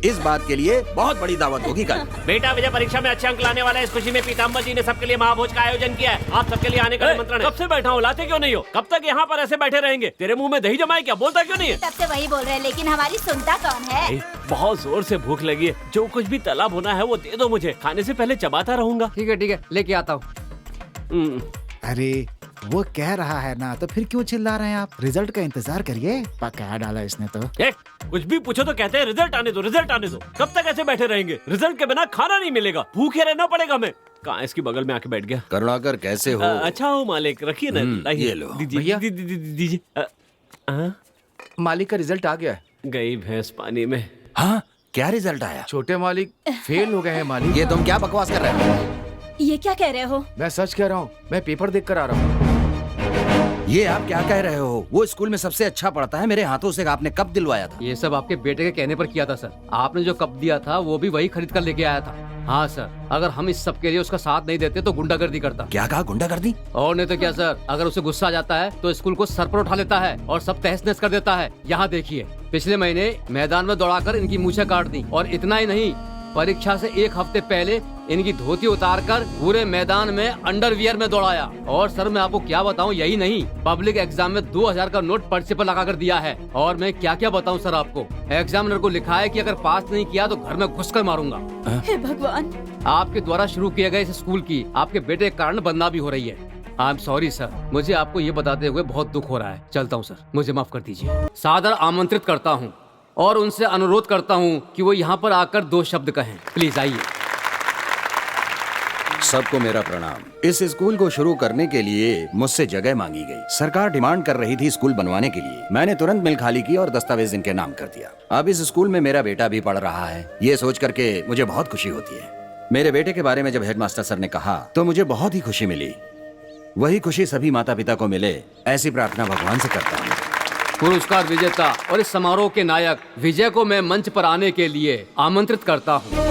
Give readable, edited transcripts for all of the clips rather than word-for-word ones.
इस बात के लिए बहुत बड़ी दावत होगी कल। बेटा विजय परीक्षा में अच्छे अंक लाने वाला है, इस खुशी में पीताम्बर जी ने सबके लिए महाभोज का आयोजन किया है। आप सबके लिए आने का निमंत्रण है। कब से बैठा हूँ, लाते क्यों नहीं हो? कब तक यहाँ पर ऐसे बैठे रहेंगे? तेरे मुंह में दही जमा है क्या? बोलता क्यों नहीं है? तब से वही बोल रहे हैं, लेकिन हमारी सुनता कौन है? बहुत जोर से भूख लगी है, जो कुछ भी तला भुना है वो दे दो मुझे, खाने से पहले चबाता रहूंगा। ठीक है लेके आता हूँ। अरे वो कह रहा है ना, तो फिर क्यों चिल्ला रहे हैं आप? रिजल्ट का इंतजार करिए, पका डाला इसने तो। कुछ भी पूछो तो कहते हैं रिजल्ट आने दो, रिजल्ट आने दो। कब तक ऐसे बैठे रहेंगे? रिजल्ट के बिना खाना नहीं मिलेगा, भूखे रहना पड़ेगा। मैं कहाँ इसकी बगल में आके बैठ गया। करुणाकर कैसे हो? अच्छा हो मालिक, रखिए ना। ये लो। दीजिए दीजिए। मालिक का रिजल्ट आ गया है। गई भैंस पानी में। हाँ, क्या रिजल्ट आया? छोटे मालिक फेल हो गए हैं मालिक। ये तुम क्या बकवास कर रहे हो? ये क्या कह रहे हो? मैं सच कह रहा हूँ, मैं पेपर देख कर आ रहा हूँ। ये आप क्या कह रहे हो? वो स्कूल में सबसे अच्छा पढ़ता है, मेरे हाथों से आपने कब दिलवाया था? ये सब आपके बेटे के कहने पर किया था सर। आपने जो कप दिया था वो भी वही खरीद कर लेके आया था। हाँ सर, अगर हम इस सब के लिए उसका साथ नहीं देते तो गुंडागर्दी करता। क्या कहा? गुंडागर्दी? और नहीं तो क्या सर, अगर उसे गुस्सा आ जाता है तो स्कूल को सर पर उठा लेता है और सब तहस नहस कर देता है। यहाँ देखिए, पिछले महीने मैदान में दौड़ाकर इनकी मूछें काट दी। और इतना ही नहीं, परीक्षा से एक हफ्ते पहले इनकी धोती उतारकर पूरे मैदान में अंडरवियर में दौड़ाया। और सर मैं आपको क्या बताऊं, यही नहीं, पब्लिक एग्जाम में 2000 का नोट पर्चे पर लगाकर दिया है। और मैं क्या क्या बताऊं सर आपको, एग्जामिनर को लिखा है कि अगर पास नहीं किया तो घर में घुसकर मारूंगा। हे भगवान! आपके द्वारा शुरू किए गए इस स्कूल की आपके बेटे के कारण बदनामी हो रही है। आई एम सॉरी सर, मुझे आपको ये बताते हुए बहुत दुख हो रहा है। चलता हूँ सर, मुझे माफ कर दीजिए। सादर आमंत्रित करता हूँ और उनसे अनुरोध करता हूँ कि वो यहाँ पर आकर 2 शब्द कहें। प्लीज आइए। सबको मेरा प्रणाम। इस स्कूल को शुरू करने के लिए मुझसे जगह मांगी गई। सरकार डिमांड कर रही थी स्कूल बनवाने के लिए। मैंने तुरंत मिल खाली की और दस्तावेज इनके नाम कर दिया। अब इस स्कूल में मेरा बेटा भी पढ़ रहा है। ये सोच करके मुझे बहुत खुशी होती है। मेरे बेटे के बारे में जब हेडमास्टर सर ने कहा तो मुझे बहुत ही खुशी मिली। वही खुशी सभी माता पिता को मिले, ऐसी प्रार्थना भगवान से करता हूँ। पुरस्कार विजेता और इस समारोह के नायक विजय को मैं मंच पर आने के लिए आमंत्रित करता हूँ।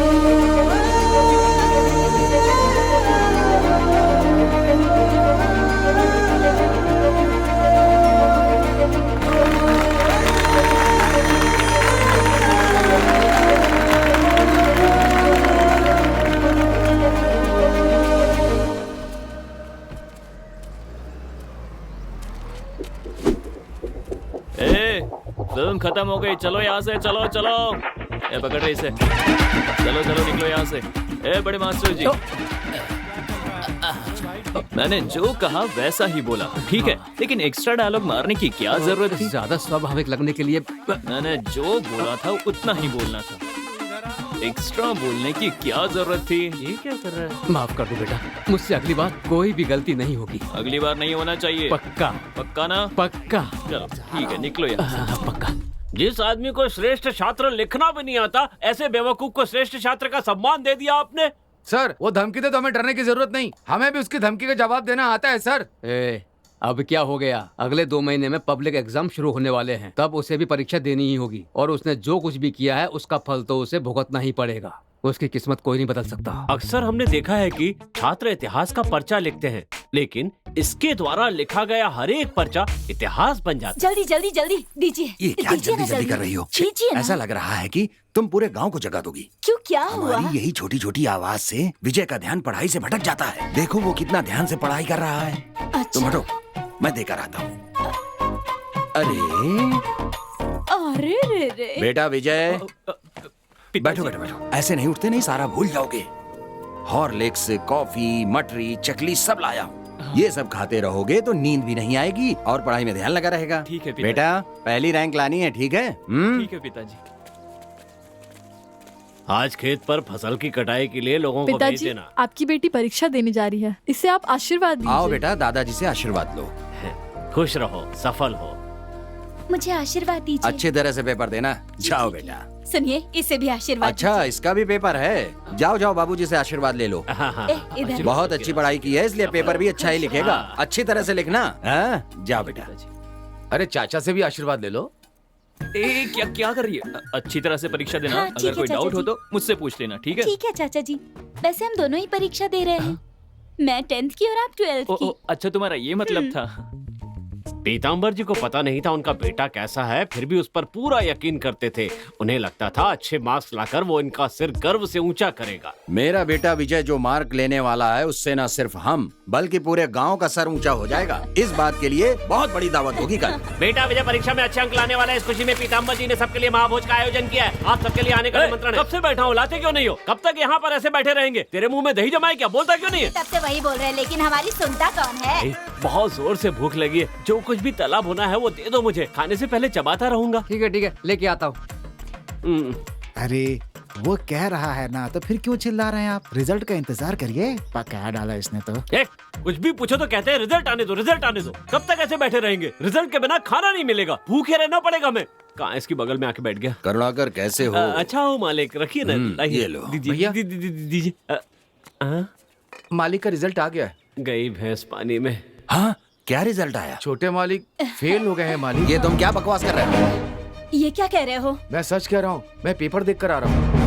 फिल्म खत्म हो गई, चलो यहाँ से, चलो चलो। ए पकड़ रहे इसे, चलो चलो निकलो यहाँ से। ए बड़े मास्टर जी, मैंने जो कहा वैसा ही बोला, ठीक है? लेकिन एक्स्ट्रा डायलॉग मारने की क्या जरूरत थी? ज्यादा स्वाभाविक लगने के लिए मैंने जो बोला था उतना ही बोलना था, एक्स्ट्रा बोलने की क्या जरूरत थी? ये क्या कर रहा है? माफ कर दो बेटा, मुझसे अगली बार कोई भी गलती नहीं होगी। अगली बार नहीं होना चाहिए। पक्का? पक्का ना? पक्का। चलो ठीक है, निकलो यहाँ। पक्का। जिस आदमी को श्रेष्ठ छात्र लिखना भी नहीं आता, ऐसे बेवकूफ को श्रेष्ठ छात्र का सम्मान दे दिया आपने। सर वो धमकी दे तो हमें डरने की जरूरत नहीं, हमें भी उसकी धमकी का जवाब देना आता है सर। अब क्या हो गया, अगले 2 महीने में पब्लिक एग्जाम शुरू होने वाले हैं, तब उसे भी परीक्षा देनी ही होगी। और उसने जो कुछ भी किया है उसका फल तो उसे भुगतना ही पड़ेगा। उसकी किस्मत कोई नहीं बदल सकता। अक्सर हमने देखा है कि छात्र इतिहास का पर्चा लिखते हैं, लेकिन इसके द्वारा लिखा गया हर एक पर्चा इतिहास बन जाता है। जल्दी जल्दी जल्दी दीजिए। ये क्या दीजिए ना, जल्दी जल्दी कर रही हो? दीजिए ना। ऐसा लग रहा है कि तुम पूरे गांव को जगा दोगी। क्यों, क्या हुआ? हमारी यही छोटी छोटी आवाज से विजय का ध्यान पढ़ाई से भटक जाता है। देखो वो कितना ध्यान से पढ़ाई कर रहा है। अच्छा। तुम हटो, मैं देकर आता हूँ। अरे रे रे। बेटा विजय, बैठो बैठो बैठो। ऐसे नहीं उठते, नहीं सारा भूल जाओगे। हॉर्लिक्स, कॉफी, मटरी, चकली सब लाया हूँ। ये सब खाते रहोगे तो नींद भी नहीं आएगी और पढ़ाई में ध्यान लगा रहेगा। ठीक है बेटा, पहली रैंक लानी है, ठीक है? ठीक है पिताजी। आज खेत पर फसल की कटाई के लिए लोगों को भेज देना। आपकी बेटी परीक्षा देने जा रही है, इससे आप आशीर्वाद दीजिए। आओ बेटा, दादाजी से आशीर्वाद लो। खुश रहो, सफल हो। मुझे आशीर्वाद दीजिए। अच्छी तरह से पेपर देना। जाओ बेटा। सुनिए, इसे भी आशीर्वाद अच्छा, इसका भी पेपर है? जाओ जाओ, बाबूजी से आशीर्वाद ले लो। इधर। बहुत अच्छी पढ़ाई की है, इसलिए पेपर भी अच्छा ही लिखेगा। अच्छी तरह से लिखना। जाओ बेटा। अरे चाचा से भी आशीर्वाद ले लो। क्या क्या कर रही है? अच्छी तरह से परीक्षा देना। हाँ, ठीक अगर है, कोई चाचा डाउट हो जी। तो मुझसे पूछ लेना, ठीक है? ठीक है चाचा जी। वैसे हम दोनों ही परीक्षा दे रहे हैं। मैं 10th की और आप 12th की। अच्छा, तुम्हारा ये मतलब था। पीताम्बर जी को पता नहीं था उनका बेटा कैसा है, फिर भी उस पर पूरा यकीन करते थे। उन्हें लगता था अच्छे मार्क्स लाकर वो इनका सिर गर्व से ऊंचा करेगा। मेरा बेटा विजय जो मार्क लेने वाला है उससे न सिर्फ हम बल्कि पूरे गांव का सर ऊंचा हो जाएगा। इस बात के लिए बहुत बड़ी दावत होगी कल। बेटा विजय परीक्षा में अच्छे अंक लाने वाला है, इस खुशी में पीताम्बर जी ने सबके लिए महाभोज का आयोजन किया है। आप सबके लिए आने का निमंत्रण है। कब से बैठा हूँ, लाते क्यों नहीं हो? कब तक यहाँ पर ऐसे बैठे रहेंगे? तेरे मुंह में दही जमाए क्या? बोलता क्यों नहीं है? तब से वही बोल रहे हैं, लेकिन हमारी सुनता कौन है? बहुत जोर से भूख लगी है, जो कुछ भी तला भुना है वो दे दो मुझे, खाने से पहले चबाता रहूंगा। ठीक है लेके आता हूँ। अरे वो कह रहा है ना, तो फिर क्यों चिल्ला रहे हैं आप? रिजल्ट का इंतजार करिए, पका डाला इसने तो। कुछ भी पूछो तो कहते हैं रिजल्ट आने दो, रिजल्ट आने दो। कब तक ऐसे बैठे रहेंगे? रिजल्ट के बिना खाना नहीं मिलेगा, भूखे रहना पड़ेगा। मैं कहाँ इसकी बगल में आके बैठ गया। करुणाकर कैसे हो? अच्छा हो मालिक, रखिए ना। लाइए। ये लो। दीजिए दीजिए। मालिक का रिजल्ट आ गया है। गई भैंस पानी में। हाँ, क्या रिजल्ट आया? छोटे मालिक फेल हो गए हैं मालिक। ये तुम क्या बकवास कर रहे हो? ये क्या कह रहे हो? मैं सच कह रहा हूँ, मैं पेपर देख कर आ रहा हूँ।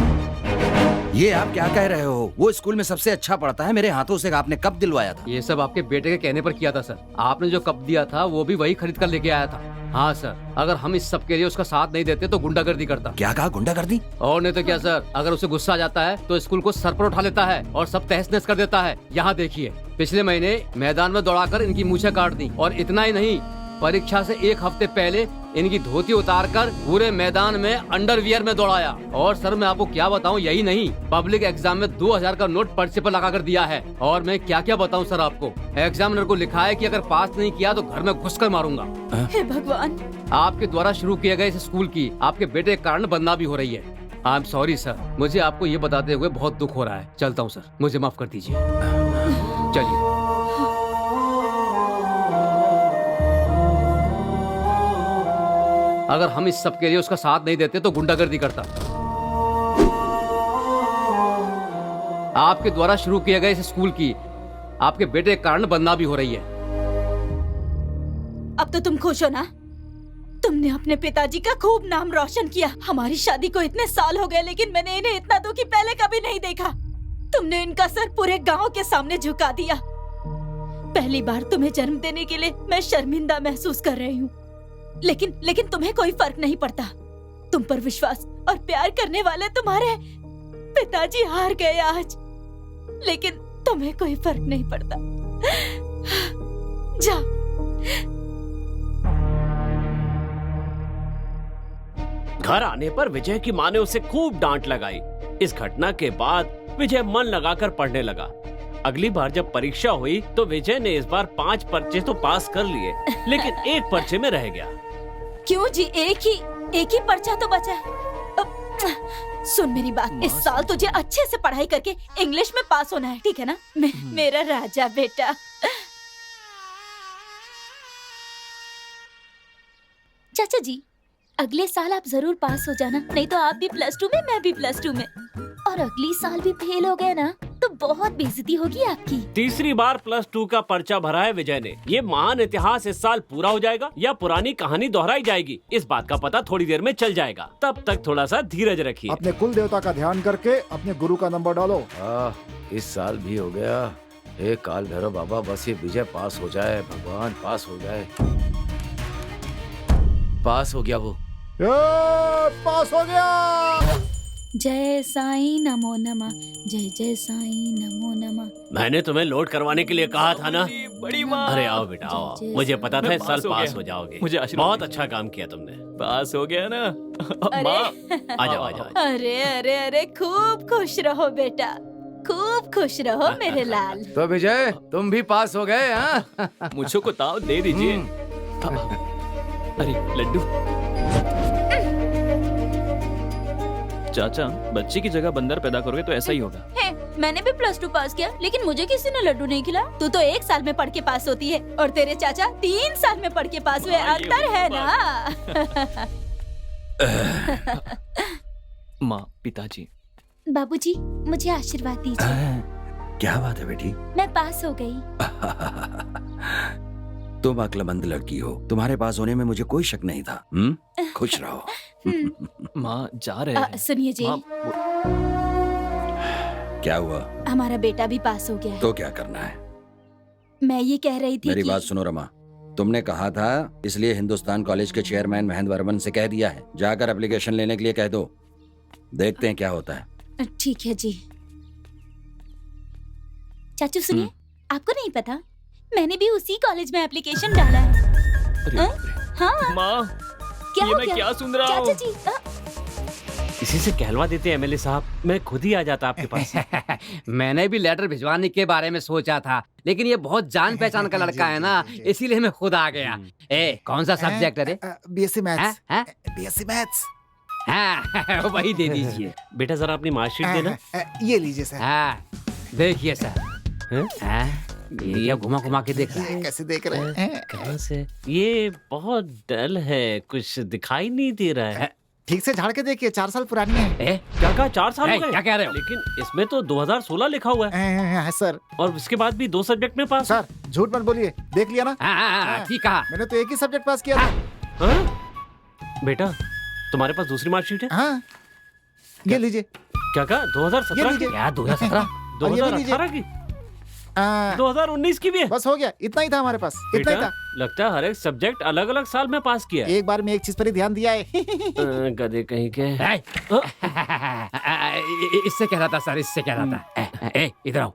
ये आप क्या कह रहे हो? वो स्कूल में सबसे अच्छा पढ़ता है, मेरे हाथों से आपने कब दिलवाया था? ये सब आपके बेटे के कहने पर किया था सर। आपने जो कप दिया था वो भी वही खरीद कर लेके आया था। हाँ सर, अगर हम इस सब के लिए उसका साथ नहीं देते तो गुंडागर्दी करता। क्या कहा? गुंडागर्दी? और नहीं तो क्या सर, अगर उसे गुस्सा आ जाता है तो स्कूल को सर पर उठा लेता है और सब तहस नहस कर देता है। यहाँ देखिए, पिछले महीने मैदान में दौड़ाकर इनकी मूछें काट दी, और इतना ही नहीं, परीक्षा से एक हफ्ते पहले इनकी धोती उतारकर पूरे मैदान में अंडरवियर में दौड़ाया। और सर मैं आपको क्या बताऊं, यही नहीं, पब्लिक एग्जाम में 2000 का नोट पर्चे पर लगा कर दिया है। और मैं क्या क्या बताऊं सर आपको, एग्जामिनर को लिखा है कि अगर पास नहीं किया तो घर में घुसकर मारूंगा। हे भगवान। आपके द्वारा शुरू किए गए इस स्कूल की आपके बेटे के कारण बदनामी हो रही है। आई एम सॉरी सर, मुझे आपको ये बताते हुए बहुत दुख हो रहा है। चलता हूँ सर, मुझे माफ कर दीजिए। चलिए। अगर हम इस सब के लिए उसका साथ नहीं देते तो गुंडागर्दी करता। आपके द्वारा शुरू किए गए इस स्कूल की आपके बेटे के कारण बदनामी हो रही है। अब तो तुम खुश हो ना? तुमने अपने पिताजी का खूब नाम रोशन किया। हमारी शादी को इतने साल हो गए, लेकिन मैंने इन्हें इतना दुखी पहले कभी नहीं देखा। तुमने इनका सर पूरे गांव के सामने झुका दिया। पहली बार तुम्हें जन्म देने के लिए मैं शर्मिंदा महसूस कर रही हूँ, लेकिन तुम्हें कोई फर्क नहीं पड़ता। तुम पर विश्वास और प्यार करने वाले तुम्हारे पिताजी हार गए आज, लेकिन तुम्हें कोई फर्क नहीं पड़ता। जाओ। घर आने पर विजय की माँ ने उसे खूब डांट लगाई। इस घटना के बाद विजय मन लगाकर पढ़ने लगा। अगली बार जब परीक्षा हुई तो विजय ने इस बार 5 पर्चे तो पास कर लिए, लेकिन एक पर्चे में रह गया। क्यों जी? एक ही पर्चा तो बचा है। सुन मेरी बात, इस साल तुझे अच्छे से पढ़ाई करके इंग्लिश में पास होना है, ठीक है ना? मेरा राजा बेटा। चाचा जी, अगले साल आप जरूर पास हो जाना, नहीं तो आप भी +2 में, मैं भी +2 में। और अगली साल भी फेल हो गए ना तो बहुत बेइज्जती होगी आपकी। तीसरी बार +2 का पर्चा भरा है विजय ने। ये महान इतिहास इस साल पूरा हो जाएगा या पुरानी कहानी दोहराई जाएगी, इस बात का पता थोड़ी देर में चल जाएगा। तब तक थोड़ा सा धीरज रखिए। अपने कुल देवता का ध्यान करके अपने गुरु का नंबर डालो। इस साल भी हो गया। हे काल भैरव बाबा, बस ये विजय पास हो जाए, भगवान पास हो जाए। पास हो गया वो। पास हो गया। जय साईं नमो नमः, जय जय साईं नमो नमः। मैंने तुम्हें लोड करवाने के लिए कहा था ना। बड़ी माँ। अरे आओ बेटा आओ, मुझे पता था इस साल पास हो जाओगे। मुझे बहुत अच्छा काम किया तुमने। पास हो गया ना माँ। आ जाओ आ जाओ। अरे अरे अरे, खूब खुश रहो बेटा, खूब खुश रहो मेरे लाल। तो विजय तुम भी पास हो गए? हाँ, मुझको को ताव दे दीजिए। अरे लड्डू। चाचा, बच्चे की जगह बंदर पैदा करोगे तो ऐसा ही होगा। है, मैंने भी +2 पास किया, लेकिन मुझे किसी ने लड्डू नहीं खिला। तू तो 1 साल में पढ़ के पास होती है, और तेरे चाचा 3 साल में पढ़ के पास हुए। अंतर है ना? माँ, पिताजी। बाबूजी, मुझे आशीर्वाद दीजिए। क्या बात है बेटी? मैं पास हो गई। तुम अक्लमंद लड़की हो, तुम्हारे पास होने में मुझे कोई शक नहीं था। खुश रहो। माँ जा रहे हैं। सुनिए जी, क्या हुआ? हमारा बेटा भी पास हो गया है। तो क्या करना है? मैं ये कह रही थी मेरी कि... बात सुनो रमा, तुमने कहा था, इसलिए हिंदुस्तान कॉलेज के चेयरमैन महेंद्र वर्मन से कह दिया है, जाकर एप्लीकेशन लेने के लिए कह दो। देखते हैं क्या होता है। ठीक है जी। चाचू सुनिए, आपको नहीं पता मैंने भी उसी कॉलेज में एप्लीकेशन डाला है। अरे हाँ? बाप रे। हाँ माँ, क्या ये हो मैं गया? क्या सुन रहा चाचा हूँ? जी इसी से कहलवा देते एमएलए साहब, मैं खुद ही आ जाता आपके पास। मैंने भी लेटर भिजवाने के बारे में सोचा था, लेकिन ये बहुत जान पहचान का लड़का है ना, इसीलिए मैं खुद आ गया। ए, कौन सा सब्जेक्ट है रे? BSc maths. हैं? BSc maths. हाँ, वही दे दीजिए। बेटा जरा अपनी मार्कशीट देना। ये लीजिए सर। हाँ, देखिए सर। हैं? हाँ, ये घुमा घुमा के देख रहा है। ये कैसे देख रहे हैं? कहाँ से? ये बहुत डल है, कुछ दिखाई नहीं दे रहा है। ठीक से झाड़ के देखिए, 4 साल पुरानी है। ए, क्या कहा, 4 साल हो ए, गए? क्या कह रहे हो? लेकिन इसमें तो 2016 लिखा हुआ है, सर। और उसके बाद भी 2 सब्जेक्ट में पास। सर झूठ मत बोलिए, देख लिया ना? हाँ, ठीक कहा। मैंने तो एक ही सब्जेक्ट पास किया था। हाँ? बेटा तुम्हारे पास दूसरी मार्कशीट है? हाँ, ये लीजिए। क्या कहा, ये 2017 लीजिए। की? क्या 2017? और ये भी लीजिए। 2018 की? 2019 की भी है? बस हो गया, इतना ही था हमारे पास, इतना ही बेटा था। लगता है हर एक सब्जेक्ट अलग अलग साल में पास किया है। एक बार में एक चीज पर ही ध्यान दिया है। गधे कहीं के। ए, इससे कह रहा था सर, इससे कह रहा था। ए, इधर आओ।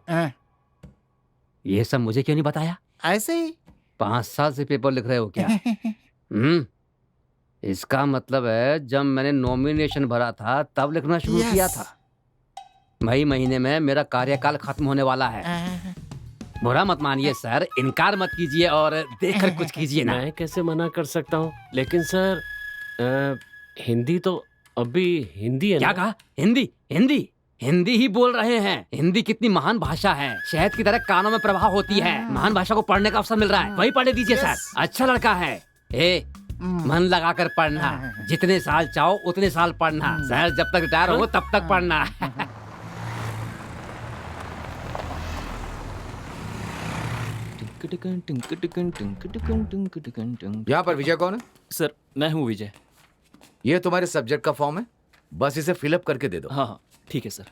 ये सब मुझे क्यों नहीं बताया? ऐसे ही 5 साल से पेपर लिख रहे हो क्या? इसका मतलब है जब मैंने नॉमिनेशन भरा था तब लिखना शुरू Yes. किया था। मई महीने में मेरा कार्यकाल खत्म होने वाला है। बुरा मत मानिए सर, इनकार मत कीजिए और देखकर कुछ कीजिए ना। मैं कैसे मना कर सकता हूँ, लेकिन सर हिंदी तो अभी हिंदी है क्या ना? कहा? हिंदी? हिंदी? हिंदी ही बोल रहे हैं। हिंदी कितनी महान भाषा है, शहद की तरह कानों में प्रभाव होती है। महान भाषा को पढ़ने का अवसर मिल रहा है, वही पढ़ने दीजिए सर। अच्छा लड़का है। ए, मन लगाकर पढ़ना, जितने साल चाहो उतने साल पढ़ना। सर जब तक रिटायर हो तब तक पढ़ना। यहाँ पर विजय कौन है? सर मैं हूँ विजय। ये तुम्हारे सब्जेक्ट का फॉर्म है, बस इसे फिलअप करके दे दो। हाँ हाँ ठीक है सर।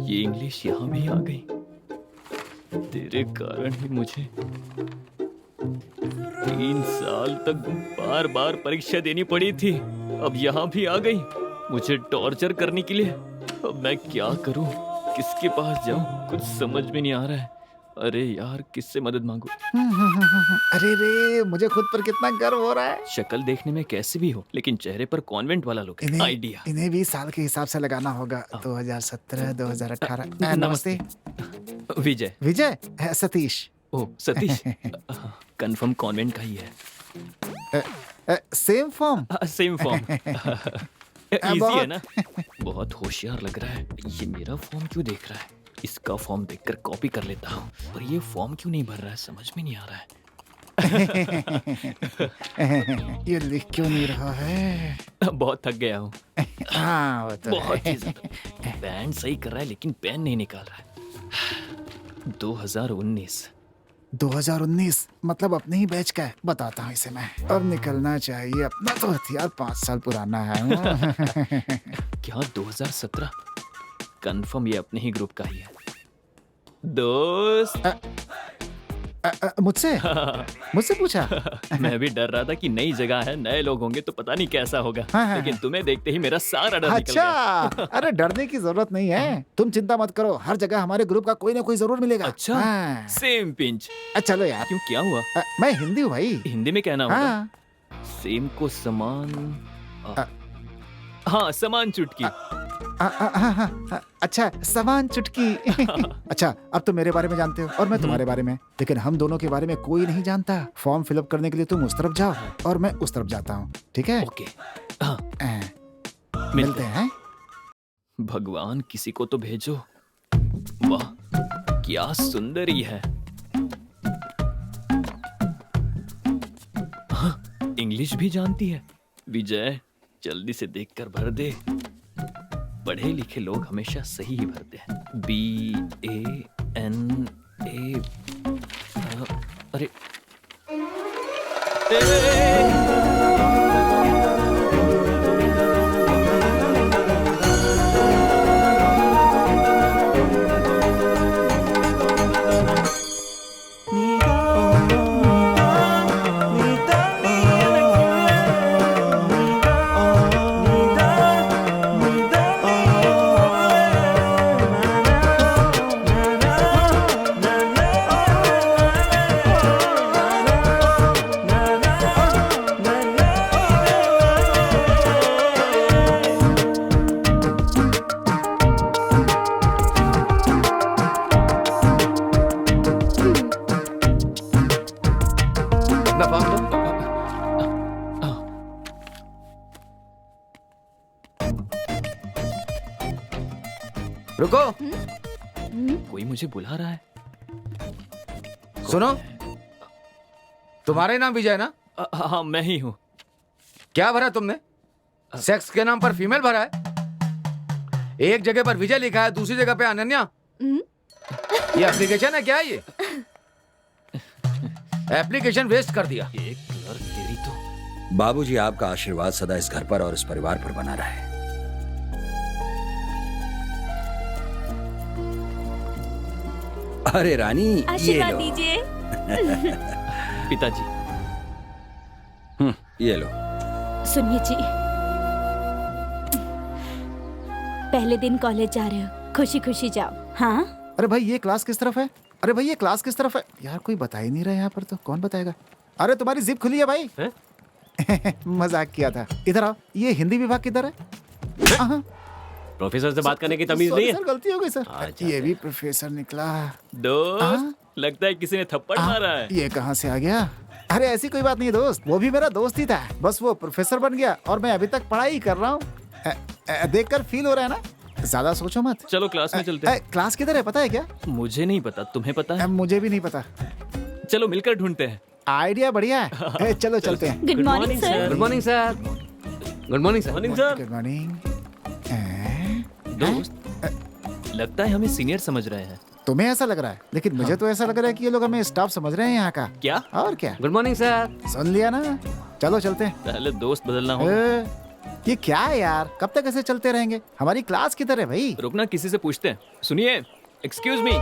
ये इंग्लिश यहाँ भी आ गई, तेरे कारण ही मुझे 3 साल तक बार बार परीक्षा देनी पड़ी थी। अब यहाँ भी आ गई मुझे टॉर्चर करने के लिए। अब मैं क्या करूँ, किसके पास जाऊँ, कुछ समझ में नहीं आ रहा है। अरे यार किससे मदद मांगू? अरे रे, मुझे खुद पर कितना गर्व हो रहा है। शक्ल देखने में कैसे भी हो, लेकिन चेहरे पर कॉन्वेंट वाला लुक है। आइडिया। इन्हें भी साल के हिसाब से लगाना होगा। 2017, 2018। नमस्ते विजय। विजय। सतीश। ओ सतीश। कंफर्म कॉन्वेंट का ही है। Same form. Same form. Easy है ना? बहुत होशियार लग रहा है। ये मेरा फॉर्म क्यों देख रहा है? इसका फॉर्म देखकर कॉपी कर लेता हूँ। और ये फॉर्म क्यों नहीं भर रहा है, समझ में नहीं आ रहा है। ये लिख क्यों नहीं रहा है? बहुत थक गया हूँ। हाँ, वो तो बहुत है। ही ज्यादा। बैंड सही कर रहा है लेकिन पेन नहीं निकाल रहा है। 2019 मतलब अपने ही बैच का है। बताता हूँ इसे मैं। अब निकलना चाहिए, अपना तो हथियार 5 साल पुराना है। क्या 2017? कंफर्म ये अपने ही ग्रुप का ही है। दोस्त। मुझसे पूछा? मैं भी डर रहा था कि नई जगह है, नए लोग होंगे तो पता नहीं कैसा होगा। हाँ। लेकिन तुम्हें देखते ही मेरा सारा डर निकल अच्छा, गया। अरे डरने की जरूरत नहीं है, तुम चिंता मत करो, हर जगह हमारे ग्रुप का कोई ना कोई जरूर मिलेगा। अच्छा, हाँ। Same pinch. चलो यार। क्यों, क्या हुआ? मैं हिंदी हूँ भाई। हिंदी में कहना होगा। हाँ। सेम को समान। हाँ, समान चुटकी। अच्छा, समान चुटकी। अच्छा, अब तुम मेरे बारे में जानते हो और मैं तुम्हारे बारे में, लेकिन हम दोनों के बारे में कोई नहीं जानता। फॉर्म फिलअप करने के लिए तुम उस तरफ जाओ और मैं उस तरफ जाता हूँ, ठीक है? ओके। हाँ, मिलते हैं। भगवान किसी को तो भेजो। वाह, क्या सुंदरी है। हाँ, इंग्लिश भी जानती है। विजय, जल्दी से देखकर भर दे। पढ़े लिखे लोग हमेशा सही ही भरते हैं। BANA। अरे रुको, कोई मुझे बुला रहा है। सुनो, तुम्हारा ही नाम विजय ना? हाँ मैं ही हूँ। क्या भरा तुमने? सेक्स के नाम पर फीमेल भरा है। एक जगह पर विजय लिखा है, दूसरी जगह पे अनन्या। ये एप्लीकेशन है क्या? ये एप्लीकेशन वेस्ट कर दिया। एक यार तेरी तो। बाबूजी, आपका आशीर्वाद सदा इस घर पर और इस परिवार पर बना रहे। अरे रानी, ये आशीर्वाद लो। दीजिए। पिताजी। ये लो। सुनिए जी, पहले दिन कॉलेज जा रहे हो, खुशी खुशी जाओ। हाँ, अरे भाई ये क्लास किस तरफ है? अरे भाई ये क्लास किस तरफ है? यार कोई बता ही नहीं रहा यहाँ पर, तो कौन बताएगा? अरे तुम्हारी जिप खुली है भाई। मजाक किया था। इधर आओ, ये हिंदी विभाग किधर है? हाँ। प्रोफेसर से बात करने की तमीज नहीं है। सर गलती हो गई सर। अच्छा, ये भी प्रोफेसर निकला। दोस्त, लगता है किसी ने थप्पड़ मारा है। ये कहाँ से आ गया? अरे ऐसी कोई बात नहीं है दोस्त, वो भी मेरा दोस्त ही था, बस वो प्रोफेसर बन गया और मैं अभी तक पढ़ाई कर रहा हूँ। देखकर फील हो रहा है ना? ज्यादा सोचो मत। चलो क्लास में चलते हैं। क्लास किधर है पता है क्या? मुझे नहीं पता, तुम्हें पता है? मुझे भी नहीं पता। चलो मिलकर ढूंढते हैं। आइडिया बढ़िया है। चलो चलते हैं। Good morning sir. Good morning sir. Good morning sir. Morning sir. Good morning. दोस्त, लगता है हमें सीनियर समझ रहे हैं। तुम्हें ऐसा लग रहा है, लेकिन मुझे तो ऐसा लग रहा है कि ये लोग हमें स्टाफ समझ रहे हैं यहाँ का। क्या? और क्या? Good morning sir. सुन लिया ना? चलो चलते हैं। पहले दोस्त बदलना होगा। ये क्या है यार, कब तक ऐसे चलते रहेंगे? हमारी क्लास किधर है भाई? रुकना, किसी से पूछते हैं। सुनिए, एक्सक्यूज मी।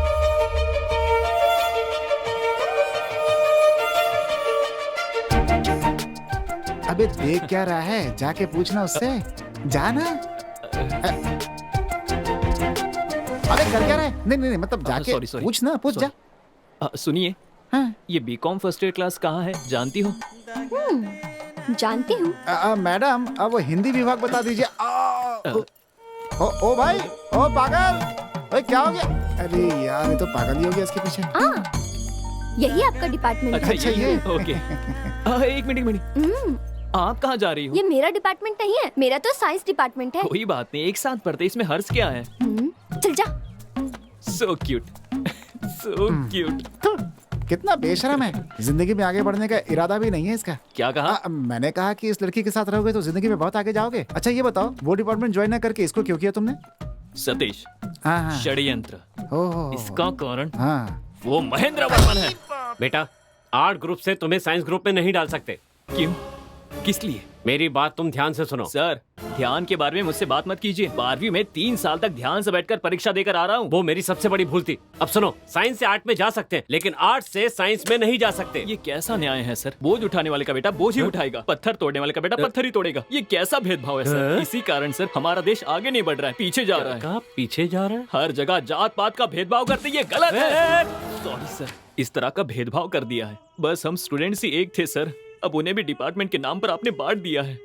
अबे देख क्या रहा है, जाके पूछना उससे। जाना। अबे कर क्या रहा है? नहीं नहीं मतलब जाके sorry, sorry. पूछना, पूछ जा। सुनिए, हाँ। ये बीकॉम फर्स्ट ईयर क्लास कहाँ है, जानती हो? जानती हूँ। मैडम अब हिंदी विभाग बता दीजिए। ओ भाई, ओ पागल, ओए क्या हो गया? अरे यार ये तो पागल ही हो गया इसके पीछे। यही आपका डिपार्टमेंट है? अच्छा, ये। ओके। एक मिनट। आप कहाँ जा रही हो? ये मेरा डिपार्टमेंट नहीं है, मेरा तो साइंस डिपार्टमेंट है। कोई बात नहीं, एक साथ पढ़ते, इसमें हर्ष क्या है? चल जा। So cute, so cute. कितना बेशरम है, जिंदगी में आगे बढ़ने का इरादा भी नहीं है इसका। क्या कहा? मैंने कहा कि इस लड़की के साथ रहोगे तो जिंदगी में बहुत आगे जाओगे। अच्छा ये बताओ, वो डिपार्टमेंट ज्वाइन ना करके इसको क्यों किया तुमने? सतीश, हाँ। षड्यंत्र। ओहो। इसका कारण हाँ। वो महेंद्र वर्मन है। बेटा, आर्ट ग्रुप से तुम्हें साइंस ग्रुप में नहीं डाल सकते। क्यों? किस लिए? मेरी बात तुम ध्यान से सुनो। सर, ध्यान के बारे में मुझसे बात मत कीजिए। 12वीं में 3 साल तक ध्यान से बैठकर परीक्षा देकर आ रहा हूँ। वो मेरी सबसे बड़ी भूल थी। अब सुनो, साइंस से आर्ट में जा सकते हैं, लेकिन आर्ट से साइंस में नहीं जा सकते। ये कैसा न्याय है सर? बोझ उठाने वाले का बेटा बोझ ही उठाएगा, पत्थर तोड़ने वाले का बेटा पत्थर ही तोड़ेगा। ये कैसा भेदभाव है सर? इसी कारण सर हमारा देश आगे नहीं बढ़ रहा है, पीछे जा रहा है। कहाँ पीछे जा रहा है? हर जगह जात पात का भेदभाव करते, ये गलत है। सॉरी सर, इस तरह का भेदभाव कर दिया है। बस हम स्टूडेंट्स ही एक थे सर, अब उन्हें भी डिपार्टमेंट के नाम पर आपने बांट दिया है।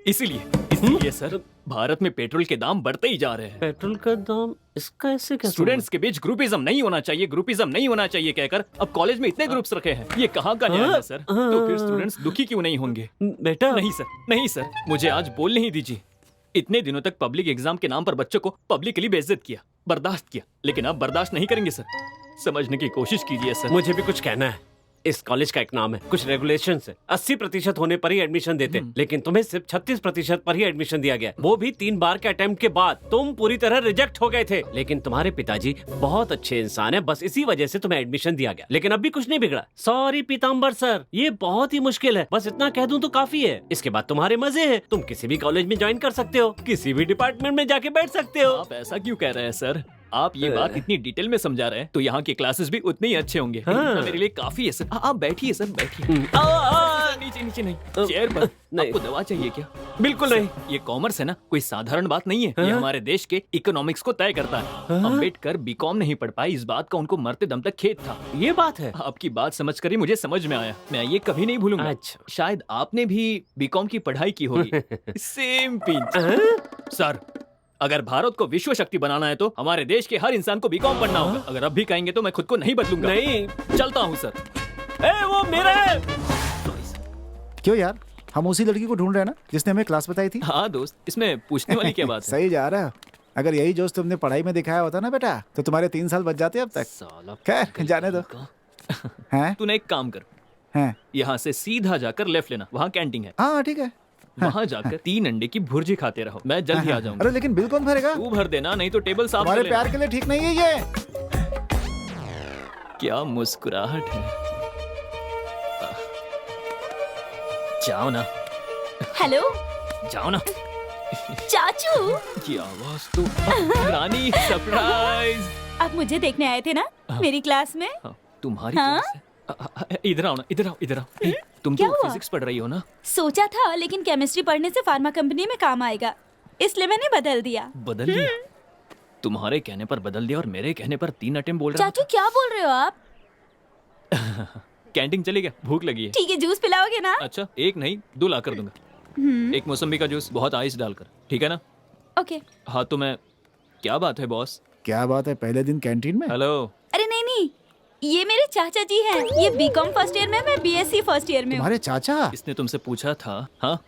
इसीलिए सर भारत में पेट्रोल के दाम बढ़ते ही जा रहे हैं। पेट्रोल का दाम इसका ऐसे क्या? स्टूडेंट्स के बीच ग्रुपिज्म नहीं होना चाहिए, ग्रुपिज्म नहीं होना चाहिए कहकर अब कॉलेज में इतने ग्रुप्स रखे हैं। ये कहाँ का न्याय है सर? तो फिर स्टूडेंट्स दुखी क्यों नहीं होंगे? बेटा नहीं सर, मुझे आज बोलने ही दीजिए। इतने दिनों तक पब्लिक एग्जाम के नाम पर बच्चों को पब्लिकली बेइज्जत किया, बर्दाश्त किया, लेकिन अब बर्दाश्त नहीं करेंगे सर। समझने की कोशिश कीजिए सर। मुझे भी कुछ कहना है। इस कॉलेज का एक नाम है, कुछ रेगुलेशन है। 80% होने पर ही एडमिशन देते, लेकिन तुम्हें सिर्फ 36% पर ही एडमिशन दिया गया, वो भी 3 बार के अटेम्प्ट के बाद। तुम पूरी तरह रिजेक्ट हो गए थे, लेकिन तुम्हारे पिताजी बहुत अच्छे इंसान है, बस इसी वजह से तुम्हें एडमिशन दिया गया। लेकिन अब भी कुछ नहीं बिगड़ा। सॉरी पीताम्बर सर, ये बहुत ही मुश्किल है, बस इतना कह दूं तो काफी है। इसके बाद तुम्हारे मजे हैं, तुम किसी भी कॉलेज में ज्वाइन कर सकते हो, किसी भी डिपार्टमेंट में जाके बैठ सकते हो। आप ऐसा क्यों कह रहे हैं सर? आप ये बात इतनी डिटेल में समझा रहे हैं तो यहाँ के क्लासेस भी उतने ही अच्छे होंगे। हाँ। मेरे लिए काफी है सर। आप बैठिए सर, बैठिए। नीचे नहीं, चेयर पर। नहीं। आपको दवा चाहिए क्या? बिल्कुल नहीं। ये कॉमर्स है ना, कोई साधारण बात नहीं है। ये हमारे देश के इकोनॉमिक्स को तय करता है। अम्बेडकर बीकॉम नहीं पढ़ पाए, इस बात का उनको मरते दम तक खेद था। ये बात है। आपकी बात समझकर ही मुझे समझ में आया, मैं ये कभी नहीं भूलूंगा। अच्छा। शायद आपने भी बीकॉम की पढ़ाई की होगी। Same pinch. सर, अगर भारत को विश्व शक्ति बनाना है तो हमारे देश के हर इंसान को बीकॉम पढ़ना होगा। अगर अब भी कहेंगे तो मैं खुद को नहीं बदलूंगा। नहीं, चलता हूँ सर। ए वो मेरा है। क्यों यार, हम उसी लड़की को ढूंढ रहे हैं ना जिसने हमें क्लास बताई थी। हाँ दोस्त, इसमें पूछने वाली क्या बात है? सही जा रहा है। अगर यही जोश तुमने पढ़ाई में दिखाया होता ना बेटा तो तुम्हारे 3 साल बच जाते अब तक। साला खैर जाने दो। हैं? तूने एक काम कर, हैं? यहाँ से सीधा जाकर लेफ्ट लेना, वहाँ कैंटीन है। हाँ ठीक है। वहाँ जाकर 3 अंडे की भुर्जी खाते रहो, मैं जल्द ही आ जाऊंगा। अरे लेकिन बिल कौन भरेगा? तू भर देना, नहीं तो टेबल साफ कर तुम्हारे लेना। प्यार के लिए ठीक नहीं है ये। क्या मुस्कुराहट है। जाओ ना, हेलो जाओ ना। चाचू, की आवाज तो रानी, सरप्राइज। आप मुझे देखने आए थे ना मेरी क्लास में? हाँ, तुम्हारी हाँ? क्लास है? इधर आओ ना, इधर आओ, इधर आओ। ए, तुम क्या तो हुआ? फिजिक्स पढ़ रही हो ना? सोचा था लेकिन केमिस्ट्री पढ़ने से फार्मा कंपनी में काम आएगा, इसलिए मैंने बदल दिया। बदल दिया? तुम्हारे कहने पर बदल दिया और मेरे कहने पर 3 अटेम्प्ट बोल रहा चाचू क्या बोल रहे हो आप? था। कैंटीन चले गया, भूख लगी है। ठीक है, जूस पिलाओगे ना? अच्छा, 1 नहीं 2 ला कर दूंगा। 1 मौसम्बी का जूस, बहुत आइस डालकर, ठीक है ना? ओके। हाँ तो मैं, क्या बात है बॉस? क्या बात है, पहले दिन कैंटीन में? हेलो। अरे नहीं नहीं, ये मेरे चाचा जी हैं। ये बीकॉम फर्स्ट ईयर में, मैं बीएससी फर्स्ट ईयर में हूँ। तुम्हारे चाचा? इसने तुमसे पूछा था? हाँ,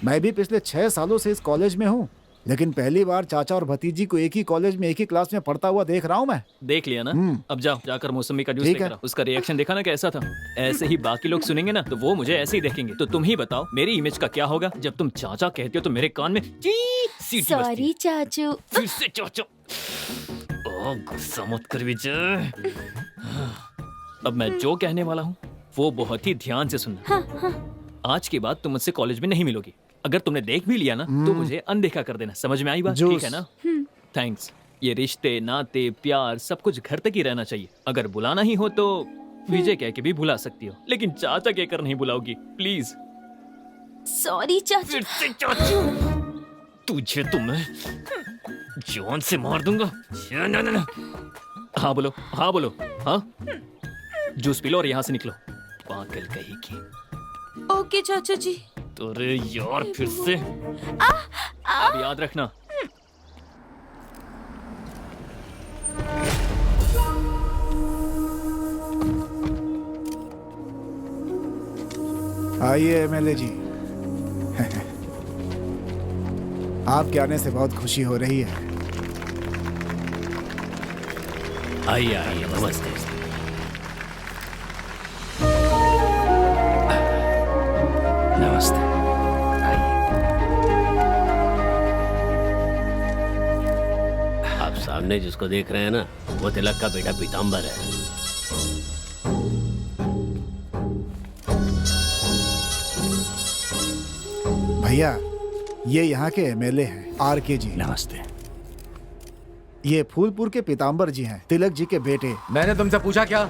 मैं भी पिछले 6 सालों से इस कॉलेज में हूँ, लेकिन पहली बार चाचा और भतीजी को एक ही कॉलेज में एक ही क्लास में पढ़ता हुआ देख रहा हूँ मैं। देख लिया ना? अब जाओ, जाकर मौसमी का जूस ठीक लेकर है। आओ। उसका रिएक्शन देखा ना कैसा था? ऐसे ही बाकी लोग सुनेंगे ना तो वो मुझे ऐसे ही देखेंगे। तो तुम ही बताओ मेरी इमेज का क्या होगा जब तुम चाचा कहते हो तो मेरे कान में ची सीटी बजती है। सॉरी चाचू। फिर से चाचा। ओह, गुस्सा मत कर विजय। अब मैं जो कहने वाला हूँ वो बहुत ही ध्यान से सुनना। आज के बाद तुम मुझसे कॉलेज में नहीं मिलोगी। अगर तुमने देख भी लिया ना तो मुझे अनदेखा कर देना। समझ में आई बात? जूस। ठीक है ना? थैंक्स। ये रिश्ते, नाते, प्यार सब कुछ घर तक ही रहना चाहिए। अगर बुलाना ही हो तो विजय कह के भी बुला सकती हो, लेकिन चाचा कहकर नहीं बुलाओगी प्लीज। सॉरी चाचू। फिर से चाचू। तुझे तो मैं जान से मार दूंगा। ना, ना, ना। हाँ बोलो, हाँ बोलो। हाँ, जूस पी लो और यहाँ से निकलो, पागल कहीं की। ओके चाचा जी। अरे यार, फिर से। अब याद रखना। आइए एमएलए जी। आपके आने से बहुत खुशी हो रही है। आइए आइए, नमस्ते। नमस्ते। आप सामने जिसको देख रहे हैं ना, वो तिलक का बेटा पीताम्बर है। भैया, ये यहाँ के एमएलए हैं, आरके जी। नमस्ते। ये फूलपुर के पीताम्बर जी हैं, तिलक जी के बेटे। मैंने तुमसे पूछा क्या?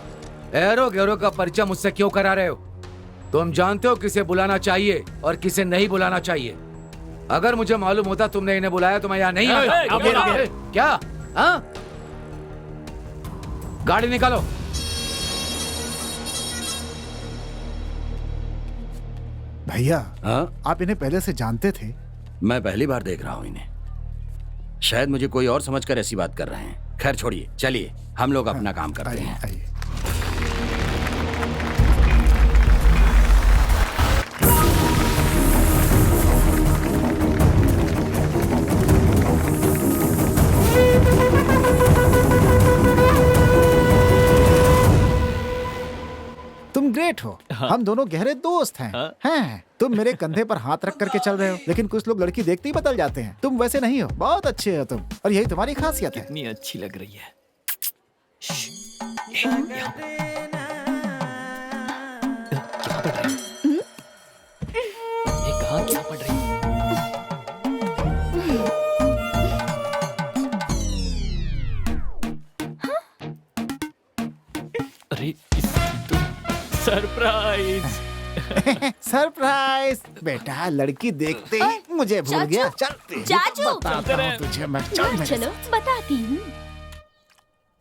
एरो गैरो का परिचय मुझसे क्यों करा रहे हो? तुम जानते हो किसे बुलाना चाहिए और किसे नहीं बुलाना चाहिए। अगर मुझे मालूम होता तुमने इन्हें बुलाया तो मैं यहाँ नहीं आता। क्या? हाँ? गाड़ी निकालो। भैया, हाँ, आप इन्हें पहले से जानते थे? मैं पहली बार देख रहा हूँ इन्हें। शायद मुझे कोई और समझकर ऐसी बात कर रहे हैं। खैर छोड़िए, चलिए हम लोग अपना काम करते आइए, हैं। आइए। तुम ग्रेट हो। हम दोनों गहरे दोस्त हैं। हैं। तुम मेरे कंधे पर हाथ रख करके चल रहे हो, लेकिन कुछ लोग लड़की देखते ही बदल जाते हैं। तुम वैसे नहीं हो, बहुत अच्छे हो तुम, और यही तुम्हारी खासियत है। कितनी अच्छी लग रही है। क्या पढ़ रही है? ये कहाँ क्या पढ़ रही है? अरे इसकी तो सरप्राइज। सरप्राइज। बेटा, लड़की देखते ही मुझे भूल चाचू, गया। चलते ही चाचू। बताता हूँ तुझे मैं। चल मेरे चलो बताती हूँ।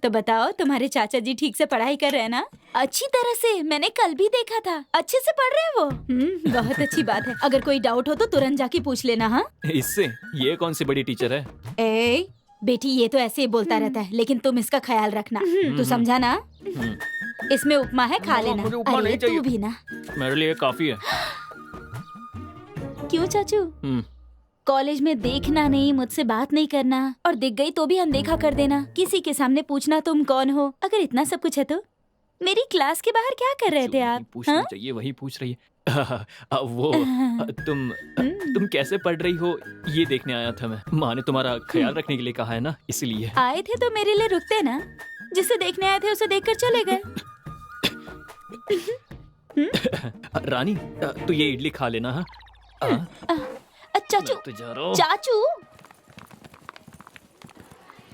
तो बताओ, तुम्हारे चाचा जी ठीक से पढ़ाई कर रहे हैं ना? अच्छी तरह से, मैंने कल भी देखा था। अच्छे से पढ़ रहे हैं वो। बहुत अच्छी बात है। अगर कोई डाउट हो तो तुरंत जाके पूछ लेना। हाँ, इससे ये कौन सी बड़ी टीचर है? ए बेटी, ये तो ऐसे ही बोलता रहता है, लेकिन तुम इसका ख्याल रखना। तू समझा ना? इसमें उपमा है, खा लेना। मुझे उपमा अरे नहीं तू चाहिए। भी ना। मेरे लिए काफी है। क्यों चाचू? कॉलेज में देखना नहीं, मुझसे बात नहीं करना, और दिख गई तो भी अनदेखा कर देना, किसी के सामने पूछना तुम कौन हो। अगर इतना सब कुछ है तो मेरी क्लास के बाहर क्या कर रहे थे आप? पूछना चाहिए, वही पूछ रही है। वो तुम कैसे पढ़ रही हो ये देखने आया था मैं। माँ ने तुम्हारा ख्याल रखने के लिए कहा है ना, इसलिए। आए थे तो मेरे लिए रुकते ना, जिसे देखने आए थे उसे देखकर चले गए। रानी तू ये इडली खा लेना। हाँ चाचू, तो जा रहा हूँ। चाचू।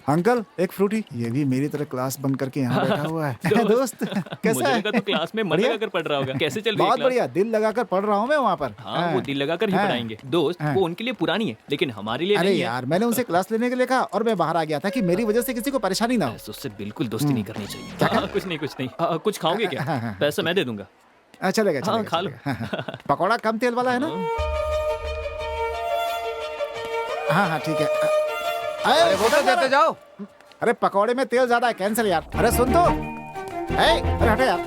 अंकल एक फ्रूटी। ये भी मेरी तरह क्लास बंक करके यहाँ बैठा हुआ है। दोस्त कैसा मुझे लगा है? तो क्लास में मन बढ़िया? लगाकर पढ़ रहा होगा। कैसे चल रही है बहुत क्लास? बढ़िया, दिल लगाकर पढ़ रहा हूँ मैं वहाँ पर। हाँ वो दिल लगाकर ही हाँ। पढ़ाएंगे दोस्त। हाँ। वो उनके लिए पुरानी है लेकिन हमारे लिए अरे नहीं है। यार, मैंने उनसे क्लास लेने के लिए कहा और मैं बाहर आ गया था कि मेरी वजह से किसी को परेशानी ना हो। उससे बिल्कुल दोस्ती नहीं करनी चाहिए। कुछ नहीं। कुछ खाओगे क्या? हाँ, हाँ। पैसा मैं दे दूंगा। चलेगा हाँ, चलेगा, खा लो। चलेगा। पकौड़ा कम तेल वाला है ना? हाँ ठीक है। अरे वो तो देते जाओ। अरे पकौड़े में तेल ज्यादा है, कैंसिल यार। अरे सुन तो, अरे हटे यार।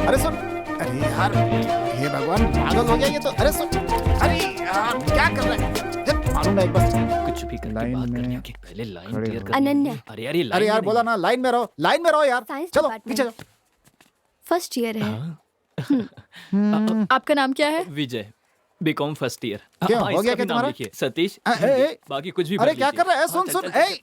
अरे सुन, अरे यार, हे भगवान, पागल हो गया ये तो। अरे सुन, अरे यार क्या कर रहा है? मालूम एक बस कुछ भी करके लाइन बात में करने के पहले लाइन खड़े क्लियर हो। कर। अनन्या। अरे यार ये अरे लाइन यार में बोला ना, लाइन में रहो यार। साइंस चलो डिपार्टमेंट। पीछे जाओ। फर्स्ट ईयर है। आपका नाम क्या है? नहीं। विजय, बीकॉम फर्स्ट ईयर। क्यों, हो गया क्या तुम्हारा? सतीश। बाकी कुछ भी अरे भर क्या लीजिए। कर रहा है? सुन चल, सुन, चल, चल।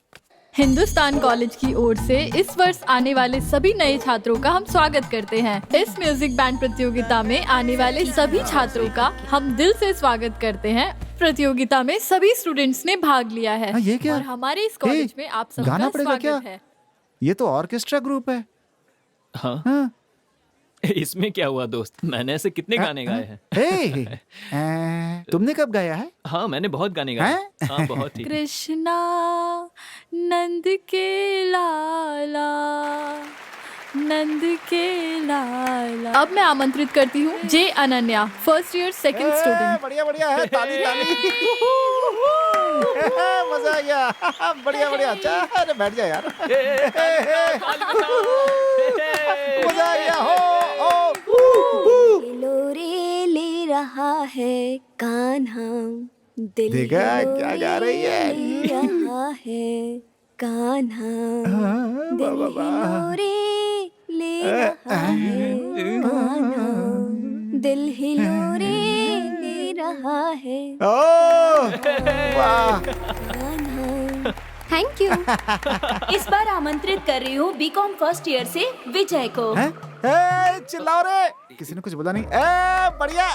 हिंदुस्तान कॉलेज की ओर से इस वर्ष आने वाले सभी नए छात्रों का हम स्वागत करते हैं। इस म्यूजिक बैंड प्रतियोगिता में आने वाले सभी छात्रों का हम दिल से स्वागत करते हैं। प्रतियोगिता में सभी स्टूडेंट्स ने भाग लिया है हाँ, ये क्या? और हमारे इस कॉलेज में आप सबका गाना पड़ेगा स्वागत क्या? है। ये तो ऑर्केस्ट्रा ग्रुप है। हाँ हाँ। इसमें क्या हुआ दोस्त? मैंने ऐसे कितने गाने गाए हैं। तुमने कब गाया है? हाँ मैंने बहुत गाने गाए हैं। हाँ बहुत ही। कृष्णा नंद के लाला, नंद के लाला। अब मैं आमंत्रित करती हूँ जे Ananya, first year second student. बढ़िया बढ़िया है, ताली ताली। मजा आ गया। बढ़िया बढ़िया। अच्छा अरे बैठ जा यार। मजा आ गया। हो लोरे ले रहा है कान्हा, दिल देखा क्या गा रही है? ले रहा है कान्हा, दिल लोरे ले रहा है कान्हा, दिल ही लोरे ले रहा है वाह। कान्हा। Thank you. इस बार आमंत्रित कर रही हूँ बीकॉम फर्स्ट ईयर से विजय को। चिल्लाओ रे, किसी ने कुछ बोला नहीं। बढ़िया।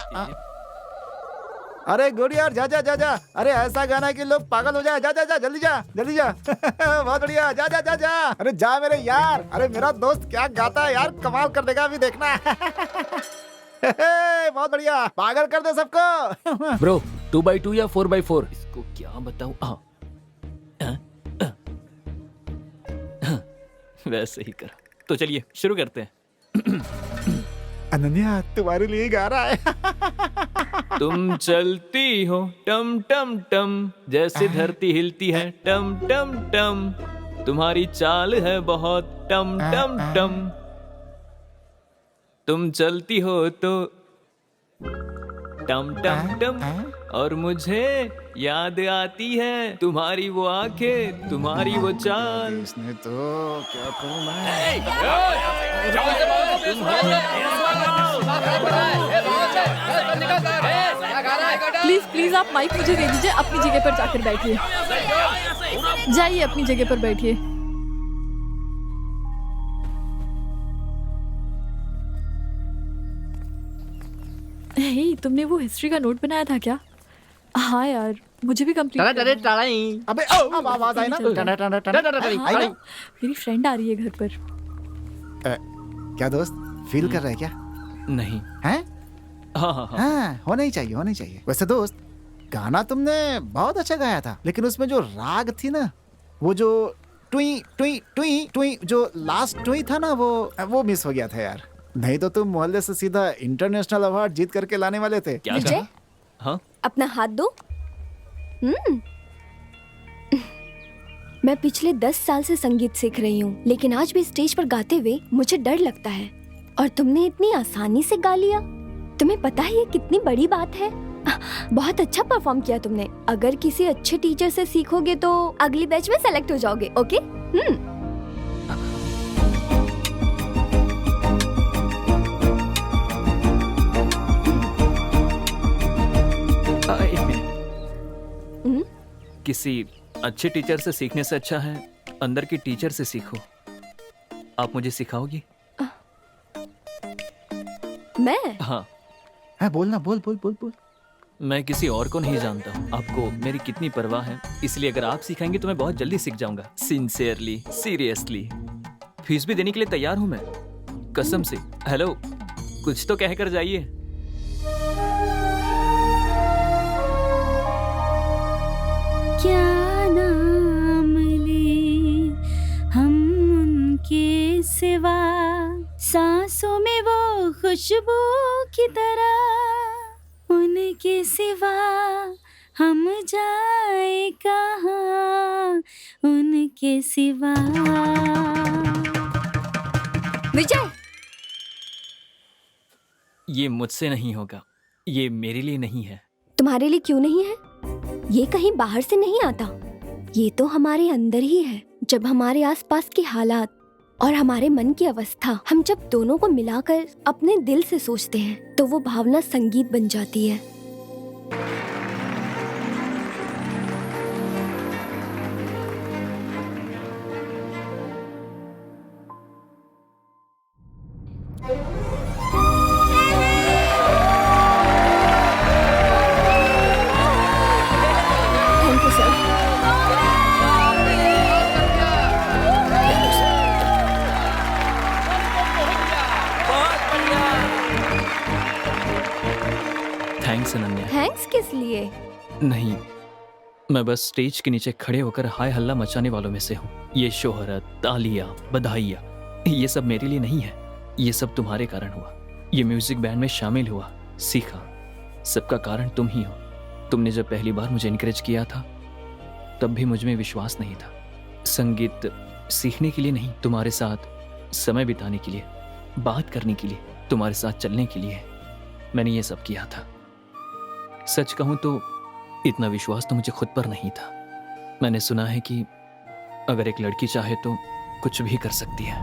अरे गुड यार, जा जा जा जा। अरे ऐसा गाना है कि लोग पागल हो जाए। जा जा जा, जल्दी जा जल्दी जा। बहुत बढ़िया, जा जा जा जा। अरे जा मेरे यार। अरे मेरा दोस्त क्या गाता है यार, कमाल कर देगा, अभी देखना। बहुत बढ़िया, पागल कर दे सबको। ब्रो 2x2 या 4x4? इसको क्या बताऊं? वैसे ही कर। तो चलिए शुरू करते हैं। अनन्या तुम्हारे लिए गा रहा है। तुम चलती हो टम टम टम, जैसे धरती हिलती है टम टम टम, तुम्हारी चाल है बहुत टम टम टम, तुम चलती हो तो टम टम टम, और मुझे याद आती है तुम्हारी वो आंखें, तुम्हारी वो चाल। इसने तो क्या करूं मैं? प्लीज प्लीज आप माइक मुझे दे दीजिए, अपनी जगह पर जाकर बैठिए। जाइए अपनी जगह पर बैठिए। हे, तुमने वो हिस्ट्री का नोट बनाया था क्या? हाँ यार, मुझे भी कंप्लीट अबे अब आवाज आई ना। टना टना टना। हाँ, मेरी फ्रेंड आ रही है घर पर। क्या दोस्त, फील कर रहा है क्या? नहीं। हैं? हाँ हाँ हाँ। हाँ, होना ही चाहिए होना ही चाहिए। वैसे दोस्त, गाना तुमने बहुत अच्छा गाया था, लेकिन उसमें जो राग थी ना, वो जो टुई टुई टुई टुई जो लास्ट टुई था ना, वो मिस हो गया था यार। नहीं तो तुम मोहल्ले से सीधा इंटरनेशनल अवार्ड जीत करके लाने वाले थे। क्या विजय? कहा? हाँ अपना हाथ दो। मैं पिछले 10 साल से संगीत सीख रही हूँ, लेकिन आज भी स्टेज पर गाते हुए मुझे डर लगता है, और तुमने इतनी आसानी से गा लिया। तुम्हें पता है ये कितनी बड़ी बात है? बहुत अच्छा परफॉर्म किया तुमने। अगर किसी अच्छे टीचर से सीखोगे तो अगली बैच में सेलेक्ट हो जाओगे। ओके? एक मिनट। किसी अच्छे टीचर से सीखने से अच्छा है अंदर की टीचर से सीखो। आप मुझे सिखाओगी? मैं? हाँ। बोलना, बोल बोल बोल बोल। मैं किसी और को नहीं जानता हूँ। आपको मेरी कितनी परवाह है, इसलिए अगर आप सिखाएंगे तो मैं बहुत जल्दी सीख जाऊंगा। Sincerely, seriously. फीस भी देने के लिए तैयार हूँ मैं, कसम से। हेलो, कुछ तो कहकर जाइए। क्या नाम ले हम उनके सिवा, सांसों में वो खुशबू की तरह, उनके सिवा हम जाए कहाँ, उनके सिवा। विजय, ये मुझसे नहीं होगा, ये मेरे लिए नहीं है। तुम्हारे लिए क्यों नहीं है? ये कहीं बाहर से नहीं आता, ये तो हमारे अंदर ही है। जब हमारे आसपास के हालात और हमारे मन की अवस्था, हम जब दोनों को मिलाकर अपने दिल से सोचते हैं तो वो भावना संगीत बन जाती है। Thank you sir. Thanks Ananya. Thanks किस लिए? नहीं, मैं बस स्टेज के नीचे खड़े होकर हाय हल्ला मचाने वालों में से हूँ। ये शोहरत, तालियां, बधाइयाँ, ये सब मेरे लिए नहीं है। ये सब तुम्हारे कारण हुआ। ये म्यूजिक बैंड में शामिल हुआ, सीखा, सबका कारण तुम ही हो। तुमने जब पहली बार मुझे इनकरेज किया था तब भी मुझ में विश्वास नहीं था। संगीत सीखने के लिए नहीं, तुम्हारे साथ समय बिताने के लिए, बात करने के लिए, तुम्हारे साथ चलने के लिए मैंने ये सब किया था। सच कहूं तो इतना विश्वास तो मुझे खुद पर नहीं था। मैंने सुना है कि अगर एक लड़की चाहे तो कुछ भी कर सकती है।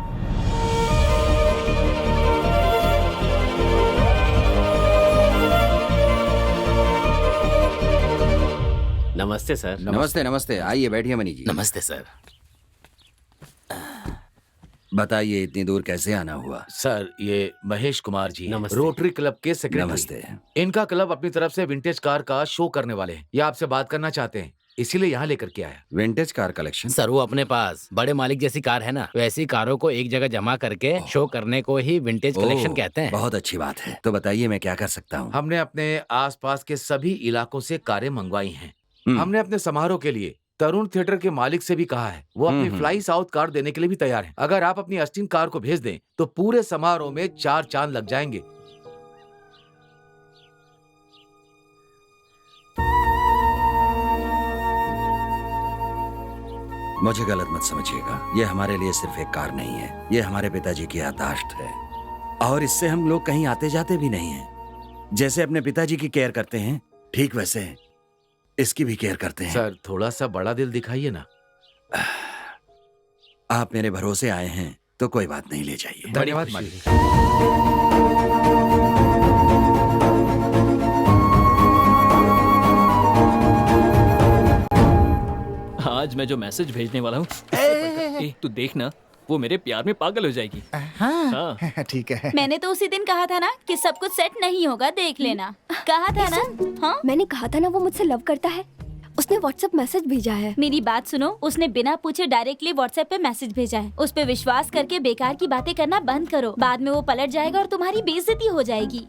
नमस्ते सर। नमस्ते नमस्ते, आइए बैठिए मनी जी। नमस्ते सर। बताइए इतनी दूर कैसे आना हुआ? सर, ये महेश कुमार जी, नमस्ते। रोटरी क्लब के सेक्रेटरी। नमस्ते। इनका क्लब अपनी तरफ से विंटेज कार का शो करने वाले हैं। ये आपसे बात करना चाहते हैं, इसीलिए यहाँ लेकर के आया। Vintage car collection? सर, वो अपने पास बड़े मालिक जैसी कार है ना, वैसी कारों को एक जगह जमा करके शो करने को ही विंटेज कलेक्शन कहते हैं। बहुत अच्छी बात है। तो बताइए मैं क्या कर सकता हूँ? हमने अपने आसपास के सभी इलाकों से कारें मंगवाई हैं। हमने अपने समारोह के लिए तरुण थिएटर के मालिक से भी कहा है, वो अपनी फ्लाई साउथ कार देने के लिए भी तैयार हैं। अगर आप अपनी अस्टीन कार को भेज दें तो पूरे समारोह में 4 चांद लग जाएंगे। मुझे गलत मत समझिएगा, ये हमारे लिए सिर्फ एक कार नहीं है, ये हमारे पिताजी की याददाश्त है। और इससे हम लोग कहीं आते जाते भी नहीं हैं। जैसे अपने पिताजी की केयर करते हैं, ठीक वैसे इसकी भी केयर करते हैं। सर, थोड़ा सा बड़ा दिल दिखाइए ना। आप मेरे भरोसे आए हैं तो कोई बात नहीं, ले जाइए। धन्यवाद मालिक। आज मैं जो मैसेज भेजने वाला हूँ, तू देखना, वो मेरे प्यार में पागल हो जाएगी। हाँ ठीक है। मैंने तो उसी दिन कहा था ना कि सब कुछ सेट नहीं होगा, देख लेना। कहा था ना? हाँ, मैंने कहा था ना वो मुझसे लव करता है। उसने व्हाट्सएप मैसेज भेजा है। मेरी बात सुनो, उसने बिना पूछे डायरेक्टली व्हाट्सएप पे मैसेज भेजा है। उस पे विश्वास करके बेकार की बातें करना बंद करो, बाद में वो पलट जाएगा और तुम्हारी बेइज्जती हो जाएगी।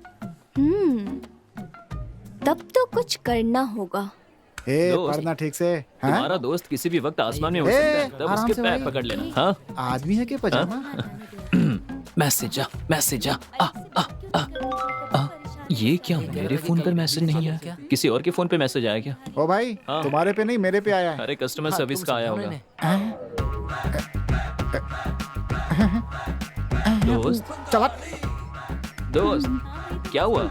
तब तो कुछ करना होगा। पढ़ना ठीक से। तुम्हारा दोस्त किसी भी वक्त आसमान में हो सकता है, तब आराम उसके से पैर भाई। पकड़ लेना। हाँ, आदमी है कि पजामा? मैसेज आ। ये क्या मेरे फोन पर मैसेज नहीं आया? किसी और के फोन पे मैसेज आया क्या? ओ भाई, हाँ। तुम्हारे पे नहीं मेरे पे आया है। अरे कस्टमर सर्विस का आया होगा। दोस्त, चला। दोस्त, क्या हुआ?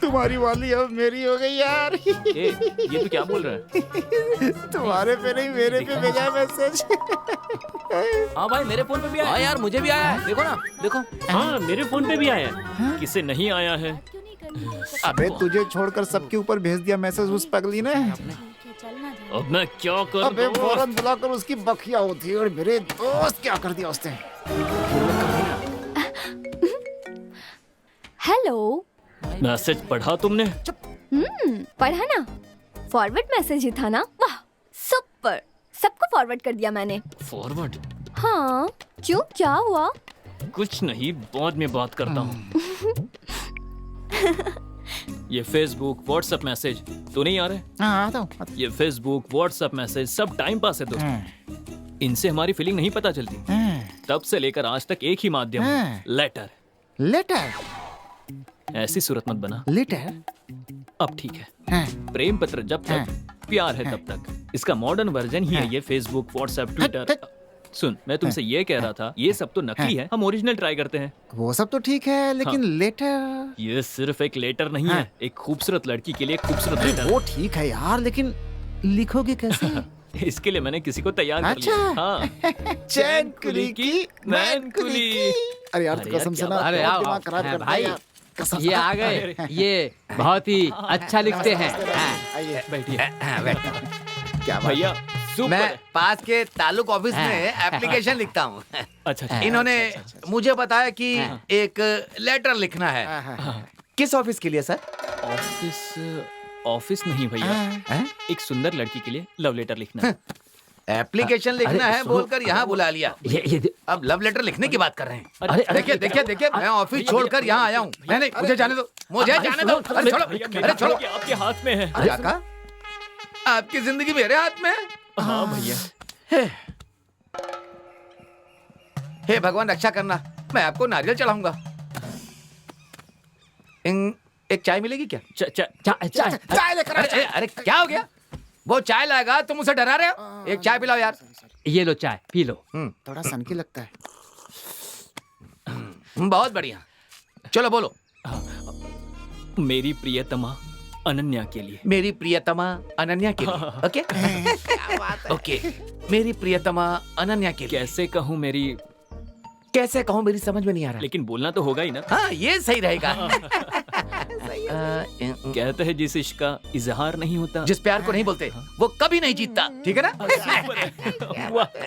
तुम्हारी वाली अब मेरी हो गई यार। ये तू क्या बोल रहा है? तुम्हारे पे नहीं मेरे पे भेजा है मैसेज। हाँ भाई मेरे फोन पे भी आया। हाँ यार मुझे भी आया है, देखो ना देखो। हाँ मेरे फोन पे भी आया है। किसे नहीं आया है? अबे तुझे छोड़कर सबके ऊपर भेज दिया मैसेज उस पगली ने। अब मैं क्या करूं? अबे फौरन बुलाकर उसकी बखिया होती है। और मेरे दोस्त क्या कर दिया उसने। हेलो। मैसेज पढ़ा तुमने? पढ़ा ना, फॉरवर्ड मैसेज ही था ना। वाह सुपर, सबको फॉरवर्ड कर दिया मैंने। फॉरवर्ड? हाँ क्यों, क्या हुआ? कुछ नहीं, बाद में बात करता हूँ। ये फेसबुक व्हाट्सएप मैसेज तो नहीं आ रहे? हाँ आता हूँ। ये फेसबुक व्हाट्सएप मैसेज सब टाइम पास है दोस्त। इनसे हमारी फीलिंग नहीं पता चलती। तब से लेकर आज तक एक ही माध्यम है, लेटर। लेटर? ऐसी सूरत मत बना। लेटर? अब ठीक है। प्रेम पत्र जब तक, प्यार है तब तक। इसका मॉडर्न वर्जन ही है ये फेसबुक व्हाट्सएप ट्विटर। सुन, मैं तुमसे ये कह रहा था, ये सब तो नकली है, हम ओरिजिनल ट्राई करते हैं। वो सब तो ठीक है, लेकिन लेटर? ये सिर्फ एक लेटर नहीं है, एक खूबसूरत लड़की के लिए एक खूबसूरत लेटर। वो ठीक है यार, लेकिन लिखोगे कैसे? इसके लिए मैंने किसी को तैयार कर अच्छा। लिया। हाँ। चैन कुली की मैन कुली। अरे यार कसम से ना, अरे बहुत आओ, दिमाग खराब हाँ, कर भाई, दिया यार। कसम ये से। आ गए, ये बहुत ही अच्छा लिखते हैं। आइए बैठिए। क्या बात भैया मैं पास के तालुक ऑफिस में एप्लीकेशन लिखता हूँ। अच्छा। इन्होंने मुझे बताया कि एक लेटर लिखना है। किस ऑफिस के लिए सर? ऑफिस नहीं भैया, एक सुंदर लड़की के लिए लव लेटर लिखना है। एप्लीकेशन लिखना है बोलकर यहाँ बुला लिया। अब लव लेटर लिखने की बात कर रहे हैं। देखिए देखिए देखिए, मैं ऑफिस छोड़कर यहाँ आया हूँ। नहीं, मुझे जाने दो, मुझे जाने दो। अरे छोड़ो, अरे छोड़ो। आपके हाथ में है। क्या कहा? आपकी जिंदगी मेरे हाथ में है? हाँ भैया। हे भगवान रक्षा करना, मैं आपको नारियल चढ़ाऊंगा। एक चाय मिलेगी क्या? चाय लेकर आ। अरे अरे क्या हो गया? वो चाय लाएगा, तुम उसे डरा रहे हो? एक चाय पिलाओ यार। ये लो चाय पी लो। थोड़ा सनकी लगता है। बहुत बढ़िया, चलो बोलो। मेरी प्रियतमा अनन्या के लिए। मेरी प्रियतमा अनन्या के लिए। ओके ओके, मेरी प्रियतमा अनन्या के लिए। कैसे कहूँ मेरी समझ में नहीं आ रहा, लेकिन बोलना तो होगा ही ना। हाँ ये सही रहेगा। कहते हैं जिस इश्क का इजहार नहीं होता, जिस प्यार को नहीं बोलते वो कभी नहीं जीतता। ठीक है ना?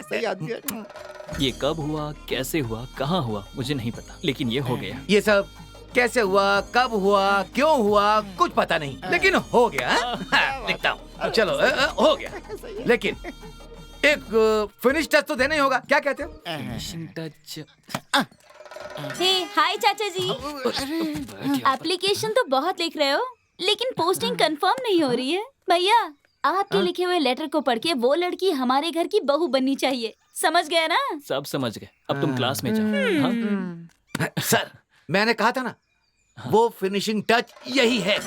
सही आदमी है। ये कब हुआ, कैसे हुआ, कहाँ हुआ, मुझे नहीं पता, लेकिन ये हो गया। ये सब कैसे हुआ, कब हुआ, क्यों हुआ, कुछ पता नहीं, लेकिन हो गया। लिखता हूँ, चलो हो गया। लेकिन एक फिनिश टच तो देना ही होगा। क्या कहते हो? Finishing touch. हे हाय चाचा जी, एप्लीकेशन तो बहुत लिख रहे हो, लेकिन पोस्टिंग कंफर्म नहीं हो रही है। भैया आपके लिखे हुए लेटर को पढ़ के वो लड़की हमारे घर की बहू बननी चाहिए, समझ गए ना? सब समझ गए, अब तुम क्लास में जाओ। हाँ? सर मैंने कहा था ना, वो फिनिशिंग टच यही है।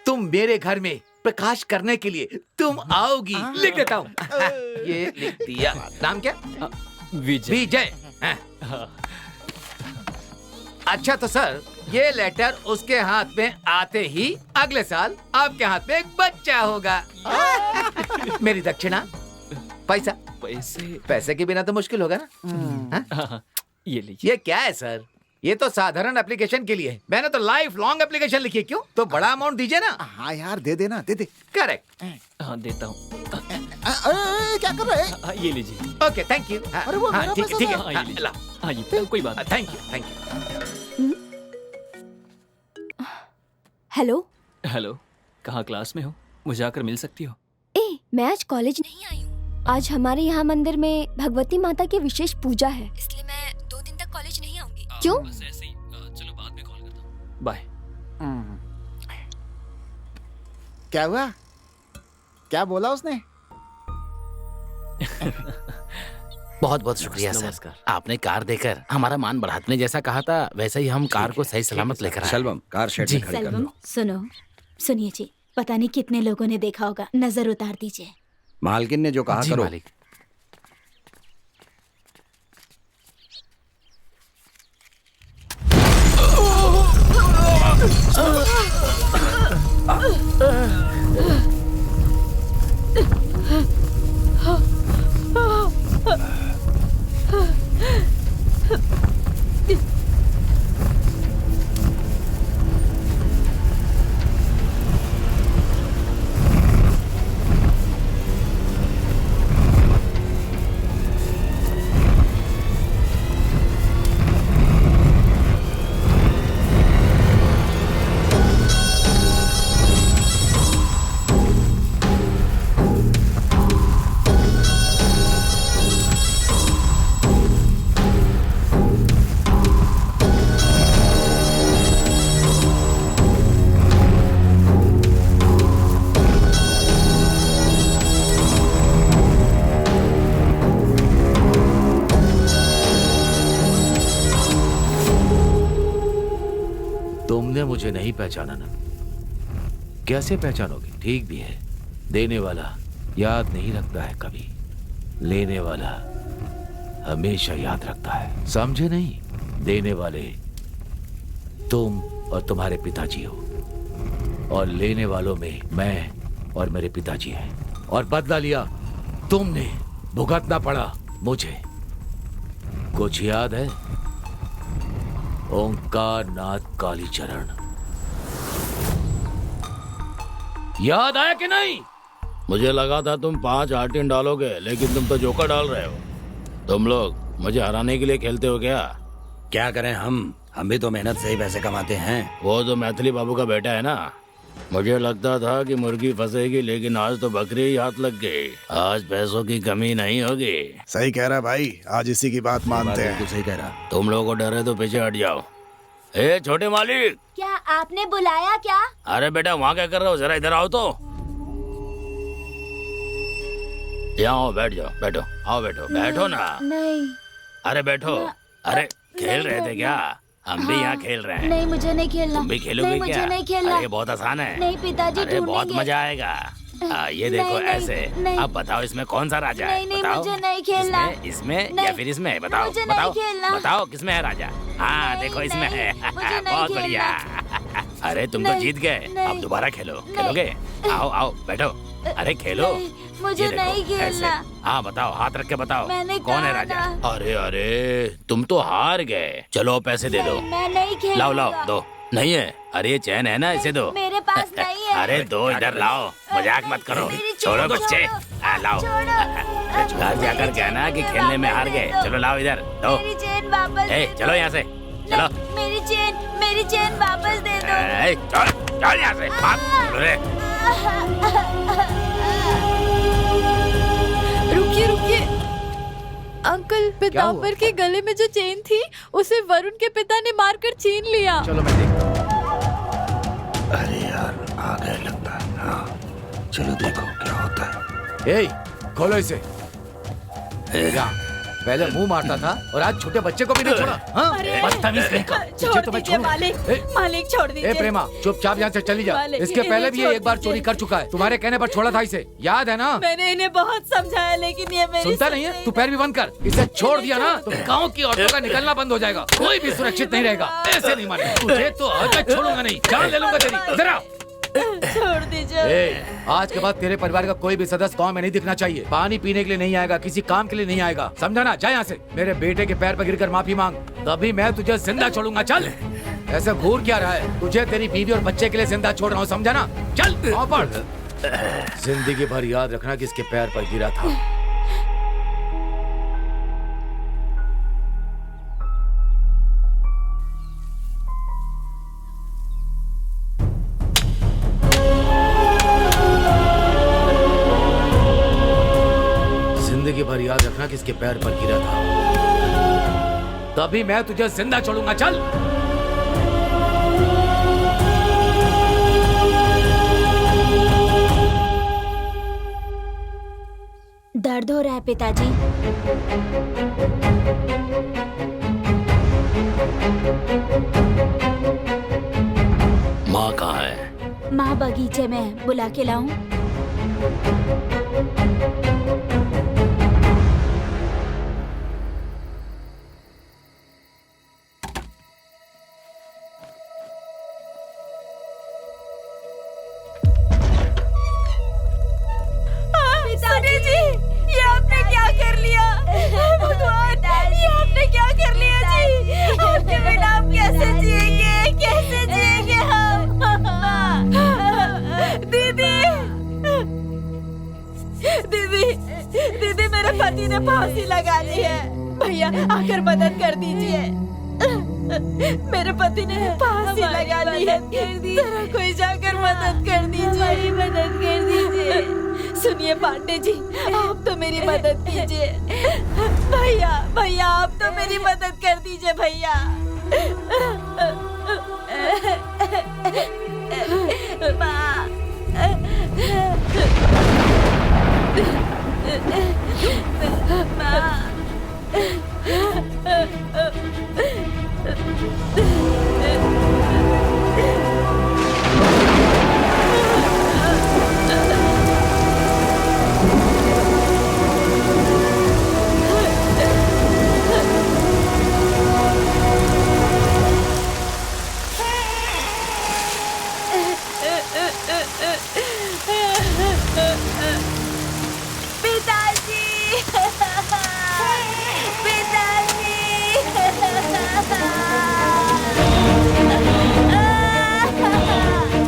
तुम मेरे घर में प्रकाश करने के लिए तुम आओगी। लिख देता हूँ। ये लिख दिया। नाम क्या? विजय। विजय। अच्छा तो सर, ये लेटर उसके हाथ में आते ही अगले साल आपके हाथ में एक बच्चा होगा। मेरी दक्षिणा, पैसा। पैसे के बिना तो मुश्किल होगा ना। ये लीजिए। ये क्या है सर? ये तो साधारण एप्लीकेशन के लिए है। मैंने तो लाइफ लॉन्ग एप्लीकेशन लिखी है। क्यों? तो बड़ा अमाउंट दीजिए ना। हाँ यार दे देना, दे दे। करेक्ट। हाँ देता हूँ। क्या कर रहे हैं? ये लीजिए। Okay thank you. अरे वो मेरा ठीक है पैसा ठीक है। हाँ, ये लीजिए। हाँ ये कोई बात नहीं। Thank you thank you. Hello. Hello, कहाँ क्लास में हो? मुझे आकर मिल सकती हो? मैं आज कॉलेज नहीं आई हूँ। आज हमारे यहाँ मंदिर में भगवती माता की विशेष पूजा है, इसलिए मैं 2 दिन तक कॉलेज नहीं आऊंगी। क्यों? बस ऐसे ही। चलो बाद में कॉल करता हूँ। बाय। क्या हुआ? क्या बोला उसने? बहुत बहुत शुक्रिया सर, आपने कार देकर हमारा मान बढ़ा। आपने जैसा कहा था वैसे ही हम कार को सही सलामत लेकर आए। शलवम, कार शेड में खड़ी कर लो। सुनो, सुनिए जी, पता नहीं कितने लोगों ने देखा होगा, नजर उतार दीजिए। मालकिन ने जो कहा जी करो। मालिक। तुमने मुझे नहीं पहचाना ना? कैसे पहचानोगे? ठीक भी है, देने वाला याद नहीं रखता है कभी, लेने वाला हमेशा याद रखता है, समझे नहीं? देने वाले तुम और तुम्हारे पिताजी हो, और लेने वालों में मैं और मेरे पिताजी हैं। और बदला लिया तुमने, भुगतना पड़ा मुझे। कुछ याद है? ओंकार नाथ कालीचरण, याद आया कि नहीं? मुझे लगा था तुम 5 आर्टिन डालोगे, लेकिन तुम तो जोकर डाल रहे हो। तुम लोग मुझे हराने के लिए खेलते हो क्या? क्या करें, हम भी तो मेहनत से ही पैसे कमाते हैं। वो तो मैथिली बाबू का बेटा है ना। मुझे लगता था कि मुर्गी फंसेगी, लेकिन आज तो बकरी ही हाथ लग गई। आज पैसों की कमी नहीं होगी। सही कह रहा भाई, आज इसी की बात मानते हैं। बिल्कुल सही कह रहा। तुम लोगों को डर है तो पीछे हट जाओ। ए छोटे मालिक, क्या आपने बुलाया क्या? अरे बेटा वहाँ क्या कर रहे हो, जरा इधर आओ तो। यहाँ आओ, बैठ जाओ, बैठो, आओ बैठो, बैठो ना। नहीं। अरे बैठो। अरे खेल रहे थे क्या? हम भी यहाँ खेल रहे हैं। नहीं, मुझे नहीं खेलना। तुम भी खेलोगे नहीं, क्या? मुझे नहीं खेलना। अरे बहुत आसान है। नहीं पिताजी, अरे बहुत ढूंढेंगे। मजा आएगा। ये देखो नहीं, ऐसे। नहीं। अब बताओ इसमें कौन सा राजा है? नहीं, नहीं, बताओ। मुझे नहीं खेलना। इसमें नहीं, या फिर इसमें? बताओ मुझे नहीं बताओ खेलना। बताओ किसमें है राजा? हाँ नहीं, देखो इसमें नहीं, है। मुझे नहीं बहुत बढ़िया। अरे तुम तो नहीं, जीत गए। नहीं, अब दोबारा खेलो। खेलोगे? आओ आओ बैठो। अरे खेलो। नहीं, मुझे ये देखो, नहीं खेलना। ऐसे। हाँ बताओ, हाथ रख के बताओ। मैंने कौन है कहा राजा? ना। अरे अरे तुम तो हार गए। चलो पैसे दे दो। मैं नहीं खेलूंगा। लाओ लाओ दो। नहीं है? अरे ये चैन है ना, इसे दो। मेरे पास नहीं है। अरे दो, इधर लाओ। मजाक मत करो। मेरी छोड़ो चैन बच्चे। छोड़ो। लाओ। छोड़ो। घर जाकर कहना कि खेलने में हार गए। चलो लाओ इधर दो। मेरी चेन वापस ए दे दो। चलो यहाँ से। चलो। नहीं, मेरी चेन वापस दे दो। ए, चल चल यहाँ से। भाग। चलो रे। रुकिए रुकिए अंकल, पिताम्बर के गले में जो चेन थी उसे वरुण के पिता ने मारकर छीन लिया। चलो मैं देखता अरे यार, आ गए लगता है। हाँ चलो देखो क्या होता है। हूँ। ए, खोलो इसे। क्या? पहले मुंह मारता था और आज छोटे बच्चे को भी नहीं छोड़ा। हाँ? अरे, बदतमीज कहीं का। छोड़ तुझे तो मैं दीजिए छोड़ूंगा। मालिक। ए, मालिक छोड़ दीजिए। ए प्रेमा, चुपचाप यहाँ से चली जा। मालिक, इसके इन्हें पहले भी ये छोड़ एक बार दीजिए। चोरी कर चुका है। तुम्हारे कहने पर छोड़ा था इसे, याद है ना? मैंने इन्हें बहुत समझाया, लेकिन ये मेरी सुनता नहीं है? तू पैर भी बंद कर। इसे छोड़ दिया ना तो गांव की औरतों का निकलना बंद हो जाएगा। कोई भी सुरक्षित नहीं रहेगा। ऐसे नहीं माने तुझे तो आज मैं छोड़ूंगा नहीं। जान ले लूंगा तेरी। जरा छोड़ दीजिए। ए, आज के बाद तेरे परिवार का कोई भी सदस्य गांव में नहीं दिखना चाहिए। पानी पीने के लिए नहीं आएगा, किसी काम के लिए नहीं आएगा, समझा ना? जा यहाँ से। मेरे बेटे के पैर पर गिरकर माफी मांग, तभी मैं तुझे जिंदा छोड़ूंगा। चल। ऐसा घूर क्या रहा है? तुझे तेरी बीवी और बच्चे के लिए जिंदा छोड़ रहा हूँ, समझा ना? चल पाँव पड़। जिंदगी भर याद रखना कि इसके पैर पर गिरा था। जिंदगी भर याद रखना कि इसके पैर पर गिरा था, तभी मैं तुझे जिंदा छोड़ूंगा। चल। दर्द हो रहा है पिताजी? माँ कहाँ है? माँ बगीचे में है, बुला के लाऊं? दादी जी, ये आपने क्या कर लिया? भगवान, ये आपने क्या कर लिया जी? आपके बिना हम कैसे जिएंगे? कैसे जिएंगे हम? दीदी, दीदी, दीदी, मेरे पति ने फांसी लगा ली है। भैया आकर मदद कर दीजिए। मेरे पति ने फांसी लगा ली है। जरा कोई जाकर मदद कर दीजिए, मदद कर दीजिए। सुनिए पांडे जी, आप तो मेरी मदद कीजिए। भैया, भैया, आप तो मेरी मदद कर दीजिए भैया।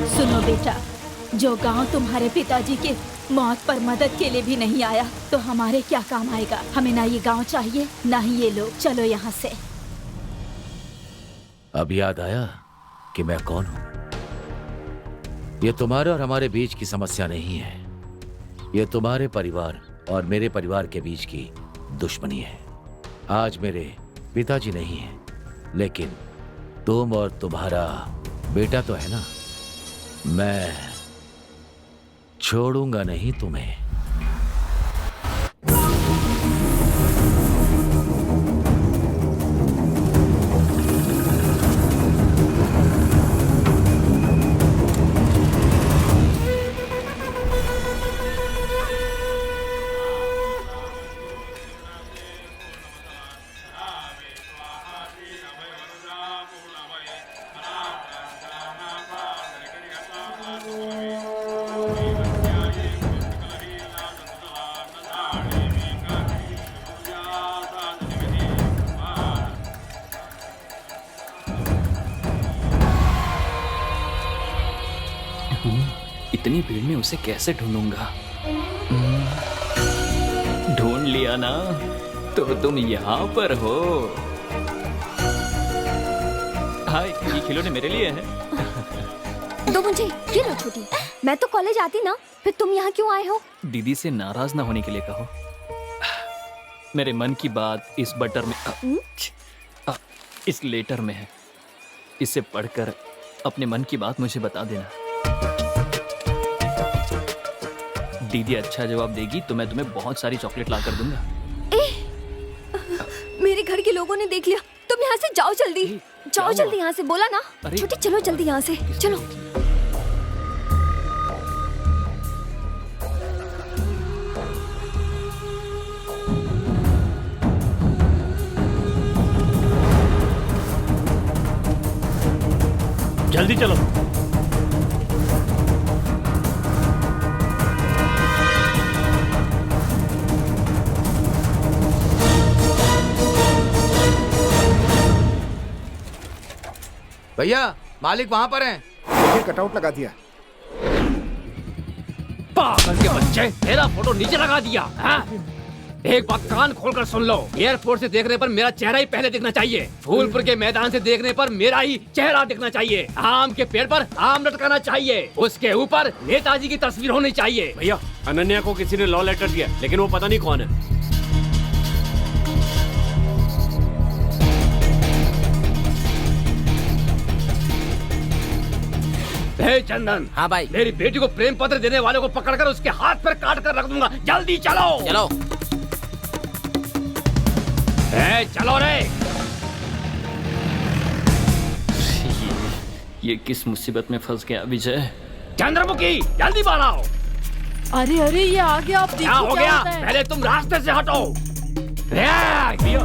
सुनो बेटा, जो गांव तुम्हारे पिताजी के मौत पर मदद के लिए भी नहीं आया तो हमारे क्या काम आएगा? हमें ना ये गांव चाहिए ना ही ये लोग। चलो यहाँ से। अब याद आया कि मैं कौन हूँ। ये तुम्हारे और हमारे बीच की समस्या नहीं है, ये तुम्हारे परिवार और मेरे परिवार के बीच की दुश्मनी है। आज मेरे पिताजी नहीं है, लेकिन तुम और तुम्हारा बेटा तो है ना। मैं छोड़ूंगा नहीं तुम्हें। इतनी भीड़ में उसे कैसे ढूंढूंगा? ढूंढ लिया ना, तो तुम यहाँ पर हो। हाय, ये खिलौने मेरे लिए हैं। तो मुझे ये लो छोटी, मैं तो कॉलेज आती ना, फिर तुम यहाँ क्यों आए हो? दीदी से नाराज ना होने के लिए कहो। मेरे मन की बात इस बटर में इस लेटर में है। इसे पढ़कर अपने मन की बात मुझे बता देना। दीदी अच्छा जवाब देगी तो मैं तुम्हें बहुत सारी चॉकलेट ला कर दूंगा। मेरे घर के लोगों ने देख लिया। तुम यहाँ से जाओ जल्दी, जाओ जल्दी यहाँ से, बोला ना। छोटी चलो जल्दी यहाँ से, चलो। जल्दी चलो। भैया, मालिक वहां पर हैं। देखिए कटआउट लगा दिया। पागल के बच्चे, मेरा फोटो नीचे लगा दिया है? एक बात कान खोलकर सुन लो, एयरपोर्ट से देखने पर मेरा चेहरा ही पहले दिखना चाहिए। फूलपुर के मैदान से देखने पर मेरा ही चेहरा दिखना चाहिए। आम के पेड़ पर आम लटकाना चाहिए, उसके ऊपर नेताजी की तस्वीर होनी चाहिए। भैया, अनन्या को किसी ने लॉ लेटर दिया, लेकिन वो पता नहीं कौन है। हे चंदन। हाँ भाई। मेरी बेटी को प्रेम पत्र देने वाले को पकड़कर उसके हाथ पर काट कर रख दूंगा। जल्दी चलो। चलो। चलो रे। ये किस मुसीबत में फंस गया विजय? चंद्रमुखी, जल्दी बाहर आओ। अरे अरे, ये आ गया। आप क्या हो गया? होता है? पहले तुम रास्ते से हटो। भैया,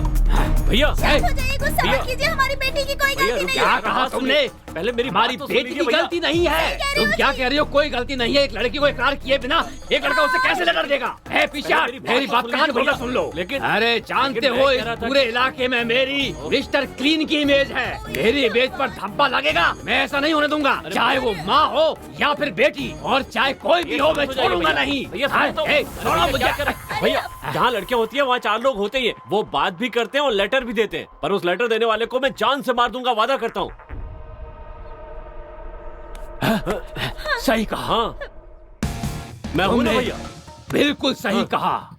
भैया, कीजिए, हमारी बेटी की कोई गलती नहीं क्या है। कहा तुमने? पहले मेरी हमारी बात तो बेटी सुन की लीजिए भैया। गलती नहीं है। तुम क्या कह रही हो? कोई गलती नहीं है। एक लड़की को इकरार किए बिना एक लड़का उसे कैसे लेटर देगा? है पीछा, मेरी बात कान खोलकर सुन लो। लेकिन अरे जानते लेकिन हो मैं इस कह रहा था पूरे कि- इलाके में मेरी मिस्टर क्लीन की इमेज है। मेरी इमेज पर धब्बा लगेगा, मैं ऐसा नहीं होने दूंगा। चाहे वो माँ हो या फिर बेटी, और चाहे कोई भी हो, मैं छोड़ूंगा नहीं। भैया सुनो तो। ए, छोड़ो अरे मुझे। क्या कर रहे हैं? भैया जहाँ लड़कियाँ होती है वहाँ 4 लोग होते ही हैं। वो बात भी करते हैं और लेटर भी देते हैं, पर उस लेटर देने वाले को मैं जान से मार दूंगा, वादा करता हूँ। सही कहा। हाँ मैं हूँ ना तुमने भैया। बिल्कुल सही कहा।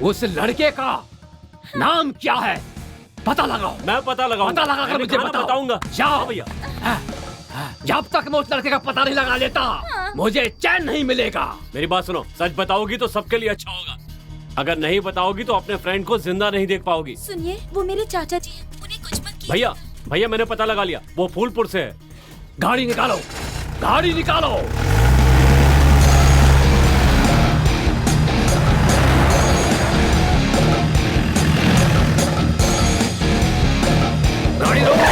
उस लड़के का नाम क्या है? पता लगाओ। मैं पता लगाऊंगा। पता लगा कर मैंने मुझे कहा ना बताओ। बताऊंगा। जाओ हाँ भैया। जब तक मैं उस लड़के का पता नहीं लगा लेता मुझे चैन नहीं मिलेगा। मेरी बात सुनो, सच बताओगी तो सबके लिए अच्छा होगा। अगर नहीं बताओगी तो अपने फ्रेंड को जिंदा नहीं देख पाओगी। सुनिए, वो मेरे चाचा जी हैं, उन्हें कुछ मत कीजिए। भैया भैया मैंने पता लगा लिया, वो फूलपुर से है। गाड़ी निकालो, गाड़ी निकालो। गाड़ी रोको।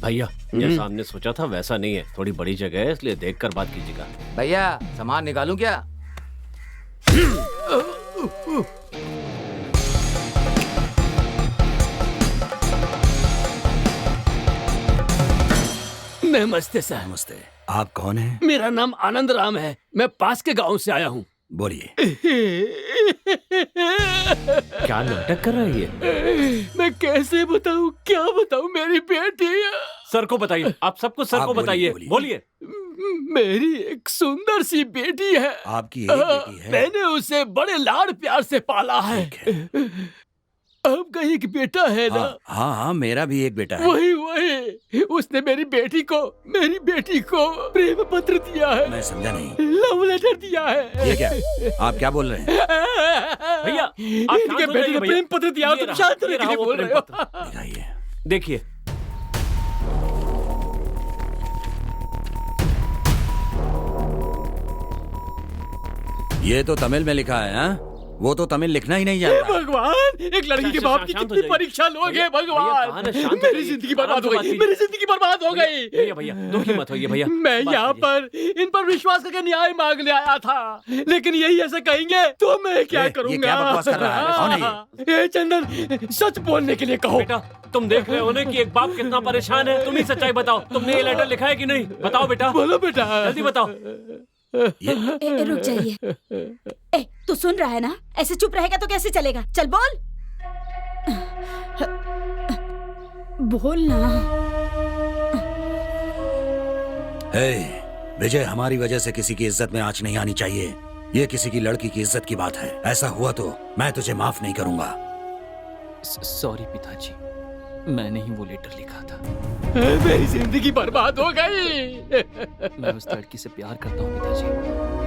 भैया जैसा हमने सोचा था वैसा नहीं है, थोड़ी बड़ी जगह है, इसलिए देखकर बात कीजिएगा। भैया सामान निकालूं क्या? नमस्ते सर। नमस्ते। आप कौन हैं? मेरा नाम आनंद राम है, मैं पास के गांव से आया हूँ। बोलिए। क्या नाटक कर रहा है ये? मैं कैसे बताऊँ, क्या बताऊँ? मेरी बेटी सर को बताइए, आप सब कुछ सर आप को बोलिए, बताइए। बोलिए। बोलिए। मेरी एक सुंदर सी बेटी है। आपकी एक बेटी है? मैंने उसे बड़े लाड प्यार से पाला है। आपका एक बेटा है ना? हाँ हाँ, मेरा भी एक बेटा है। वही उसने मेरी बेटी को प्रेम पत्र दिया है। मैं समझा नहीं। लव लेटर दिया है। ये क्या? आप क्या बोल रहे हैं? भैया आप शांत इनके हो बेटे जाइए ने भैया। प्रेम पत्र दिया, ये तुम रहा, शांत ये रहने के रहा लिए वो बोल प्रेम रहे हो। पत्र। दिखाइए। देखिए ये तो तमिल में लिखा है। हाँ, वो तो तमिल लिखना ही नहीं जानता। भगवान, एक लड़की के बाप की शांत हो कितनी जाइए। परीक्षा लोगे भैया, कहाँ भगवान? ना, शांत हो मेरी जाइए। जिंदगी बर्बाद आराम हो से बात गई, कीजिए। मेरी जिंदगी बर्बाद हो गई। भैया भैया दुखी मत होइए भैया। मैं बात यहाँ कीजिए। पर इन पर विश्वास करके न्याय मांगने आया था, लेकिन यही ऐसे कहेंगे तो मैं क्या ये करूँगा? क्या बकवास कर रहा है? कौन है ये चंदन, सच बोलने के लिए कहो। बेटा तुम देख रहे हो ना कि एक बाप कितना परेशान है। तुम ही सच्चाई बताओ, तुमने ये लेटर लिखा है कि नहीं? बताओ बेटा, बोलो बेटा, जल्दी बताओ। रुक जाइए। तू सुन रहा है ना? ऐसे चुप रहेगा तो कैसे चलेगा? चल बोल। बोल ना। विजय, हमारी वजह से किसी की इज्जत में आंच नहीं आनी चाहिए। ये किसी की लड़की की इज्जत की बात है। ऐसा हुआ तो मैं तुझे माफ नहीं करूंगा। सॉरी पिताजी, मैंने ही वो लेटर लिखा था। मेरी जिंदगी बर्बाद हो गई। मैं उस लड़की से प्यार करता हूँ पिताजी।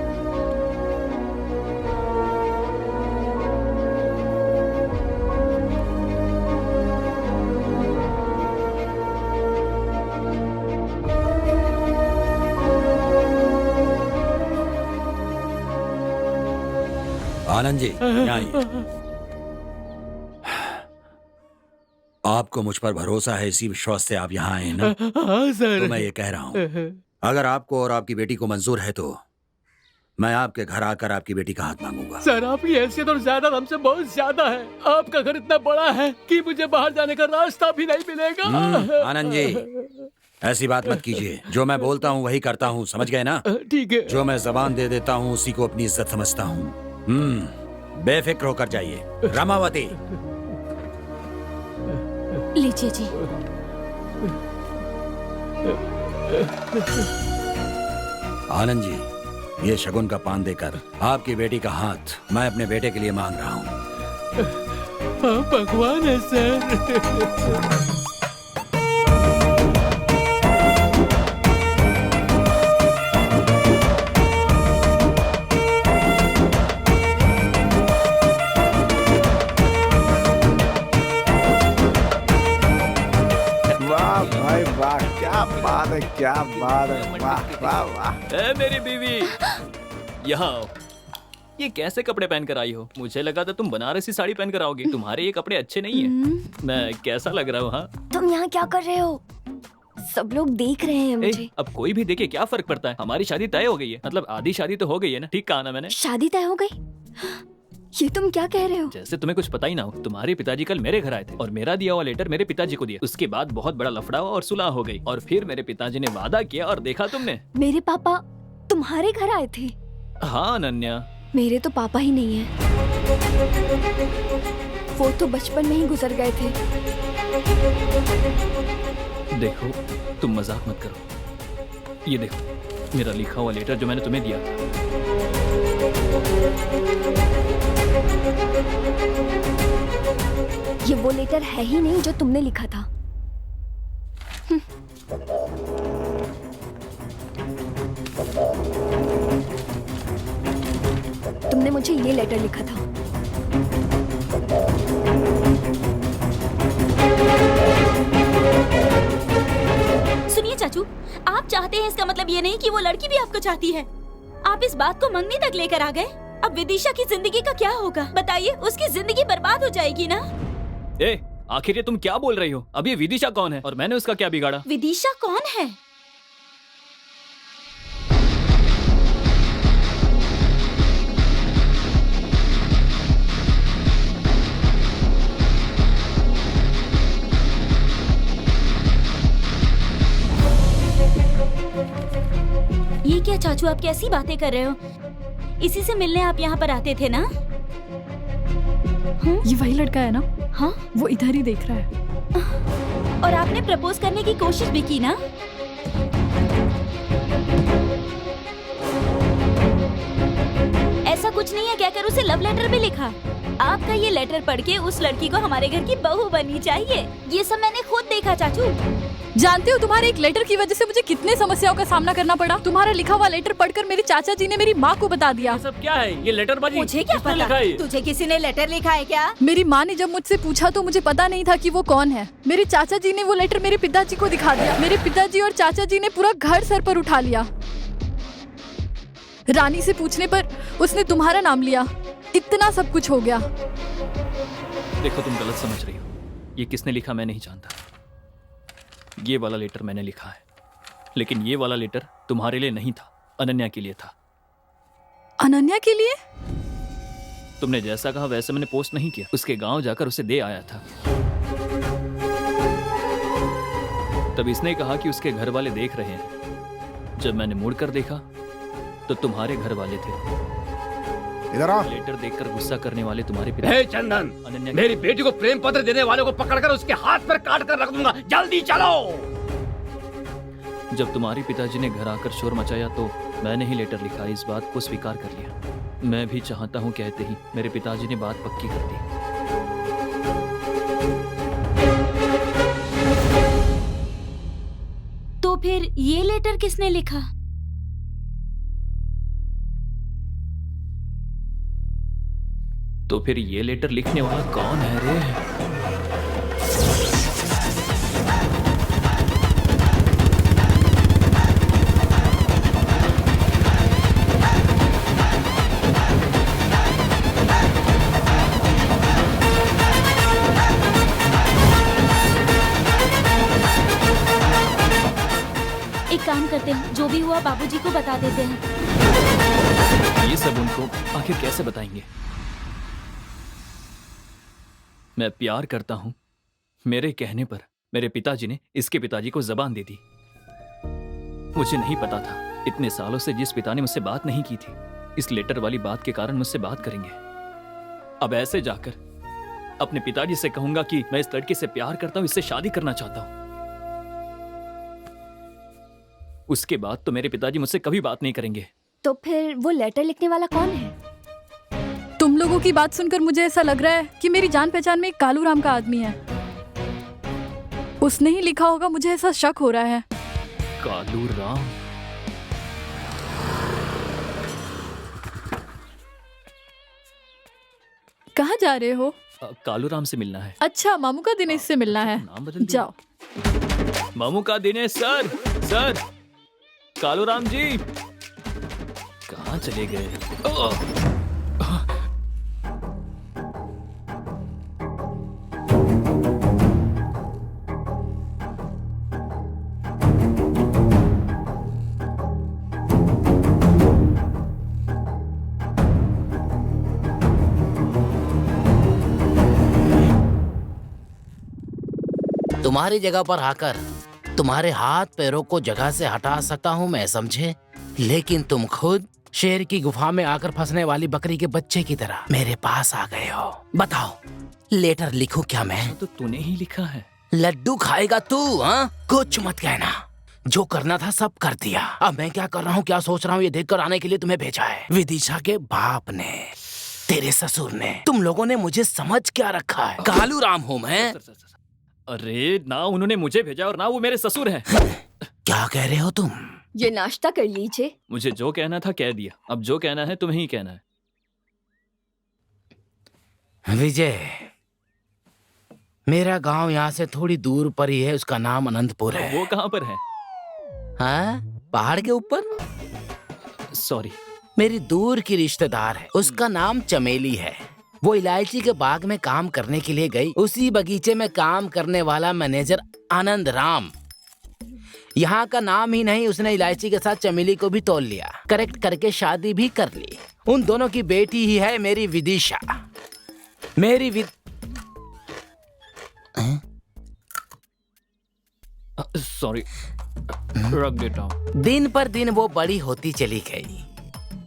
आनंद जी, यहाँ आइए। आपको मुझ पर भरोसा है, इसी विश्वास से आप यहाँ आए हैं ना? हाँ सर। तो मैं ये कह रहा हूँ, अगर आपको और आपकी बेटी को मंजूर है तो मैं आपके घर आकर आपकी बेटी का हाथ मांगूंगा। सर, आपकी हैसियत और ज्यादा हमसे बहुत ज्यादा है। आपका घर इतना बड़ा है कि मुझे बाहर जाने का रास्ता भी नहीं मिलेगा। आनंद जी, ऐसी बात मत कीजिए। जो मैं बोलता हूँ वही करता हूँ, समझ गए ना? ठीक है। जो मैं जबान दे देता हूँ उसी को अपनी इज्जत समझता हूँ। बेफिक्र होकर जाइए। रमावती, लीजिए जी। आनंद जी, ये शगुन का पान देकर आपकी बेटी का हाथ मैं अपने बेटे के लिए मांग रहा हूँ। आप भगवान है सर। वाह भाई वाह, क्या बात है, क्या बात है, वाह वाह वाह। ए मेरी बीवी, यहाँ आओ। ये कैसे कपड़े पहन कर आई हो? मुझे लगा था तुम बनारसी साड़ी पहन कर आओगी। तुम्हारे ये कपड़े अच्छे नहीं है। मैं कैसा लग रहा हूँ? हाँ, तुम यहाँ क्या कर रहे हो? सब लोग देख रहे हैं मुझे। अब कोई भी देखे क्या फर्क पड़ता है? हमारी शादी तय हो गई है, मतलब आधी शादी तो हो गई है ना। ठीक कहा ना मैंने? शादी तय हो गई? ये तुम क्या कह रहे हो? जैसे तुम्हें कुछ पता ही ना हो। तुम्हारे पिताजी कल मेरे घर आए थे और मेरा दिया हुआ लेटर मेरे पिताजी को दिया। उसके बाद बहुत बड़ा लफड़ा हुआ और सुलह हो गई। और फिर मेरे पिताजी ने वादा किया और देखा तुमने। मेरे पापा तुम्हारे घर आए थे? हाँ अनन्या। मेरे तो पापा ही नहीं है, वो तो बचपन में ही गुजर गए थे। देखो तुम मजाक मत करो। ये देखो मेरा लिखा हुआ लेटर जो मैंने तुम्हें दिया था। ये वो लेटर है ही नहीं जो तुमने लिखा था। तुमने मुझे ये लेटर लिखा था। सुनिए चाचू, आप चाहते हैं इसका मतलब ये नहीं कि वो लड़की भी आपको चाहती है। आप इस बात को मंगनी तक लेकर आ गए। अब विदिशा की जिंदगी का क्या होगा बताइए? उसकी जिंदगी बर्बाद हो जाएगी ना। आखिर ये तुम क्या बोल रही हो? अब ये विदिशा कौन है और मैंने उसका क्या बिगाड़ा? विदिशा कौन है? ये क्या चाचू, आप कैसी बातें कर रहे हो? इसी से मिलने आप यहाँ पर आते थे ना? ये वही लड़का है ना? हाँ, वो इधर ही देख रहा है। और आपने प्रपोज करने की कोशिश भी की ना? ऐसा कुछ नहीं है कहकर उसे लव लेटर भी लिखा। आपका ये लेटर पढ़ के उस लड़की को हमारे घर की बहू बननी चाहिए। ये सब मैंने खुद देखा चाचू। जानते हो तुम्हारे एक लेटर की वजह से मुझे कितने समस्याओं का सामना करना पड़ा। तुम्हारा लिखा हुआ लेटर पढ़कर मेरे चाचा जी ने मेरी माँ को बता दिया। ये सब क्या है? ये लेटर बाजी मुझे क्या किसने पता? लिखा है? तुझे किसी ने लेटर लिखा है क्या? मेरी माँ ने जब मुझसे पूछा तो मुझे पता नहीं था कि वो कौन है। मेरे चाचा जी ने वो लेटर मेरे पिताजी को दिखा दिया। मेरे पिताजी और चाचा जी ने पूरा घर सर पर उठा लिया। रानी से पूछने पर उसने तुम्हारा नाम लिया। इतना सब कुछ हो गया। देखो तुम गलत समझ रही हो। ये किसने लिखा मैं नहीं जानता। ये वाला लेटर मैंने लिखा है, लेकिन ये वाला लेटर तुम्हारे लिए नहीं था, अनन्या के लिए था। अनन्या के लिए? तुमने जैसा कहा वैसे मैंने पोस्ट नहीं किया, उसके गांव जाकर उसे दे आया था। तब इसने कहा कि उसके घर वाले देख रहे हैं। जब मैंने मुड़कर देखा तो तुम्हारे घर वाले थे। इधर आओ। लेटर देखकर गुस्सा करने वाले तुम्हारे पिता। हे चंदन, अनन्या मेरी बेटी को प्रेम पत्र देने वाले को पकड़कर उसके हाथ पर काट कर रख दूंगा। जल्दी चलो। जब तुम्हारे पिताजी ने घर आकर शोर मचाया तो मैंने ही लेटर लिखा। इस बात को स्वीकार कर लिया। मैं भी चाहता हूँ कहते ही मेरे पिताजी ने बात पक्की कर दी। तो फिर ये लेटर किसने लिखा? तो फिर ये लेटर लिखने वाला कौन है रे? एक काम करते हैं, जो भी हुआ बाबूजी को बता देते हैं। ये सब उनको आखिर कैसे बताएंगे? मैं प्यार करता हूं। मेरे कहने पर मेरे पिताजी ने इसके पिताजी को जबान दे दी। मुझे नहीं पता था इतने सालों से जिस पिता ने मुझसे बात नहीं की थी, इस लेटर वाली बात के कारण मुझसे बात करेंगे। अब ऐसे जाकर अपने पिताजी से कहूंगा कि मैं इस लड़के से प्यार करता हूं, इससे शादी करना चाहता हूं। उसके बाद तो मेरे पिताजी मुझसे कभी बात नहीं करेंगे। तो फिर वो लेटर लिखने वाला कौन है? तुम लोगों की बात सुनकर मुझे ऐसा लग रहा है कि मेरी जान पहचान में एक कालू राम का आदमी है। उसने ही लिखा होगा, मुझे ऐसा शक हो रहा है। कालू राम? कहाँ जा रहे हो? कालू राम से मिलना है। अच्छा, मामू का दिनेश से मिलना है। नाम बदल दिया। जाओ। मामू का दिनेश सर। सर, कालू राम जी कहाँ चले गए? तुम्हारी जगह पर आकर तुम्हारे हाथ पैरों को जगह से हटा सकता हूँ मैं, समझे? लेकिन तुम खुद शेर की गुफा में आकर फंसने वाली बकरी के बच्चे की तरह मेरे पास आ गए हो। बताओ, लेटर लिखूं क्या मैं? तो तूने ही लिखा है। लड्डू खाएगा तू? हाँ, कुछ मत कहना। जो करना था सब कर दिया। अब मैं क्या कर रहा हूँ, क्या सोच रहा हूँ, ये देखकर आने के लिए तुम्हें भेजा है। विदिशा के बाप ने, तेरे ससुर ने, तुम लोगों ने मुझे समझ क्या रखा है? कालू राम हूँ मैं। अरे ना उन्होंने मुझे भेजा और ना वो मेरे ससुर हैं। क्या कह रहे हो तुम? ये नाश्ता कर लीजिए। मुझे जो कहना था कह दिया, अब जो कहना है तुम्हें ही कहना है। विजय, मेरा गांव यहाँ से थोड़ी दूर पर ही है, उसका नाम अनंतपुर है। वो कहाँ पर है? हाँ, पहाड़ के ऊपर। सॉरी। मेरी दूर की रिश्तेदार है, उसका नाम चमेली है। वो इलायची के बाग में काम करने के लिए गई। उसी बगीचे में काम करने वाला मैनेजर आनंद राम, यहाँ का नाम ही नहीं, उसने इलायची के साथ चमेली को भी तोल लिया, करेक्ट करके शादी भी कर ली। उन दोनों की बेटी ही है मेरी विदिशा। सॉरी, रख देता हूँ। दिन पर दिन वो बड़ी होती चली गई,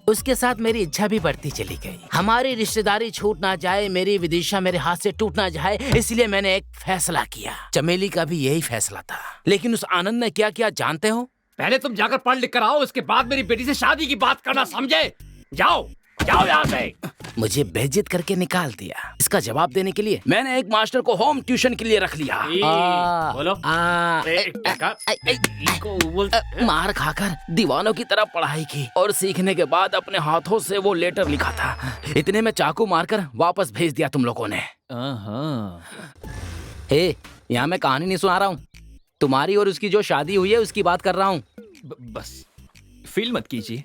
उसके साथ मेरी इच्छा भी बढ़ती चली गई। हमारी रिश्तेदारी छूट ना जाए, मेरी विदिशा मेरे हाथ से टूट ना जाए, इसलिए मैंने एक फैसला किया। चमेली का भी यही फैसला था, लेकिन उस आनंद ने क्या किया जानते हो? पहले तुम जाकर पढ़ लिख कर आओ, उसके बाद मेरी बेटी से शादी की बात करना, समझे? जाओ जाओ यहाँ से। मुझे बेइज्जत करके निकाल दिया। इसका जवाब देने के लिए मैंने एक मास्टर को होम ट्यूशन के लिए रख लिया। बोलो। मार खाकर दीवानों की तरह पढ़ाई की और सीखने के बाद अपने हाथों से वो लेटर लिखा था। इतने में चाकू मारकर वापस भेज दिया तुम लोगों ने। यहाँ मैं कहानी नहीं सुना रहा हूँ, तुम्हारी और उसकी जो शादी हुई है उसकी बात कर रहा हूँ। बस फील मत कीजिए,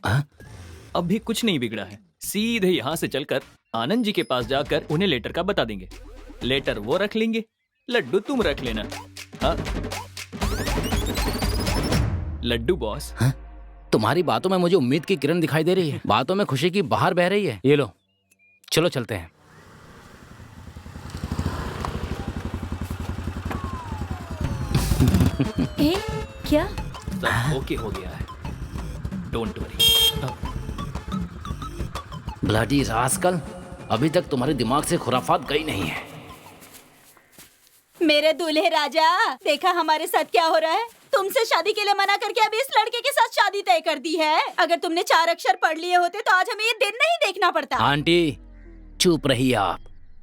अभी कुछ नहीं बिगड़ा है। सीधे यहाँ से चलकर आनंद जी के पास जाकर उन्हें लेटर का बता देंगे। लेटर वो रख लेंगे, लड्डू तुम रख लेना। हाँ? लड्डू बॉस। तुम्हारी बातों में मुझे उम्मीद की किरण दिखाई दे रही है, बातों में खुशी की बहार बह रही है। ये लो, चलो चलते हैं। क्या? सब ओके हो गया है, डोंट वरी। ब्लडी रास्कल, अभी तक तुम्हारे दिमाग से खुराफात गई नहीं है। मेरे दूल्हे राजा, देखा हमारे साथ क्या हो रहा है? तुमसे शादी के लिए मना करके अभी इस लड़के के साथ शादी तय कर दी है। अगर तुमने 4 अक्षर पढ़ लिए होते तो आज हमें ये दिन नहीं देखना पड़ता। आंटी चुप रहिए आप।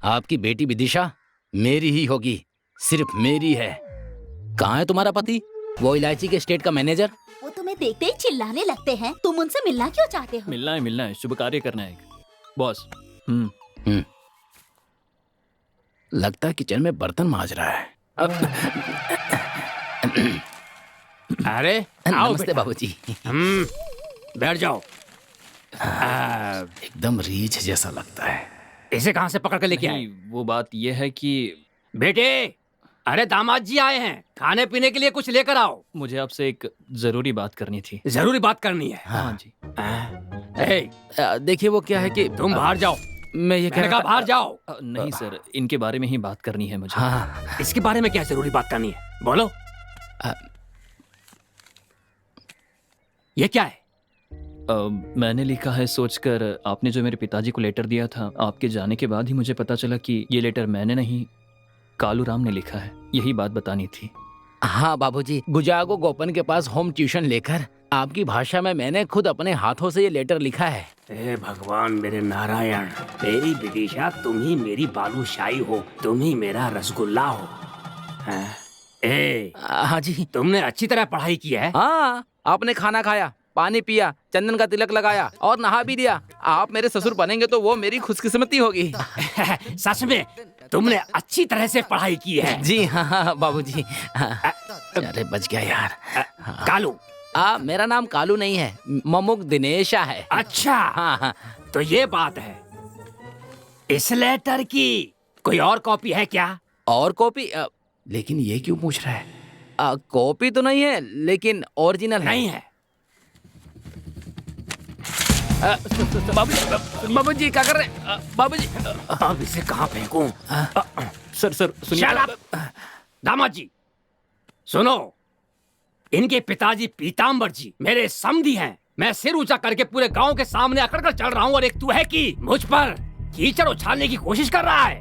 आपकी बेटी विदिशा मेरी ही होगी, सिर्फ मेरी है। कहाँ है तुम्हारा पति, वो इलायची के स्टेट का मैनेजर? वो तुम्हें देखते ही चिल्लाने लगते हैं। तुम उनसे मिलना क्यों चाहते हो? मिलना है, शुभ कार्य करना है बॉस। लगता है किचन में बर्तन मांज रहा है। अरे नमस्ते बाबूजी। बैठ जाओ। एकदम रीछ जैसा लगता है। इसे कहाँ से पकड़ कर लेके आए? वो बात ये है कि बेटे, अरे दामाद जी आए हैं, खाने पीने के लिए कुछ लेकर आओ। मुझे आपसे एक जरूरी बात करनी थी। जरूरी बात करनी है? हाँ जी। देखिए वो क्या है कि तुम बाहर जाओ। मैं ये कह रहा बाहर जाओ। नहीं सर, इनके बारे में ही बात करनी है मुझे। हाँ। इसके बारे में क्या जरूरी बात करनी है, बोलो। ये क्या है? मैंने लिखा है सोचकर, आपने जो मेरे पिताजी को लेटर दिया था, आपके जाने के बाद ही मुझे पता चला कि ये लेटर मैंने नहीं, कालू राम ने लिखा है। यही बात बतानी थी। हाँ बाबूजी, गुजागो गोपन के पास होम ट्यूशन लेकर आपकी भाषा में मैंने खुद अपने हाथों से ये लेटर लिखा है। हे भगवान मेरे नारायण, मेरी विदिशा, तुम ही मेरी बालूशाही हो, तुम ही मेरा रसगुल्ला हो। हाँ जी। तुमने अच्छी तरह पढ़ाई की है? हाँ, आपने खाना खाया, पानी पिया, चंदन का तिलक लगाया और नहा भी दिया। आप मेरे ससुर बनेंगे तो वो मेरी खुशकिस्मती होगी। सच में तुमने अच्छी तरह से पढ़ाई की है। जी हाँ बाबूजी। अरे बच गया यार। कालू? मेरा नाम कालू नहीं है, ममुक दिनेशा है। अच्छा। हाँ। तो ये बात है। इस लेटर की कोई और कॉपी है क्या? और कॉपी? लेकिन ये क्यों पूछ रहा है? कॉपी तो नहीं है, लेकिन ओरिजिनल नहीं है। बाबूजी क्या कर रहे हैं? बाबूजी अब इसे कहाँ फेंकूं? सर सुनिए। दामाद जी, सुनो, इनके पिताजी पीताम्बर जी मेरे समधी हैं। मैं सिर ऊंचा करके पूरे गांव के सामने अकड़ कर चल रहा हूँ और एक तू है कि मुझ पर कीचड़ उछालने की कोशिश कर रहा है।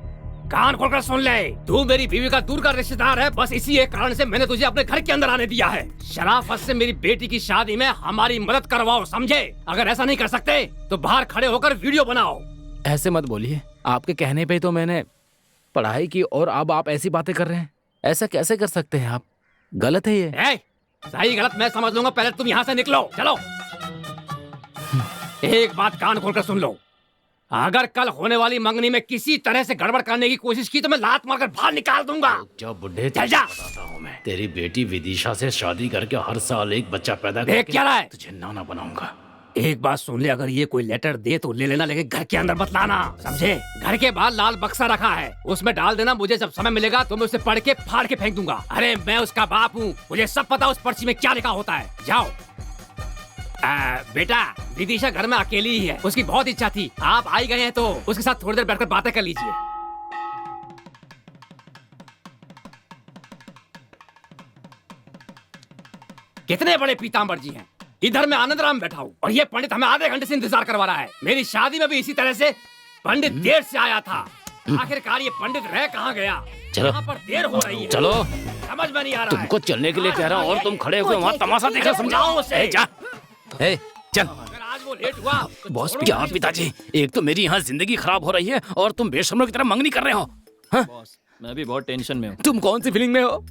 कान खोलकर सुन ले, तू मेरी बीवी का दूर का रिश्तेदार है। बस इसी एक कारण से मैंने तुझे अपने घर के अंदर आने दिया है। शराफत से मेरी बेटी की शादी में हमारी मदद करवाओ, समझे? अगर ऐसा नहीं कर सकते तो बाहर खड़े होकर वीडियो बनाओ। ऐसे मत बोलिए, आपके कहने पे तो मैंने पढ़ाई की और अब आप ऐसी बातें कर रहे हैं। ऐसा कैसे कर सकते हैं आप? गलत है ये। सही गलत मैं समझ लूंगा, पहले तुम यहाँ से निकलो। चलो, एक बात कान खोलकर सुन लो, अगर कल होने वाली मंगनी में किसी तरह से गड़बड़ करने की कोशिश की तो मैं लात मारकर बाहर निकाल दूंगा। जो बुढ़े चल जा। बताता हूँ मैं, तेरी बेटी विदिशा से शादी करके हर साल एक बच्चा पैदा देख करके क्या रहा है? तुझे नाना बनाऊंगा। एक बात सुन ले, अगर ये कोई लेटर दे तो ले लेना, लेकिन घर के अंदर मत लाना, समझे? घर के बाहर लाल बक्सा रखा है, उसमें डाल देना। मुझे जब समय मिलेगा तो मैं उसे पढ़ के फाड़ के फेंक दूंगा। अरे मैं उसका बाप हूँ, मुझे सब पता उस पर्ची में क्या लिखा होता है। जाओ। बेटा, विदिशा घर में अकेली ही है, उसकी बहुत इच्छा थी। आप आई गए हैं तो उसके साथ थोड़ी देर बैठकर बातें कर लीजिए। कितने बड़े पीताम्बर जी हैं। इधर मैं आनंद राम बैठा हूँ और ये पंडित हमें आधे घंटे से इंतजार करवा रहा है। मेरी शादी में भी इसी तरह से पंडित देर से आया था। आखिरकार ये पंडित रह कहाँ गया? चलो। यहाँ पर देर हो रही है। चलो, समझ में नहीं आ रहा है। तुमको चलने के लिए कह रहा हूँ और तुम खड़े हुए वहाँ तमाशा देखा, समझाओ उसे। जा, चल। अगर आज वो लेट हुआ तो बॉस, छोड़ो क्या नहीं। पिताजी, एक तो मेरी यहाँ जिंदगी खराब हो रही है और तुम बेशर्मों की तरह मंगनी कर रहे हो। हाँ? बॉस, मैं भी बहुत टेंशन में हूँ। तुम कौन सी फीलिंग में हो?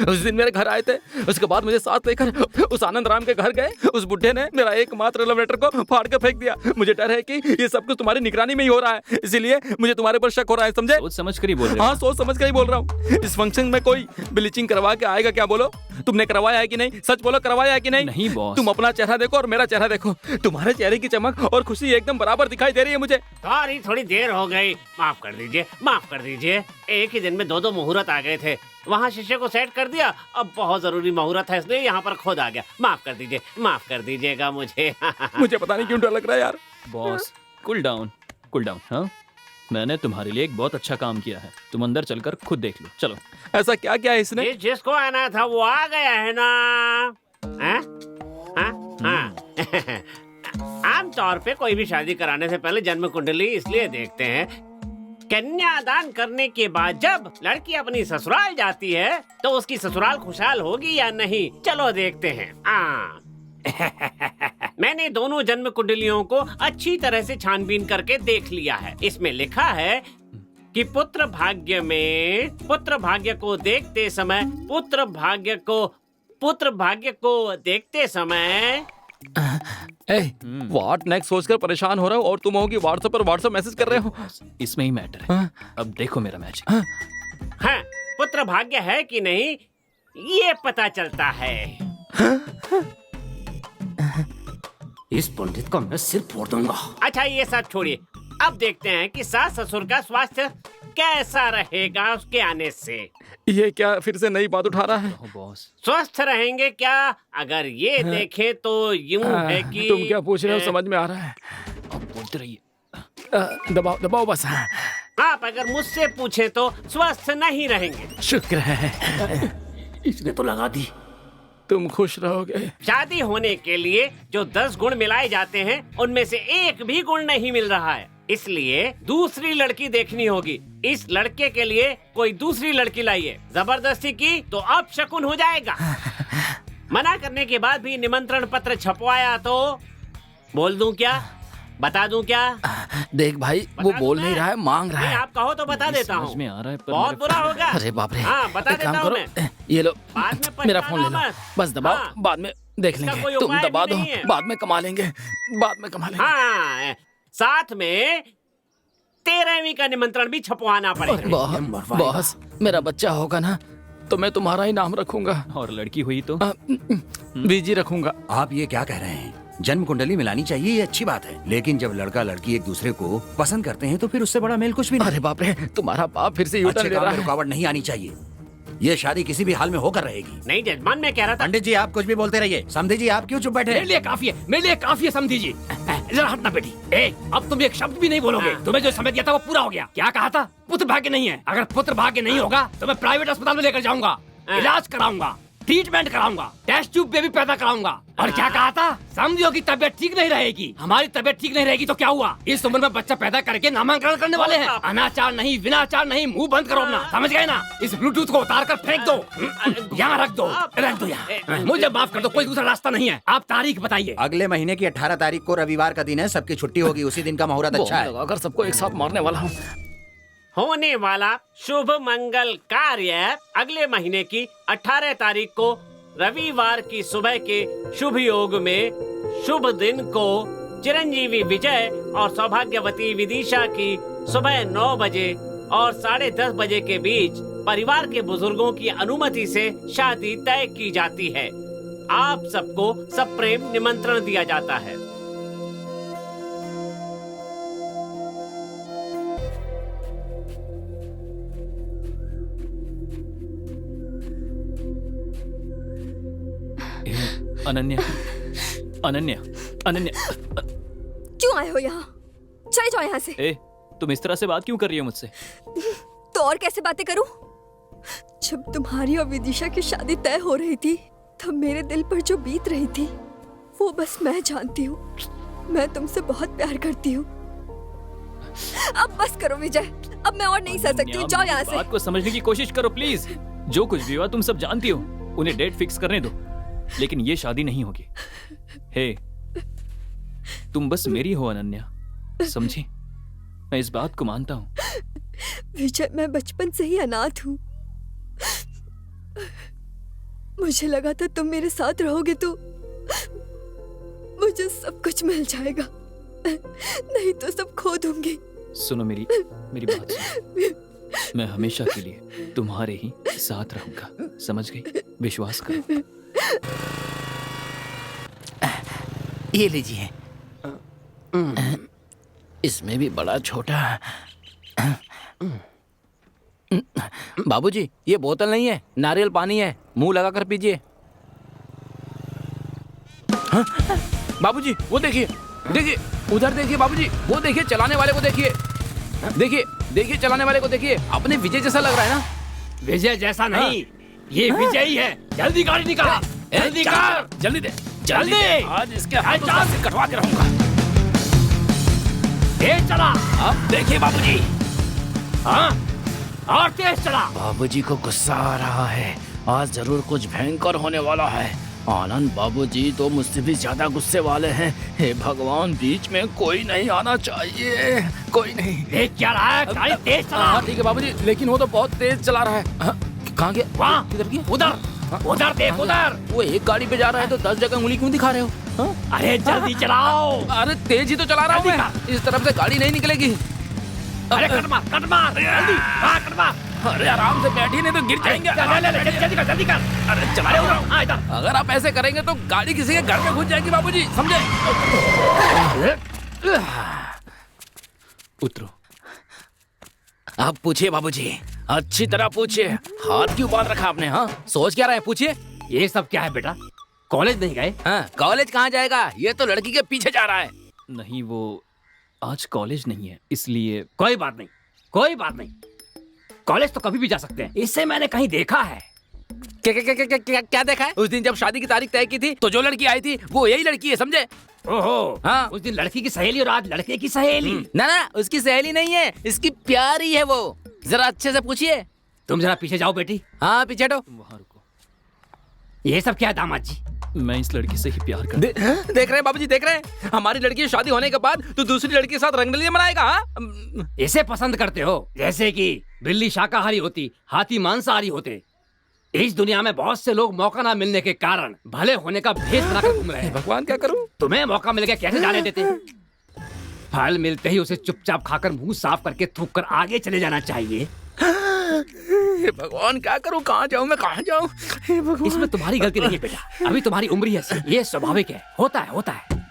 उस दिन मेरे घर आए थे, उसके बाद मुझे साथ लेकर उस आनंद राम के घर गए। उस बुढ़े ने मेरा एकमात्र लव लेटर को फाड़ कर फेंक दिया। मुझे डर है कि ये सब कुछ तुम्हारी निगरानी में ही हो रहा है, इसीलिए मुझे तुम्हारे पर शक हो रहा है, समझे? सोच समझ कर ही बोल रहे हो। हाँ, सोच समझ कर ही बोल रहा हूँ। इस फंक्शन में कोई ब्लीचिंग करवा के आएगा क्या? बोलो, तुमने करवाया है कि नहीं? सच बोलो, करवाया है कि नहीं? नहीं बॉस। तुम अपना चेहरा देखो और मेरा चेहरा देखो, तुम्हारे चेहरे की चमक और खुशी एकदम बराबर दिखाई दे रही है मुझे। सॉरी, थोड़ी देर हो गई, माफ कर दीजिए, माफ कर दीजिए। एक ही दिन में दो मुहूर्त आ गए थे। वहाँ शीशे को सेट कर दिया, अब बहुत जरूरी मुहूर्त है इसलिए यहाँ पर खुद आ गया। माफ कर दीजिए, माफ कर दीजिएगा मुझे। मुझे पता नहीं क्यों डर लग रहा है यार। Boss, cool down, cool down. हाँ, मैंने तुम्हारे लिए एक बहुत अच्छा काम किया है, तुम अंदर चलकर खुद देख लो। चलो। ऐसा क्या क्या है इसने? जिसको आना था वो आ गया है ना? हाँ? आमतौर पे कोई भी शादी कराने से पहले जन्म कुंडली इसलिए देखते हैं, कन्यादान करने के बाद जब लड़की अपनी ससुराल जाती है तो उसकी ससुराल खुशहाल होगी या नहीं, चलो देखते हैं। मैंने दोनों जन्म कुंडलियों को अच्छी तरह से छानबीन करके देख लिया है। इसमें लिखा है कि पुत्र भाग्य को देखते समय व्हाट नेक्स्ट सोचकर परेशान हो रहा हूँ और तुम होगी व्हाट्सएप पर व्हाट्सएप मैसेज कर रहे हो। इसमें ही मैटर है। अब देखो मेरा मैजिक। हाँ, पुत्र भाग्य है कि नहीं ये पता चलता है। इस पंडित का मैं सिर फोड़ दूंगा। अच्छा, ये सब छोड़िए, अब देखते हैं कि सास ससुर का स्वास्थ्य कैसा रहेगा उसके आने से। ये क्या फिर से नई बात उठा रहा है? बॉस, स्वस्थ रहेंगे क्या? अगर ये देखें तो यूं है कि तुम क्या पूछ रहे हो समझ में आ रहा है। अब बोलते रहिए। दबाओ दबाओ बस। आप अगर मुझसे पूछे तो स्वस्थ नहीं रहेंगे। शुक्र है, इसने तो लगा दी। तुम खुश रहोगे। शादी होने के लिए जो 10 गुण मिलाए जाते हैं उनमें से एक भी गुण नहीं मिल रहा है, इसलिए दूसरी लड़की देखनी होगी। इस लड़के के लिए कोई दूसरी लड़की लाइए। जबरदस्ती की तो अब शकुन हो जाएगा। मना करने के बाद भी निमंत्रण पत्र छपवाया तो बोल दूं क्या, बता दूं क्या? देख भाई, वो बोल नहीं रहा है, मांग रहा है। आप कहो तो बता देता हूँ। समझ में आ रहा है पर बहुत बुरा होगा। अरे बाप रे। हाँ, बता एक काम देता हूँ करो, मैं। ये लो बाद में मेरा फोन ले लो, पछताना मत। बस दबाओ। हाँ। बाद में देख इसका लेंगे। कोई तुम उपाय दबा भी दो, नहीं है। बाद में कमा लेंगे, बाद में कमा लेंगे। हाँ, साथ में 13वीं का निमंत्रण भी छपवाना पड़ेगा। बॉस, मेरा बच्चा होगा ना तो मैं तुम्हारा ही नाम रखूंगा और लड़की हुई तो बीजी रखूंगा। आप ये क्या कह रहे हैं? जन्म कुंडली मिलानी चाहिए, ये अच्छी बात है, लेकिन जब लड़का लड़की एक दूसरे को पसंद करते हैं तो फिर उससे बड़ा मेल कुछ भी नहीं। अरे बाप रे, तुम्हारा बाप फिर से यूटर्न अच्छे ले काम रहा में है। रुकावट नहीं आनी चाहिए। ये शादी किसी भी हाल में होकर रहेगी। नहीं जजमान, मैं कह रहा था। पंडित जी, आप कुछ भी बोलते रहिए। समधी जी, आप क्यों चुप बैठे? मेरे लिए काफी है, मेरे लिए काफी है समधी जी। जरा हटना बेटी। अब तुम एक शब्द भी नहीं बोलोगे। तुम्हें जो समय दिया था वो पूरा हो गया। क्या कहा था? पुत्र भाग्य नहीं है। अगर पुत्र भाग्य नहीं होगा तो मैं प्राइवेट अस्पताल में लेकर जाऊंगा, इलाज कराऊंगा। ट्रीटमेंट कराऊंगा, टेस्ट ट्यूब बेबी पैदा कराऊंगा। और क्या कहा था? समझो कि तबीयत ठीक नहीं रहेगी। हमारी तबीयत ठीक नहीं रहेगी तो क्या हुआ? इस उम्र में बच्चा पैदा करके नामांकन करने वाले हैं। अनाचार नहीं, विनाचार नहीं, मुंह बंद करो अपना, समझ गए ना? इस ब्लूटूथ को उतार कर फेंक दो, यहाँ रख दो यहाँ। मुझे माफ कर दो, कोई दूसरा रास्ता नहीं है। आप तारीख बताइए। अगले महीने की 18 तारीख को रविवार का दिन है, सबकी छुट्टी होगी, उसी दिन का मुहूर्त अच्छा है। अगर सबको एक साथ मारने वाला हूँ। होने वाला शुभ मंगल कार्य अगले महीने की 18 तारीख को रविवार की सुबह के शुभ योग में शुभ दिन को चिरंजीवी विजय और सौभाग्यवती विदिशा की सुबह 9 बजे और 10:30 बजे के बीच परिवार के बुजुर्गों की अनुमति से शादी तय की जाती है। आप सबको सप्रेम निमंत्रण दिया जाता है। अनन्या, अनन्या, अनन्या, क्यों आए हो यहाँ? चले जाओ यहाँ से। ए, तुम इस तरह से बात क्यों कर रही हो मुझसे? तो और कैसे बातें करूं? जब तुम्हारी और विदिशा की शादी तय हो रही थी तब मेरे दिल पर जो बीत रही थी वो बस मैं जानती हूँ। मैं तुमसे बहुत प्यार करती हूँ। अब बस करो विजय, अब मैं और नहीं सह सकती हूँ। जाओ यहाँ से। बात को समझने की कोशिश करो प्लीज। जो कुछ भी हुआ तुम सब जानती हो। उन्हें डेट फिक्स करने दो, लेकिन ये शादी नहीं होगी। हे, तुम बस मेरी हो अनन्या, समझी? मैं इस बात को मानता हूँ। विजय, मैं बचपन से ही अनाथ हूँ। मुझे लगा था तुम मेरे साथ रहोगे तो मुझे सब कुछ मिल जाएगा, नहीं तो सब खो दूंगी। सुनो मेरी बात सुनो। मैं हमेशा के लिए तुम्हारे ही साथ रहूंगा, समझ गई? विश्वास करो। ये लीजिए। इसमें भी बड़ा छोटा। बाबूजी, ये बोतल नहीं है, नारियल पानी है, मुंह लगा कर पीजिए। हाँ? बाबूजी, वो देखिए, देखिए उधर देखिए बाबूजी, वो देखिए चलाने वाले को देखिए, देखिए देखिए चलाने वाले को देखिए। अपने विजय जैसा लग रहा है ना? विजय जैसा नहीं, ये विजय ही है। जल्दी गाड़ी निकाल, जल्दी कर, जल्दी दे, जल्दी। आज इसके हाथ से कटवा के रहूंगा। तेज चला। अब देखिए बाबूजी। हाँ, और तेज चला। बाबूजी को गुस्सा आ रहा है, आज जरूर कुछ भयंकर होने वाला है। आनंद बाबूजी तो मुझसे भी ज्यादा गुस्से वाले हैं। हे भगवान, बीच में कोई नहीं आना चाहिए, कोई नहीं। देख क्या रहा है? गाड़ी तेज चला। हाँ ठीक है बाबूजी, लेकिन वो तो बहुत तेज चला रहा है। कहाँ गया? वहाँ, किधर गया? उधर, उधर देख, उधर। वो एक गाड़ी पे जा रहा है तो 10 जगह उंगली क्यों दिखा रहे हो? अरे जल्दी चलाओ। अरे तेज ही तो चला रहा हूँ मैं, इस तरफ से गाड़ी नहीं निकलेगी। अरे कट मार, जल्दी। हाँ, कट मार। अरे आराम से बैठिए, नहीं तो गिर जाएंगे। जल्दी कर। अरे चला रहा हूँ। अगर आप ऐसे करेंगे तो गाड़ी किसी के घर में घुस जाएगी बाबूजी, समझे? उतरो। आप पूछिए बाबूजी, अच्छी तरह पूछिए। हाथ क्यों बांध रखा आपने? हाँ, सोच क्या रहे हैं? पूछिए। ये सब क्या है बेटा? कॉलेज नहीं गए? हाँ, कॉलेज कहाँ जाएगा? ये तो लड़की के पीछे जा रहा है। नहीं, वो आज कॉलेज नहीं है, इसलिए। कोई बात नहीं, कोई बात नहीं। कॉलेज तो कभी भी जा सकते हैं, इससे मैंने कहीं देखा है। क्या देखा है? उस दिन जब शादी की तारीख तय की थी तो जो लड़की आई थी वो यही लड़की है, समझे? ओहो, हाँ। उस दिन लड़की की सहेली और आज लड़के की सहेली। ना ना, उसकी सहेली नहीं है, इसकी प्यारी है वो। जरा अच्छे से पूछिए। तुम जरा पीछे जाओ बेटी। हाँ, पीछे हटो। वहाँ रुको। ये सब क्या है दामाद जी? मैं इस लड़की से ही प्यार कर। देख रहे हैं बाबूजी, देख रहे हैं? हमारी लड़की की शादी होने के बाद तो दूसरी लड़की के साथ रंगरलियां मनाएगा। हाँ? इसे पसंद करते हो? जैसे कि बिल्ली शाकाहारी होती, हाथी मांसाहारी होते। इस दुनिया में बहुत से लोग मौका ना मिलने के कारण भले होने का भेष बनाकर घूम रहे हैं। भगवान, क्या करूं? तुम्हें मौका मिल गया, कैसे जाने देते? फल मिलते ही उसे चुपचाप खाकर मुंह साफ करके थूक कर आगे चले जाना चाहिए। हे भगवान, क्या करूं? कहाँ जाऊं मैं, कहाँ जाऊं? हे भगवान। इसमें तुम्हारी गलती नहीं है बेटा, अभी तुम्हारी उम्र ही ऐसी, ये स्वाभाविक है, होता है।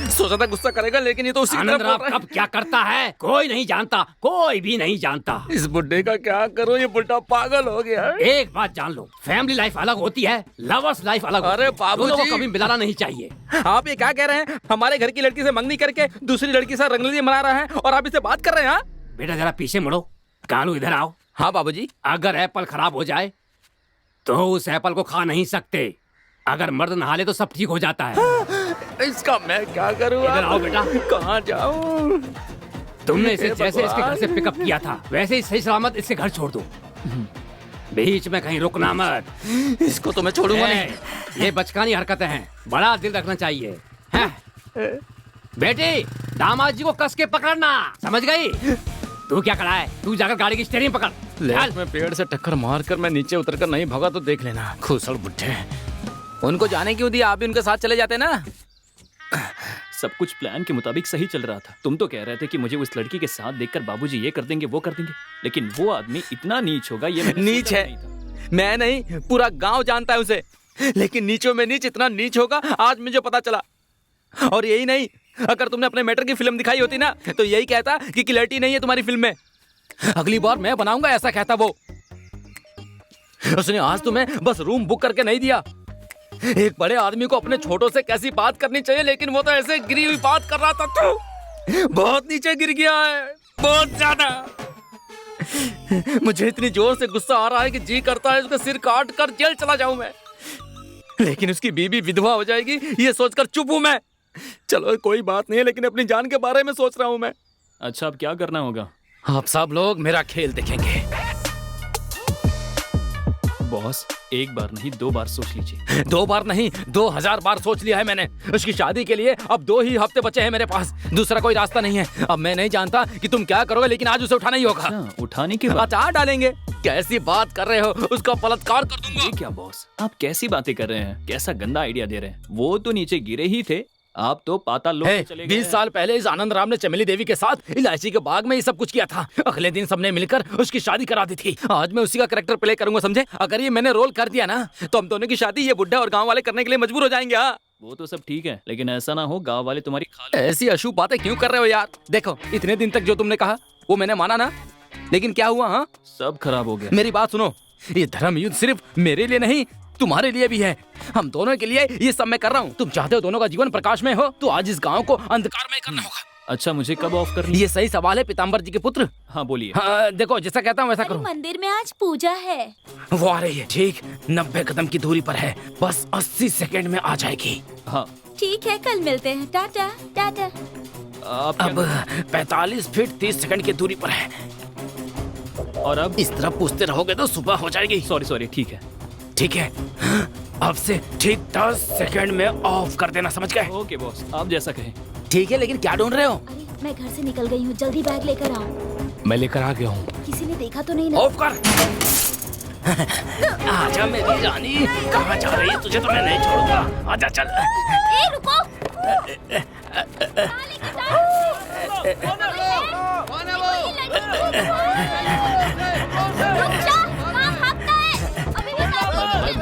सोचा था गुस्सा करेगा, लेकिन ये तो उसी आनंद राव कब क्या करता है कोई नहीं जानता, कोई भी नहीं जानता। इस बुड्ढे का क्या करूं? ये बुड्ढा पागल हो गया है। एक बात जान लो, फैमिली लाइफ अलग होती है, लवर्स लाइफ अलग। अरे बाबूजी, दोनों को कभी मिलाना नहीं चाहिए। आप ये क्या कह रहे हैं? हमारे घर की लड़की से मंगनी करके दूसरी लड़की से रंगलियां मना रहा है और आप इसे बात कर रहे हैं? बेटा जरा पीछे मुड़ो, कालू इधर आओ। हाँ बाबूजी। अगर एप्पल खराब हो जाए तो उस एप्पल को खा नहीं सकते। अगर मर्द नहा ले तो सब ठीक हो जाता है। इसका मैं क्या करूँ? इधर आओ बेटा। कहाँ जाऊँ? तुमने इसे जैसे इसके घर से पिकअप किया था वैसे ही सही सलामत इससे घर छोड़ दो। बीच में कहीं रुकना मत। इसको तो मैं छोड़ूंगा नहीं। ये बचकानी हरकतें हैं, बड़ा दिल रखना चाहिए। हैं? बेटी, दामाद जी को कस के पकड़ना, समझ गई? तू क्या खड़ा है? तू जाकर गाड़ी की स्टीयरिंग पकड़। लेफ्ट में पेड़ से टक्कर मारकर मैं नीचे उतरकर नहीं भागा तो देख लेना। खुसड़ बुड्ढे, उनको जाने क्यों दिया? आप भी उनके साथ चले जाते ना। सब कुछ प्लान के मुताबिक सही चल रहा था। तुम तो कह रहे थे कि मुझे उस लड़की के साथ देखकर बाबूजी ये कर देंगे वो कर देंगे, लेकिन वो आदमी इतना नीच होगा ये मैंने नीच सोचा है। नहीं था। मैं नहीं, पूरा गांव जानता है उसे। लेकिन नीचों में नीच इतना नीच होगा आज मुझे पता चला। और यही नहीं, अगर तुमने अपने मैटर की फिल्म दिखाई होती ना तो यही कहता कि क्लैरिटी नहीं है तुम्हारी फिल्म में। अगली बार मैं बनाऊंगा ऐसा कहता वो। उसने आज तुम्हें बस रूम बुक करके नहीं दिया। एक बड़े आदमी को अपने छोटों से कैसी बात करनी चाहिए, लेकिन वो तो ऐसे गिरी हुई बात कर रहा था। तो बहुत नीचे गिर गया है, बहुत ज्यादा। मुझे इतनी जोर से गुस्सा आ रहा है कि जी करता है उसका सिर काट कर जेल चला जाऊं मैं। लेकिन उसकी बीवी विधवा हो जाएगी ये सोचकर चुप हूं मैं। चलो कोई बात नहीं है, लेकिन अपनी जान के बारे में सोच रहा हूं मैं। अच्छा, अब क्या करना होगा? आप सब लोग मेरा खेल देखेंगे। बॉस, एक बार नहीं 2 बार सोच लीजिए। 2 बार नहीं, 2000 बार सोच लिया है मैंने। उसकी शादी के लिए अब 2 ही हफ्ते बचे हैं मेरे पास, दूसरा कोई रास्ता नहीं है। अब मैं नहीं जानता कि तुम क्या करोगे, लेकिन आज उसे उठाना ही होगा। अच्छा, उठाने के बाद अचार डालेंगे। कैसी बात कर रहे हो, उसका बलात्कार कर दूंगा। ये क्या बॉस, आप कैसी बातें कर रहे हैं? कैसा गंदा आइडिया दे रहे हैं? वो तो नीचे गिरे ही थे, आप तो पाताल लोक में चले गए। 20 साल पहले इस आनंद राम ने चमेली देवी के साथ इलायची के बाग में ये सब कुछ किया था। अगले दिन सबने मिलकर उसकी शादी करा दी थी। आज मैं उसी का कैरेक्टर प्ले करूंगा, समझे? अगर ये मैंने रोल कर दिया ना तो हम दोनों की शादी ये बुढ़ा और गांव वाले करने के लिए मजबूर हो जाएंगे। हाँ, वो तो सब ठीक है, लेकिन ऐसा ना हो गांव वाले तुम्हारी खाल। ऐसी अशुभ बातें क्यों कर रहे हो यार? देखो, इतने दिन तक जो तुमने कहा वो मैंने माना ना, लेकिन क्या हुआ? हाँ, सब खराब हो गया। मेरी बात सुनो, ये धर्म युद्ध सिर्फ मेरे लिए नहीं तुम्हारे लिए भी है। हम दोनों के लिए ये सब मैं कर रहा हूँ। तुम चाहते हो दोनों का जीवन प्रकाश में हो, तो आज इस गांव को अंधकार में करना होगा। अच्छा, मुझे कब ऑफ करनी? ये सही सवाल है पीताम्बर जी के पुत्र। हाँ बोलिए। हाँ, देखो जैसा कहता हूँ वैसा करो। मंदिर में आज पूजा है। वो आ रही है, ठीक 90 कदम की दूरी पर है, बस 80 सेकंड में आ जाएगी। हाँ ठीक है, कल मिलते हैं। टाटा टाटा। आप अब 45 फीट 30 सेकंड की दूरी पर है। और अब इस तरह पूछते रहोगे तो सुबह हो जाएगी। सॉरी, ठीक है। ठीक है, अब से ठीक 10 सेकंड में ऑफ कर देना, समझ गए? ओके बॉस, आप जैसा कहें। ठीक है, लेकिन क्या ढूंढ रहे हो? अरे मैं घर से निकल गई हूँ, जल्दी बैग लेकर आओ। मैं लेकर आ गया हूँ। किसी ने देखा तो नहीं ना? ऑफ कर। आजा मेरी रानी, कहाँ जा रही है? तुझे तो मैं नहीं छोड़ूंगा। आजा चल। ए रुको।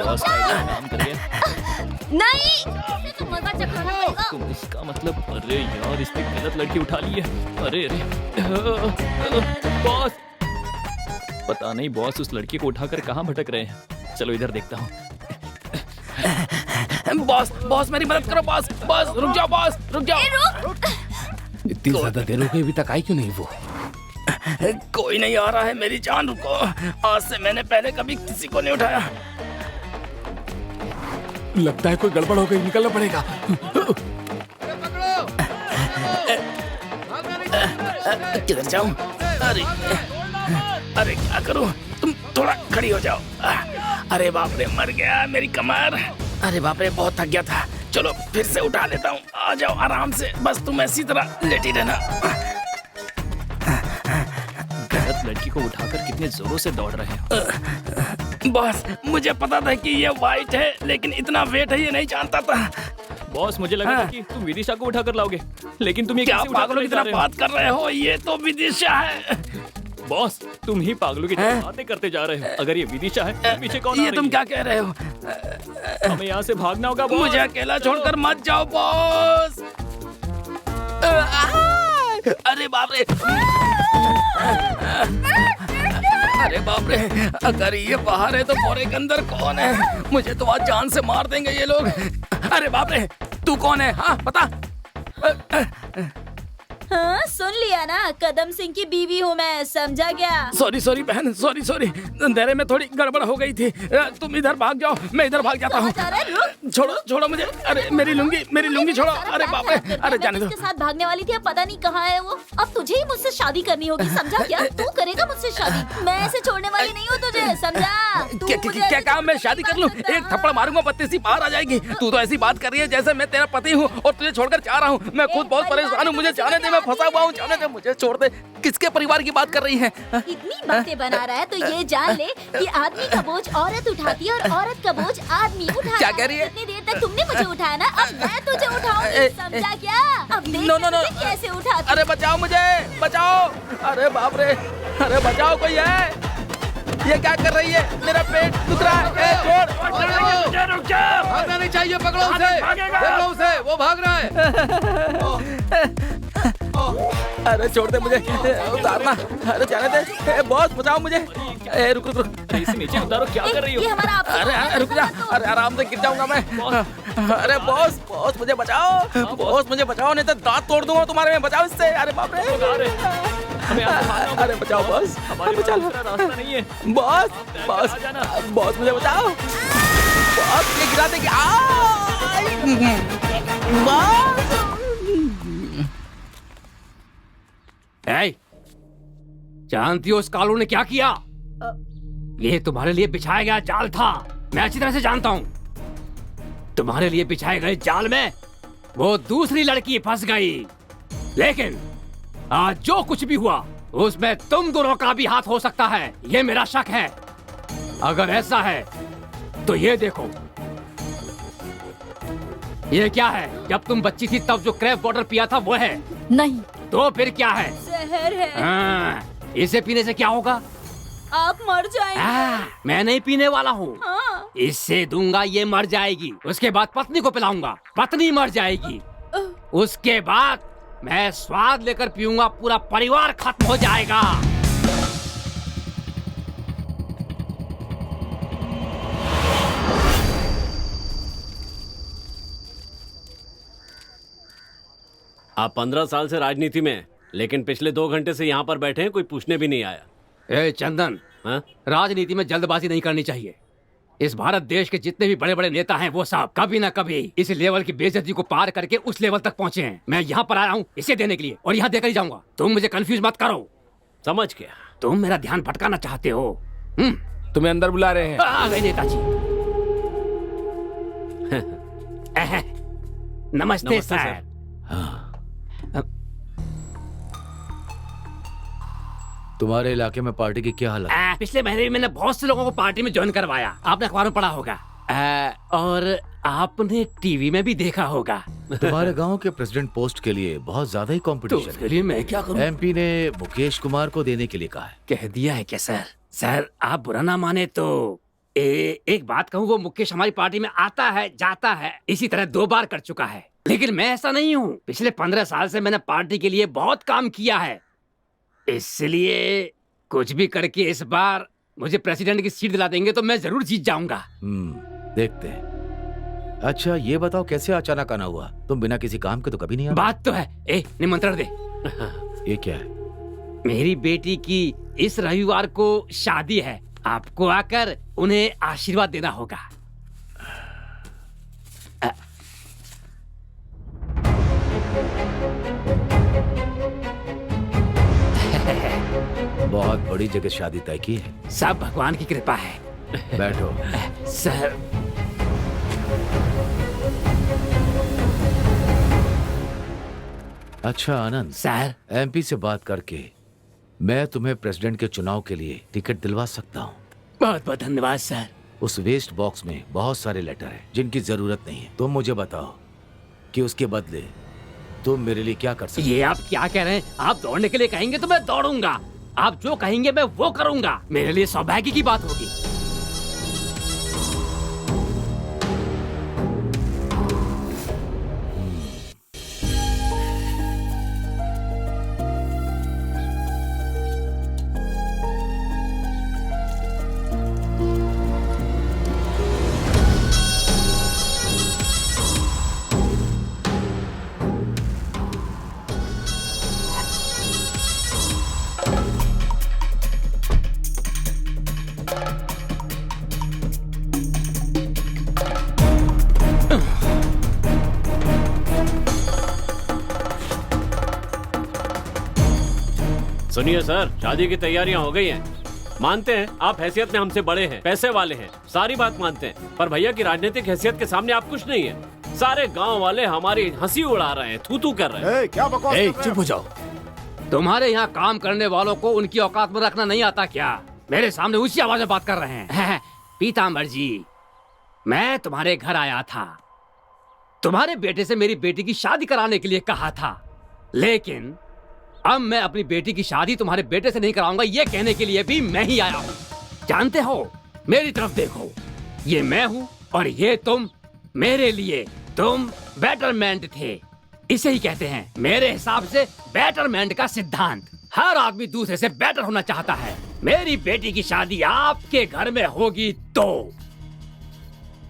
बॉस का काम करिए। नहीं, तो मजा चखाना पड़ेगा। तुम इसका मतलब, अरे यार इसने गलत लड़की उठा ली है। अरे बॉस, पता नहीं बॉस उस लड़की को उठाकर कहाँ भटक रहे हैं। चलो इधर देखता हूँ। बॉस मेरी मदद करो। बॉस रुक जाओ, बॉस रुक जाओ। इतनी ज्यादा देर हो गई, अभी तक आई क्यों नहीं वो? कोई नहीं आ रहा है मेरी जान, रुको। आज से मैंने पहले कभी किसी को नहीं उठाया। लगता है कोई गड़बड़ हो गई, निकलना पड़ेगा। किधर जाऊं? अरे क्या करूं? तुम थोड़ा खड़ी हो जाओ। अरे बाप रे, मर गया मेरी कमर। अरे बाप रे, बहुत थक गया था। चलो फिर से उठा लेता हूँ। आ जाओ आराम से, बस तुम ऐसी तरह लेटी रहना। गलत लड़की को उठाकर कितने जोरों से दौड़ रहे हैं। बॉस मुझे पता था कि ये वाइट है, लेकिन इतना वेट है ये नहीं जानता था। बॉस मुझे लगा था कि तुम विदिशा को उठाकर लाओगे, लेकिन तुम ये क्या कैसे उठाकर पागलों की ले जा तरह रहे हो? बात कर रहे हो? ये तो विदिशा है। बॉस तुम ही पागलों की तरह बातें करते जा रहे हो। अगर ये विदिशा है तो पीछे कौन आ ये रही तुम है? क्या कह रहे हो? हमें यहाँ से भागना होगा बॉस। मुझे अकेला छोड़कर मत जाओ बॉस। अरे बाप रे, अरे बाप रे, अगर ये बाहर है तो बोरे के अंदर कौन है? मुझे तो आज जान से मार देंगे ये लोग। अरे बाप रे, तू कौन है? हाँ बता। हाँ, सुन लिया ना, कदम सिंह की बीवी हूँ मैं, समझा क्या? सॉरी बहन, सॉरी अंधेरे में थोड़ी गड़बड़ हो गई थी। तुम इधर भाग जाओ, मैं इधर भाग जाता हूँ। छोड़ो मुझे। अरे मेरी लुंगी छोड़ो। अरे बाप रे, अरे जाने दो। उसके साथ भागने वाली थी, अब पता नहीं कहाँ है वो। अब तुझे ही मुझसे शादी करनी होगी, समझा क्या? तू करेगा मुझसे शादी, मैं ऐसे छोड़ने वाली नहीं हूँ तुझे, समझा? क्या काम मैं शादी कर लूँ? एक थप्पड़ मारूंगा, पत्ती सी बाहर आ जाएगी। तू तो ऐसी बात कर रही है जैसे मैं तेरा पति हूँ और तुझे छोड़कर जा रहा हूँ। मैं खुद बहुत परेशान हूँ, मुझे जाने दे, मैं फंसा हुआ हूँ, जाने दे, मुझे छोड़ दे। किसके परिवार की बात कर रही है? इतनी बातें बना रहा है तो ये जान ले कि आदमी का बोझ औरत उठाती है और औरत का बोझ आदमी उठाता है। क्या कह रही है? इतनी देर तक तुमने मुझे उठाया ना, अब मैं तुझे उठाऊंगी, समझा क्या? अब देख नो कैसे उठाती। अरे बचाओ मुझे, बचाओ। अरे बाप रे, अरे बचाओ, कोई है? ये क्या कर रही है? मेरा पेट दुख रहा है। छोड़। रुक जा। भागना नहीं चाहिए, पकड़ो उसे, वो भाग रहा है। अरे छोड़ दे मुझे, उतारना। अरे जाने दे, बॉस बचाओ मुझे। रुक। इसे नीचे उतारो, क्या कर रही हो? ये हमारा आपसी अरे रुक जा, अरे आराम से गिर जाऊंगा मैं। अरे बॉस मुझे बचाओ, बॉस मुझे बचाओ, नहीं तो दांत तोड़ दूंगा तुम्हारे में। बचाओ इससे। अरे बाप रे, अरे बचाओ बॉस, बचा लो। रास्ता नहीं है बॉस मुझे बचाओ। बॉस ये गिरा देगी। जानती हो उस कालू ने क्या किया? ये तुम्हारे लिए बिछाया गया जाल था, मैं अच्छी तरह से जानता हूँ। तुम्हारे लिए बिछाए गए जाल में वो दूसरी लड़की फंस गई, लेकिन आज जो कुछ भी हुआ उसमें तुम दोनों का भी हाथ हो सकता है, ये मेरा शक है। अगर ऐसा है तो ये देखो, ये क्या है? जब तुम बच्ची थी तब जो क्रैप वाटर पिया था वो है? नहीं। तो फिर क्या है? जहर है। इसे पीने से क्या होगा? आप मर जाएंगे। मैं नहीं पीने वाला हूँ। हाँ। इससे दूंगा, ये मर जाएगी। उसके बाद पत्नी को पिलाऊंगा, पत्नी मर जाएगी। उसके बाद मैं स्वाद लेकर पीऊंगा, पूरा परिवार खत्म हो जाएगा। आप 15 साल से राजनीति में, लेकिन पिछले 2 घंटे से यहाँ पर बैठे हैं, कोई पूछने भी नहीं आया। ए चंदन, राजनीति में जल्दबाजी नहीं करनी चाहिए। इस भारत देश के जितने भी बड़े बड़े नेता हैं वो सब कभी ना कभी इस लेवल की बेइज्जती को पार करके उस लेवल तक पहुंचे हैं। मैं यहाँ पर आया हूँ इसे देने के लिए, और यहाँ देकर ही जाऊंगा। तुम मुझे कंफ्यूज मत करो। समझ गया। तुम मेरा ध्यान भटकाना चाहते हो। तुम्हें अंदर बुला रहे हैं। आ गए नेताजी। नमस्ते सर। तुम्हारे इलाके में पार्टी की क्या हालत? पिछले महीने में मैंने बहुत से लोगों को पार्टी में ज्वाइन करवाया, आपने अखबार में पढ़ा होगा। और आपने टीवी में भी देखा होगा। तुम्हारे गांव के प्रेसिडेंट पोस्ट के लिए बहुत ज्यादा ही कंपटीशन है। उसके लिए मैं क्या करूं? एमपी ने मुकेश कुमार को देने के लिए कहा है। कह दिया है क्या सर? सर आप बुरा ना माने तो एक बात कहूँ, वो मुकेश हमारी पार्टी में आता है जाता है, इसी तरह 2 बार कर चुका है। लेकिन मैं ऐसा नहीं हूँ। पिछले 15 साल से मैंने पार्टी के लिए बहुत काम किया है, इसलिए कुछ भी करके इस बार मुझे प्रेसिडेंट की सीट दिला देंगे तो मैं जरूर जीत जाऊंगा। देखते हैं। अच्छा ये बताओ, कैसे अचानक आना हुआ? तुम बिना किसी काम के तो कभी नहीं आते। बात तो है। निमंत्रण दे। ये क्या है? मेरी बेटी की इस रविवार को शादी है, आपको आकर उन्हें आशीर्वाद देना होगा। बहुत बड़ी जगह शादी तय की है। सब भगवान की कृपा है। बैठो। सर अच्छा आनंद सर, एमपी से बात करके मैं तुम्हें प्रेसिडेंट के चुनाव के लिए टिकट दिलवा सकता हूँ। बहुत बहुत धन्यवाद सर। उस वेस्ट बॉक्स में बहुत सारे लेटर हैं जिनकी जरूरत नहीं है। तुम मुझे बताओ कि उसके बदले तुम मेरे लिए क्या कर सकते? ये आप क्या कह रहे हैं? आप दौड़ने के लिए कहेंगे तो मैं दौड़ूंगा, आप जो कहेंगे मैं वो करूंगा। मेरे लिए सौभाग्य की बात होगी। सुनिए सर, शादी की तैयारियां हो गई हैं। मानते हैं आप हैसियत में हमसे बड़े हैं, पैसे वाले हैं, सारी बात मानते हैं, पर भैया की राजनीतिक हैसियत के सामने आप कुछ नहीं है। सारे गांव वाले हमारी हंसी उड़ा रहे हैं, थू थू कर रहे हैं। क्या बकवास कर रहे हैं? चुप हो जाओ। तुम्हारे यहाँ काम करने वालों को उनकी औकात में रखना नहीं आता क्या? मेरे सामने ऊंची आवाज में बात कर रहे हैं। पीताम्बर जी, मैं तुम्हारे घर आया था, तुम्हारे बेटे से मेरी बेटी की शादी कराने के लिए कहा था, लेकिन अब मैं अपनी बेटी की शादी तुम्हारे बेटे से नहीं कराऊंगा ये कहने के लिए भी मैं ही आया हूँ। जानते हो, मेरी तरफ देखो, ये मैं हूँ और ये तुम। मेरे लिए तुम बेटरमेंट थे, इसे ही कहते हैं मेरे हिसाब से बेटरमेंट का सिद्धांत। हर आदमी दूसरे से बेटर होना चाहता है। मेरी बेटी की शादी आपके घर में होगी तो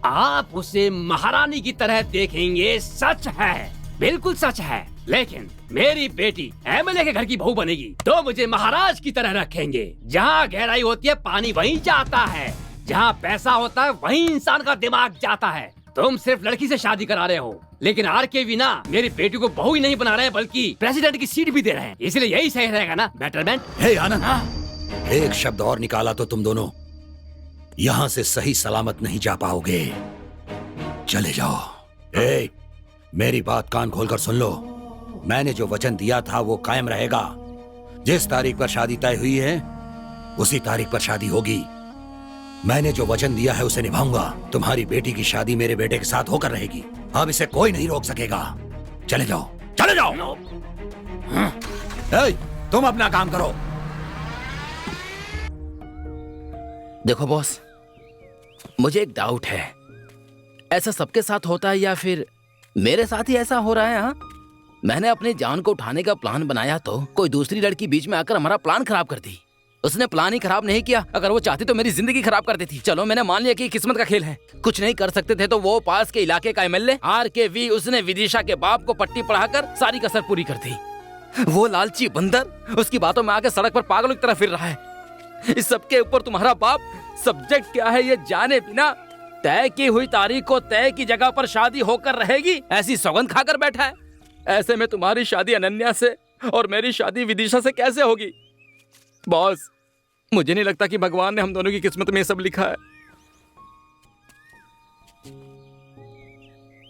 आप उसे महारानी की तरह देखेंगे, सच है, बिल्कुल सच है। लेकिन मेरी बेटी एमएलए के घर की बहू बनेगी तो मुझे महाराज की तरह रखेंगे। जहाँ गहराई होती है पानी वहीं जाता है, जहाँ पैसा होता है वहीं इंसान का दिमाग जाता है। तुम सिर्फ लड़की से शादी करा रहे हो, लेकिन आरकेवी ना मेरी बेटी को बहू ही नहीं बना रहे हैं बल्कि प्रेसिडेंट की सीट भी दे रहे हैं। इसलिए यही सही रहेगा ना बेटरमेंट। हे आनंद, एक शब्द और निकाला तो तुम दोनों यहाँ से सही सलामत नहीं जा पाओगे। चले जाओ। मेरी बात कान खोलकर सुन लो। मैंने जो वचन दिया था वो कायम रहेगा। जिस तारीख पर शादी तय हुई है उसी तारीख पर शादी होगी। मैंने जो वचन दिया है उसे निभाऊंगा। तुम्हारी बेटी की शादी मेरे बेटे के साथ होकर रहेगी। अब इसे कोई नहीं रोक सकेगा। चले जाओ, चले जाओ। तुम अपना काम करो। देखो बॉस, मुझे एक डाउट है, ऐसा सबके साथ होता है या फिर मेरे साथ ही ऐसा हो रहा है? हाँ, मैंने अपनी जान को उठाने का प्लान बनाया तो कोई दूसरी लड़की बीच में आकर हमारा प्लान खराब कर दी। उसने प्लान ही खराब नहीं किया, अगर वो चाहती तो मेरी जिंदगी खराब कर देती। चलो मैंने मान लिया कि किस्मत का खेल है, कुछ नहीं कर सकते थे तो वो पास के इलाके का एमएलए आरकेवी, उसने विदिशा के बाप को पट्टी पढ़ाकर सारी कसर पूरी कर दी। वो लालची बंदर उसकी बातों में आके सड़क पर पागलों की तरह फिर रहा है। इस सबके ऊपर तुम्हारा बाप सब्जेक्ट क्या है ये जाने बिना तय की हुई तारीख को तय की जगह पर शादी होकर रहेगी ऐसी सौगंध खाकर बैठा है। ऐसे में तुम्हारी शादी अनन्या से और मेरी शादी विदिशा से कैसे होगी? बॉस, मुझे नहीं लगता कि भगवान ने हम दोनों की किस्मत में ये सब लिखा है।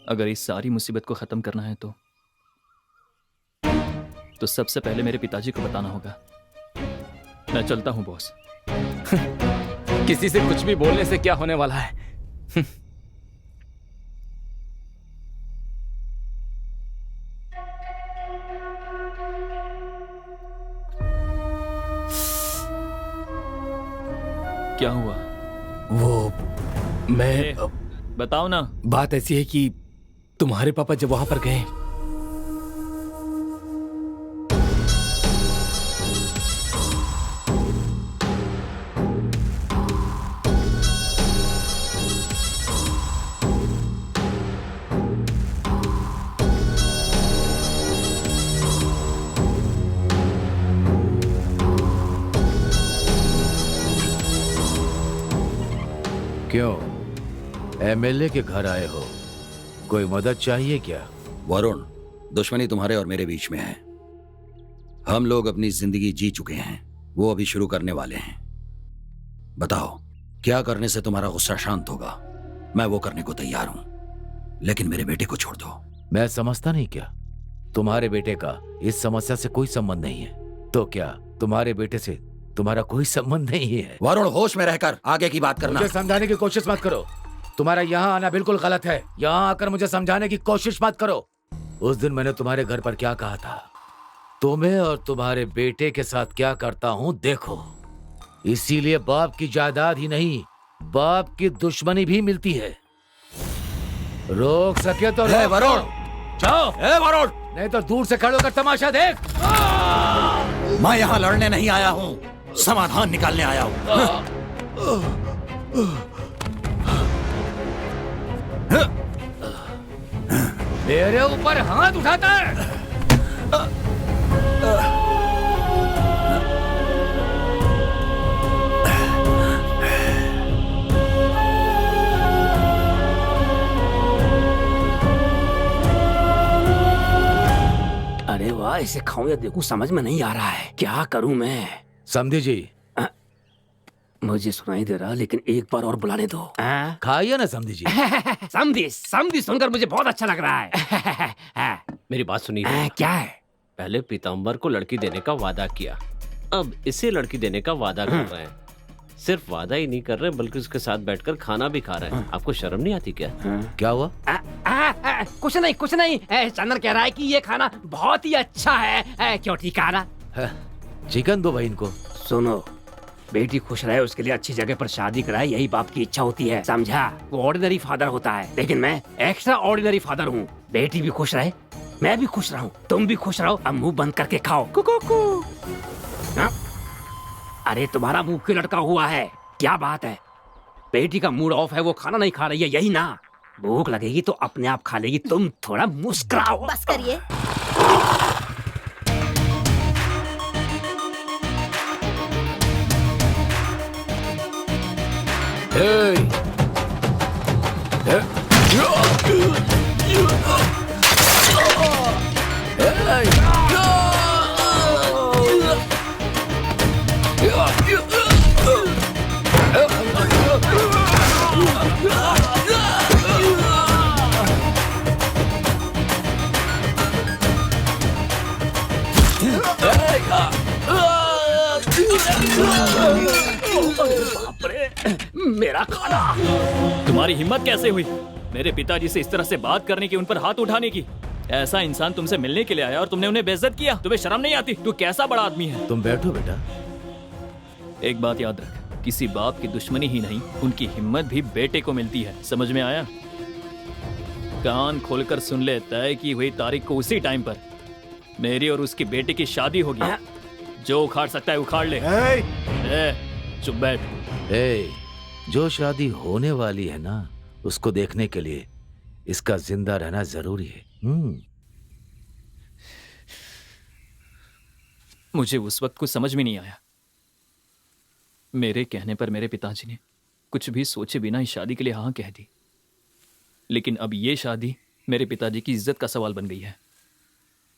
अगर इस सारी मुसीबत को खत्म करना है तो सबसे पहले मेरे पिताजी को बताना होगा। मैं चलता हूं बॉस। किसी से कुछ भी बोलने से क्या होने वाला है? क्या हुआ? वो मैं बताओ ना। बात ऐसी है कि तुम्हारे पापा जब वहां पर गए क्यों एमएलए के घर आए हो? कोई मदद चाहिए क्या? वरुण, दुश्मनी तुम्हारे और मेरे बीच में है। हम लोग अपनी जिंदगी जी चुके हैं, वो अभी शुरू करने वाले हैं। बताओ क्या करने से तुम्हारा गुस्सा शांत होगा? मैं वो करने को तैयार हूं, लेकिन मेरे बेटे को छोड़ दो। मैं समझता नहीं क्या तुम्हारे बेटे का इस समस्या से कोई संबंध नहीं है? तो क्या तुम्हारे बेटे से तुम्हारा कोई संबंध नहीं है? वरुण, होश में रहकर आगे की बात करना। मुझे समझाने की कोशिश मत करो। तुम्हारा यहाँ आना बिल्कुल गलत है। यहाँ आकर मुझे समझाने की कोशिश मत करो। उस दिन मैंने तुम्हारे घर पर क्या कहा था, तुम्हें और तुम्हारे बेटे के साथ क्या करता हूँ देखो। इसीलिए बाप की जायदाद ही नहीं, बाप की दुश्मनी भी मिलती है। रोक सके तो रोक। वरुण, जाओ। वरुण, नहीं तो दूर से खड़े होकर तमाशा देख। मैं यहाँ लड़ने नहीं आया हूँ, समाधान निकालने आया हूँ। मेरे ऊपर हाथ उठाता है। अरे वाह, इसे खाऊं या देखूं समझ में नहीं आ रहा है। क्या करूं मैं? समझी जी। मुझे सुनाई दे रहा, लेकिन एक बार और बुलाने दो। खाइए ना समझी जी। समझी समझी सुनकर मुझे बहुत अच्छा लग रहा है। मेरी बात सुनिए। क्या है? पहले पीताम्बर को लड़की देने का वादा किया, अब इसे लड़की देने का वादा कर रहे हैं। सिर्फ वादा ही नहीं कर रहे बल्कि उसके साथ बैठकर खाना भी खा रहे हैं। आपको शर्म नहीं आती क्या? क्या हुआ? कुछ नहीं कुछ नहीं। चंदन कह रहा है कि ये खाना बहुत ही अच्छा है। क्यों ठीक है ना? चिकन दो भाई इनको। सुनो, बेटी खुश रहे उसके लिए अच्छी जगह पर शादी कराए, यही बाप की इच्छा होती है, समझा? वो ऑर्डिनरी फादर होता है, लेकिन मैं एक्स्ट्रा ऑर्डिनरी फादर हूँ। बेटी भी खुश रहे, मैं भी खुश रहूँ, तुम भी खुश रहो। अब मुंह बंद करके खाओ। अरे तुम्हारा मुंह क्यों लटका हुआ है? क्या बात है? बेटी का मूड ऑफ है, वो खाना नहीं खा रही है, यही ना? भूख लगेगी तो अपने आप खा लेगी, तुम थोड़ा मुस्कुराओ। बस करिए। मेरा खाना। तुम्हारी हिम्मत कैसे हुई मेरे पिताजी से इस तरह से बात करने की, उन पर हाथ उठाने की? ऐसा इंसान तुमसे मिलने के लिए आया और तुमने उन्हें बेइज्जत किया। तुम्हें शर्म नहीं आती? तू कैसा बड़ा आदमी है? तुम बैठो बेटा। एक बात याद रख, किसी बाप की दुश्मनी ही नहीं, उनकी हिम्मत भी बेटे को मिलती है। समझ में आया? कान खोलकर सुन ले, तय की हुई तारीख को उसी टाइम पर मेरी और उसकी बेटी की शादी होगी। जो उखाड़ सकता है उखाड़ ले। चुप बैठ। जो शादी होने वाली है ना, उसको देखने के लिए इसका जिंदा रहना जरूरी है। मुझे उस वक्त कुछ समझ में नहीं आया। मेरे कहने पर मेरे पिताजी ने कुछ भी सोचे बिना इस शादी के लिए हाँ कह दी। लेकिन अब ये शादी मेरे पिताजी की इज्जत का सवाल बन गई है।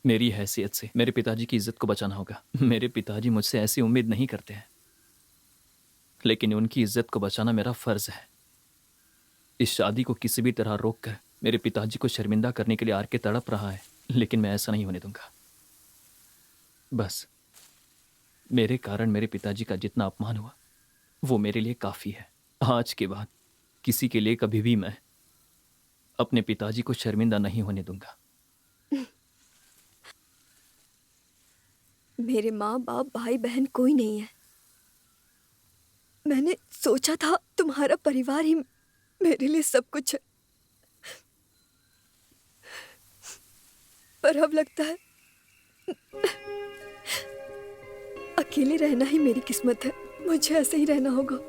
मेरी हैसियत से मेरे पिताजी की इज्जत को बचाना होगा। मेरे पिताजी मुझसे ऐसी उम्मीद नहीं करते हैं, लेकिन उनकी इज्जत को बचाना मेरा फर्ज है। इस शादी को किसी भी तरह रोककर मेरे पिताजी को शर्मिंदा करने के लिए आर के तड़प रहा है, लेकिन मैं ऐसा नहीं होने दूंगा। बस मेरे कारण मेरे पिताजी का जितना अपमान हुआ वो मेरे लिए काफी है। आज के बाद किसी के लिए कभी भी मैं अपने पिताजी को शर्मिंदा नहीं होने दूंगा। मेरे माँ बाप भाई बहन कोई नहीं है। मैंने सोचा था तुम्हारा परिवार ही मेरे लिए सब कुछ है, पर अब लगता है अकेले रहना ही मेरी किस्मत है। मुझे ऐसे ही रहना होगा।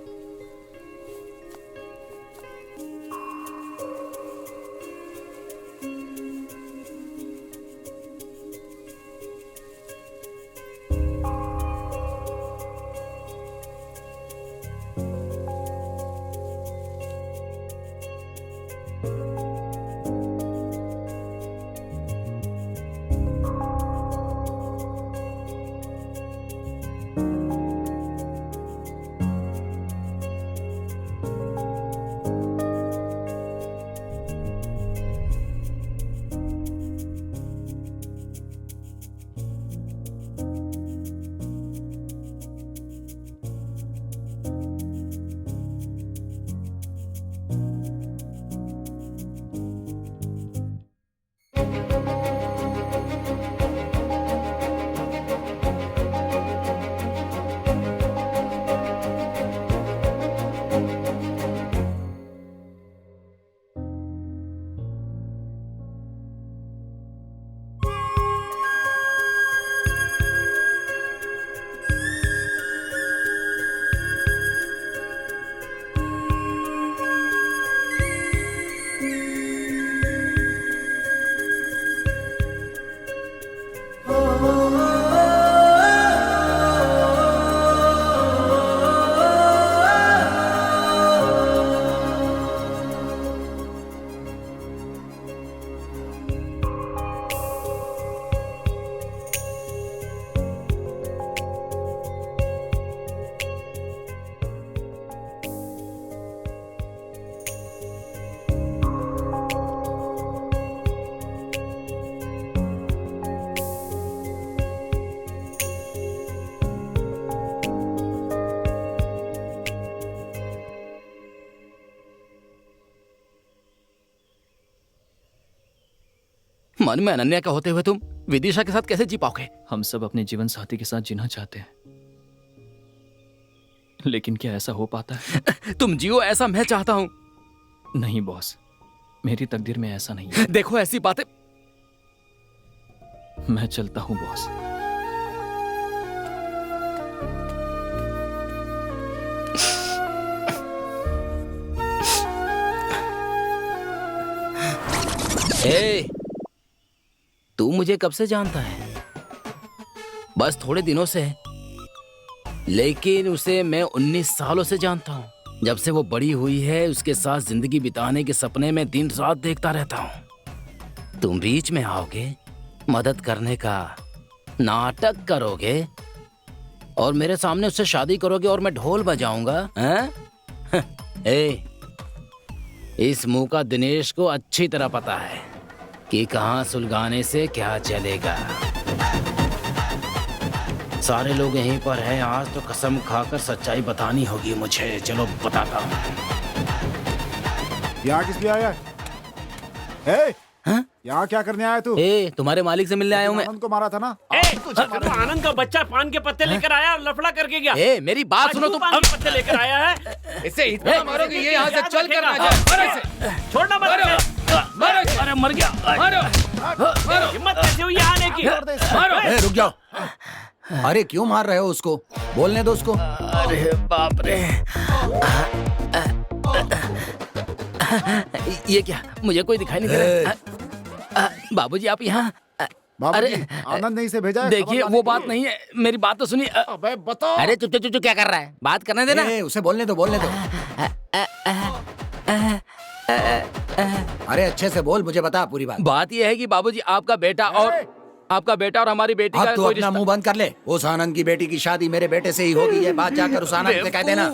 मन में अनन्या का होते हुए तुम विदिशा के साथ कैसे जी पाओगे? हम सब अपने जीवन साथी के साथ जीना चाहते हैं, लेकिन क्या ऐसा हो पाता है? तुम जियो ऐसा मैं चाहता हूँ। नहीं बॉस, मेरी तकदीर में ऐसा नहीं है। देखो ऐसी बातें। मैं चलता हूँ बॉस। ए, तू मुझे कब से जानता है? बस थोड़े दिनों से, लेकिन उसे मैं 19 सालों से जानता हूँ। जब से वो बड़ी हुई है उसके साथ जिंदगी बिताने के सपने में दिन रात देखता रहता हूँ। तुम बीच में आओगे, मदद करने का नाटक करोगे और मेरे सामने उससे शादी करोगे और मैं ढोल बजाऊंगा, हैं? ए, इस मुंह का दिनेश को अच्छी तरह पता है कि कहाँ सुलगाने से क्या चलेगा। सारे लोग यहीं पर हैं, आज तो कसम खाकर सच्चाई बतानी होगी मुझे। चलो बताता हूँ। यहाँ किस लिए आया है? यहाँ क्या करने आया तू? तुम्हारे मालिक से मिलने आया हूँ मैं। आनंद को मारा था ना? आनंद का बच्चा पान के पत्ते लेकर आया और लफड़ा करके गया। मेरी बात सुनो तुम। पान के पत्ते लेकर आया है। इसे इतना मारो कि ये यहाँ से चल कर ना जाए। छोड़ना मत। अरे मर गया। हिम्मत कैसे हुई आने की? रुक जाओ। अरे क्यों मार रहे हो उसको? बोलने दो उसको। अरे बाप रे, ये क्या? मुझे कोई दिखाई नहीं दे रहा। बाबूजी आप यहाँ? अरे आनंद ने इसे भेजा है। देखिए वो बात नहीं है, मेरी बात तो सुनिए। अबे बताओ। अरे चुप चुप चुप क्या कर रहा है? बात करने देना। उसे बोलने दो, बोलने दो। अरे अच्छे से बोल, मुझे बता पूरी बात। बात ये है कि बाबूजी आपका बेटा और हमारी बेटी का अब तो अपना मुंह बंद कर ले। उस आनंद की बेटी की शादी मेरे बेटे से ही होगी, ये बात जाकर उस आनंद से कह देना।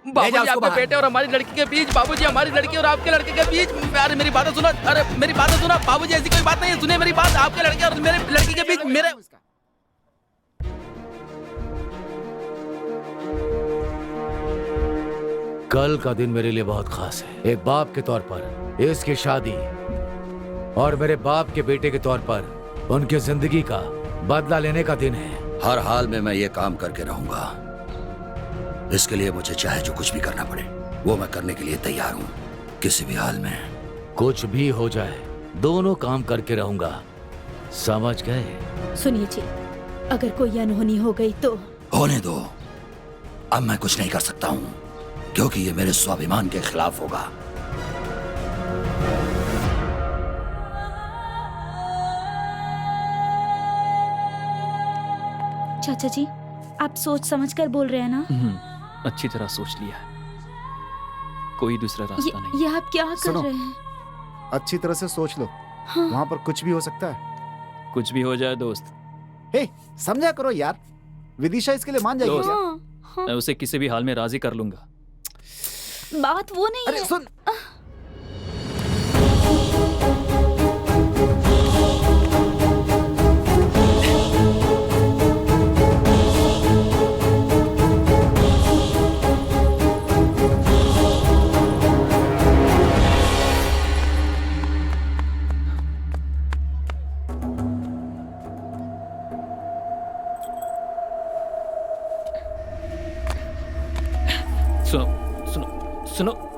बाबूजी आपके बेटे और हमारी लड़की के बीच, बाबूजी हमारी लड़की और आपके लड़के के बीच। अरे मेरी बातें सुनो, अरे मेरी बातें सुनो बाबूजी, ऐसी कोई बात नहीं है। सुनिए मेरी बात, आपके लड़के और मेरे लड़की के बीच मेरे। कल का दिन मेरे लिए बहुत खास है। एक बाप के तौर पर इसकी शादी और मेरे बाप के बेटे के तौर पर उनकी जिंदगी का बदला लेने का दिन है। हर हाल में मैं ये काम करके रहूंगा। इसके लिए मुझे चाहे जो कुछ भी करना पड़े वो मैं करने के लिए तैयार हूँ, किसी भी हाल में। कुछ भी हो जाए दोनों काम करके रहूंगा, समझ गए? सुनिए जी, अगर कोई अनहोनी हो गई तो? होने दो, अब मैं कुछ नहीं कर सकता हूँ क्योंकि ये मेरे स्वाभिमान के खिलाफ होगा। चाचा जी, आप सोच समझ कर बोल रहे हैं ना? अच्छी तरह सोच लिया है, कोई दूसरा रास्ता नहीं। ये आप क्या कर रहे हैं? अच्छी तरह से सोच लो। हाँ। वहाँ पर कुछ भी हो सकता है। कुछ भी हो जाए दोस्त। समझा करो यार, विदिशा इसके लिए मान जाएगी क्या? हाँ। मैं उसे किसी भी हाल में राजी कर लूंगा। बात वो नहीं है। सुन।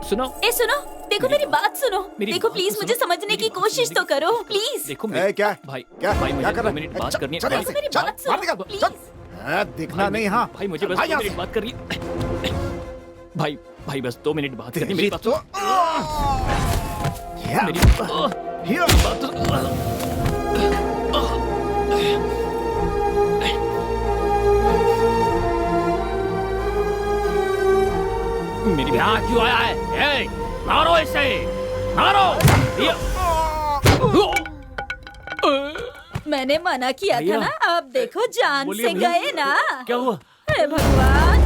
सुनो। सुनो, देखो मेरी बात सुनो। देखो प्लीज मुझे समझने की कोशिश तो करो, प्लीज। देखो क्या भाई क्या मुझे कर 2 मिनट बात करनी है। मेरी बात सुनो, प्लीज। दिखना नहीं। हाँ भाई मुझे बस 2 मिनट बात करनी है। भाई बस 2 मिनट बात करनी। मेरी बात मेरी यहाँ क्यों आया है? मारो इसे, मारो। मैंने मना किया था ना, आप देखो जान से गए ना। क्या हुआ? हे भगवान।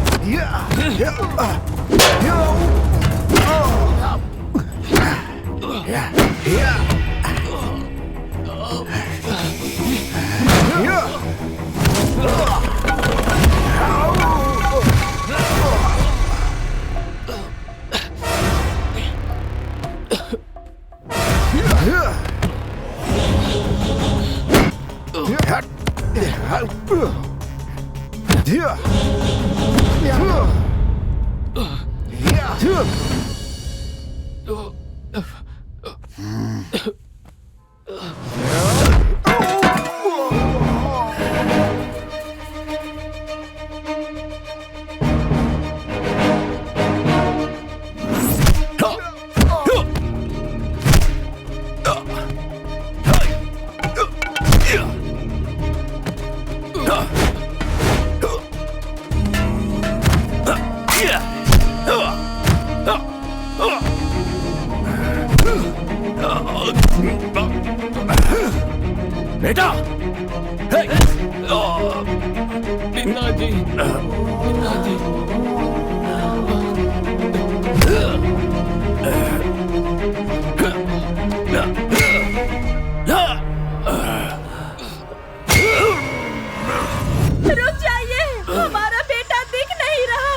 बेटा, पिताजी, पिताजी। रुक जाइए, हमारा बेटा दिख नहीं रहा।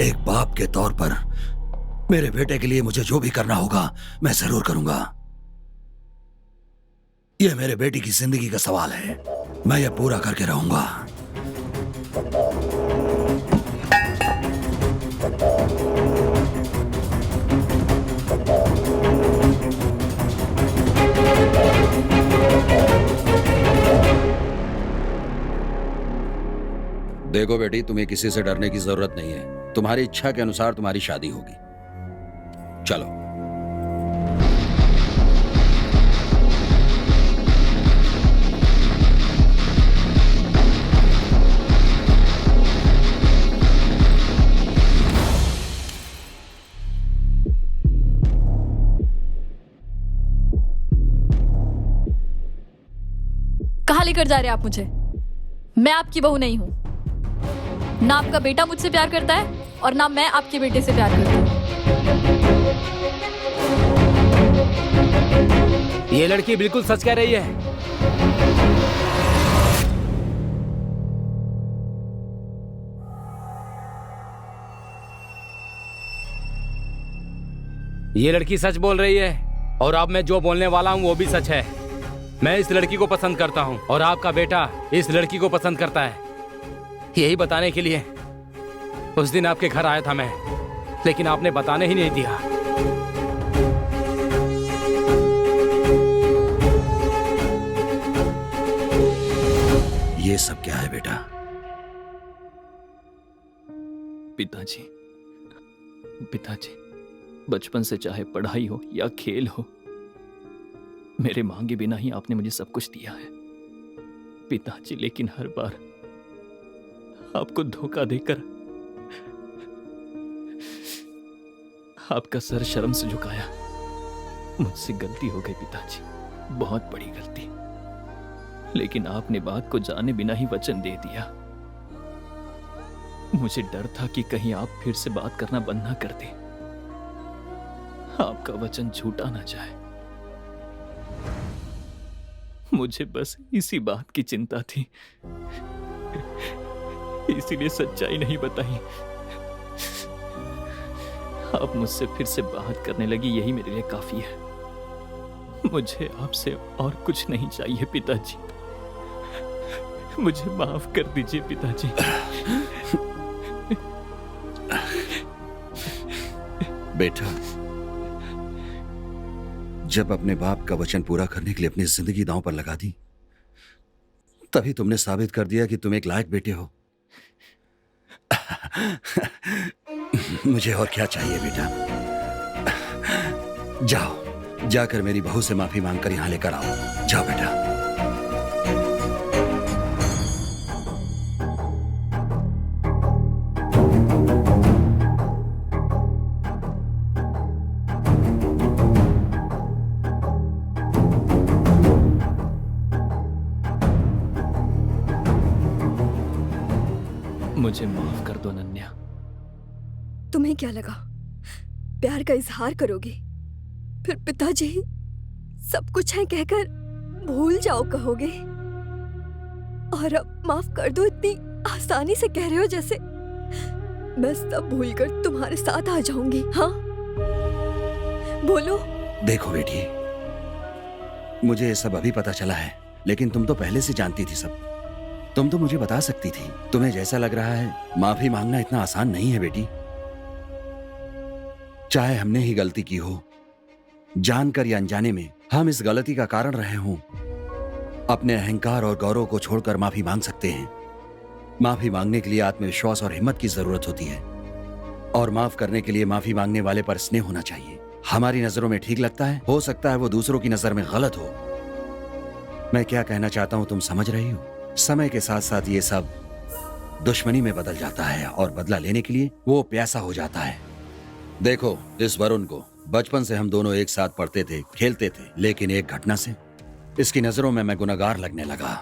एक बाप के तौर पर मेरे बेटे के लिए मुझे जो भी करना होगा मैं जरूर करूंगा। यह मेरे बेटी की जिंदगी का सवाल है, मैं यह पूरा करके रहूंगा। देखो बेटी, तुम्हें किसी से डरने की जरूरत नहीं है। तुम्हारी इच्छा के अनुसार तुम्हारी शादी होगी। चलो। कहाँ लेकर जा रहे हैं आप मुझे? मैं आपकी बहू नहीं हूँ। ना आपका बेटा मुझसे प्यार करता है और ना मैं आपके बेटे से प्यार करती हूँ। ये लड़की बिल्कुल सच कह रही है। ये लड़की सच बोल रही है और अब मैं जो बोलने वाला हूँ वो भी सच है। मैं इस लड़की को पसंद करता हूँ और आपका बेटा इस लड़की को पसंद करता है। यही बताने के लिए उस दिन आपके घर आया था मैं, लेकिन आपने बताने ही नहीं दिया। ये सब क्या है बेटा? पिताजी, पिताजी, बचपन से चाहे पढ़ाई हो या खेल हो, मेरे मांगे बिना ही आपने मुझे सब कुछ दिया है पिताजी। लेकिन हर बार आपको धोखा देकर आपका सर शर्म से झुकाया। मुझसे गलती हो गई पिताजी, बहुत बड़ी गलती। लेकिन आपने बात को जाने बिना ही वचन दे दिया। मुझे डर था कि कहीं आप फिर से बात करना बंद ना कर दें, आपका वचन झूठा ना जाए। मुझे बस इसी बात की चिंता थी, इसीलिए सच्चाई नहीं बताई। आप मुझसे फिर से बात करने लगी, यही मेरे लिए काफी है। मुझे आपसे और कुछ नहीं चाहिए पिताजी। मुझे माफ कर दीजिए पिताजी। बेटा, जब अपने बाप का वचन पूरा करने के लिए अपनी जिंदगी दांव पर लगा दी, तभी तुमने साबित कर दिया कि तुम एक लायक बेटे हो। मुझे और क्या चाहिए बेटा? जाओ, जाकर मेरी बहू से माफी मांगकर यहां लेकर आओ। जाओ बेटा। मुझे माफ कर दो अनन्या। तुम्हें क्या लगा प्यार का इजहार करोगे, फिर पिताजी सब कुछ है कहकर भूल जाओ कहोगे? और अब माफ कर दो इतनी आसानी से कह रहे हो जैसे मैं सब भूलकर तुम्हारे साथ आ जाऊंगी। हाँ बोलो। देखो बेटी, मुझे ये सब अभी पता चला है, लेकिन तुम तो पहले से जानती थी सब। तुम तो मुझे बता सकती थी। तुम्हें जैसा लग रहा है, माफी मांगना इतना आसान नहीं है बेटी। चाहे हमने ही गलती की हो, जानकर या अनजाने में हम इस गलती का कारण रहे हों, अपने अहंकार और गौरव को छोड़कर माफी मांग सकते हैं। माफी मांगने के लिए आत्मविश्वास और हिम्मत की जरूरत होती है, और माफ करने के लिए माफी मांगने वाले पर स्नेह होना चाहिए। हमारी नजरों में ठीक लगता है, हो सकता है वो दूसरों की नजर में गलत हो। मैं क्या कहना चाहता हूं तुम समझ रही हो? समय के साथ साथ ये सब दुश्मनी में बदल जाता है, और बदला लेने के लिए वो प्यासा हो जाता है। देखो, इस वरुण को बचपन से हम दोनों एक साथ पढ़ते थे, खेलते थे, लेकिन एक घटना से इसकी नजरों में मैं गुनहगार लगने लगा।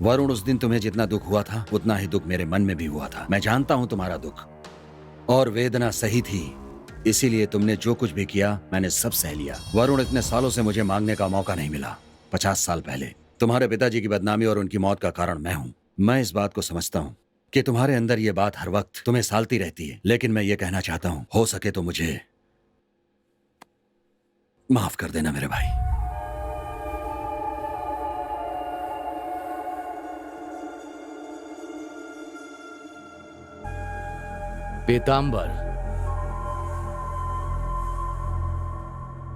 वरुण, उस दिन तुम्हें जितना दुख हुआ था, उतना ही दुख मेरे मन में भी हुआ था। मैं जानता हूं तुम्हारा दुख और वेदना सही थी, इसीलिए तुमने जो कुछ भी किया मैंने सब सह लिया। वरुण, इतने सालों से मुझे मांगने का मौका नहीं मिला। 50 साल पहले तुम्हारे पिताजी की बदनामी और उनकी मौत का कारण मैं हूं। मैं इस बात को समझता हूं कि तुम्हारे अंदर ये बात हर वक्त तुम्हें सालती रहती है, लेकिन मैं ये कहना चाहता हूं, हो सके तो मुझे माफ कर देना मेरे भाई। पीताम्बर,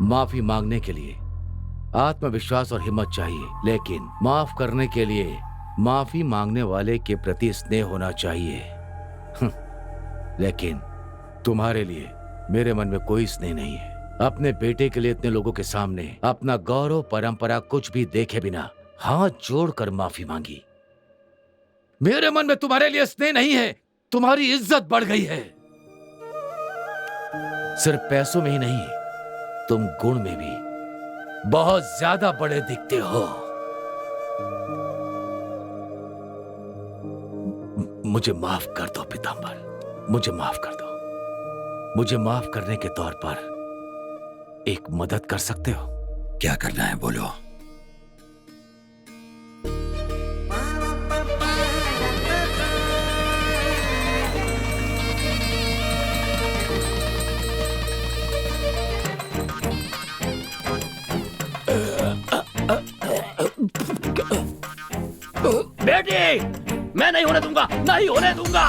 माफी मांगने के लिए आत्मविश्वास और हिम्मत चाहिए, लेकिन माफ करने के लिए माफी मांगने वाले के प्रति स्नेह होना चाहिए। लेकिन तुम्हारे लिए मेरे मन में कोई स्नेह नहीं है। अपने बेटे के लिए इतने लोगों के सामने अपना गौरव, परंपरा कुछ भी देखे बिना हाथ जोड़कर माफी मांगी। मेरे मन में तुम्हारे लिए स्नेह नहीं है, तुम्हारी इज्जत बढ़ गई है। सिर्फ पैसों में ही नहीं, तुम गुण में भी बहुत ज्यादा बड़े दिखते हो। मुझे माफ कर दो पीताम्बर, मुझे माफ कर दो। मुझे माफ करने के तौर पर एक मदद कर सकते हो? क्या करना है बोलो। बेटी, मैं नहीं होने दूंगा, नहीं होने दूंगा।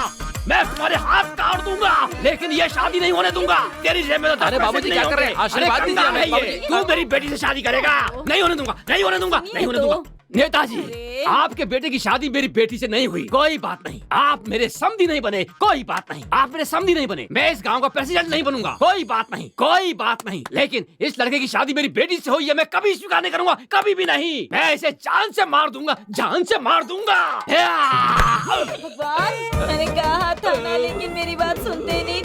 मैं तुम्हारे हाथ काट दूंगा, लेकिन ये शादी नहीं होने दूंगा। तेरी जेब में तो 10 पैसे नहीं होंगे। आशीर्वाद दीजिए हमें बाबूजी। तू मेरी बेटी से शादी करेगा? नहीं होने दूंगा, नहीं होने दूंगा, नहीं होने दूंगा। नेताजी, आपके बेटे की शादी मेरी बेटी से नहीं हुई, कोई बात नहीं। आप मेरे समधी नहीं बने, कोई बात नहीं। आप मेरे समधी नहीं बने, मैं इस गांव का प्रेसिडेंट नहीं बनूंगा, कोई बात नहीं, कोई बात नहीं। लेकिन इस लड़के की शादी मेरी बेटी से हुई है, मैं कभी स्वीकार नहीं करूंगा, कभी भी नहीं। मैं इसे जान से मार दूंगा, जान से मार दूंगा। भगवान, मैंने कहा था ना, लेकिन मेरी बात सुनते नहीं।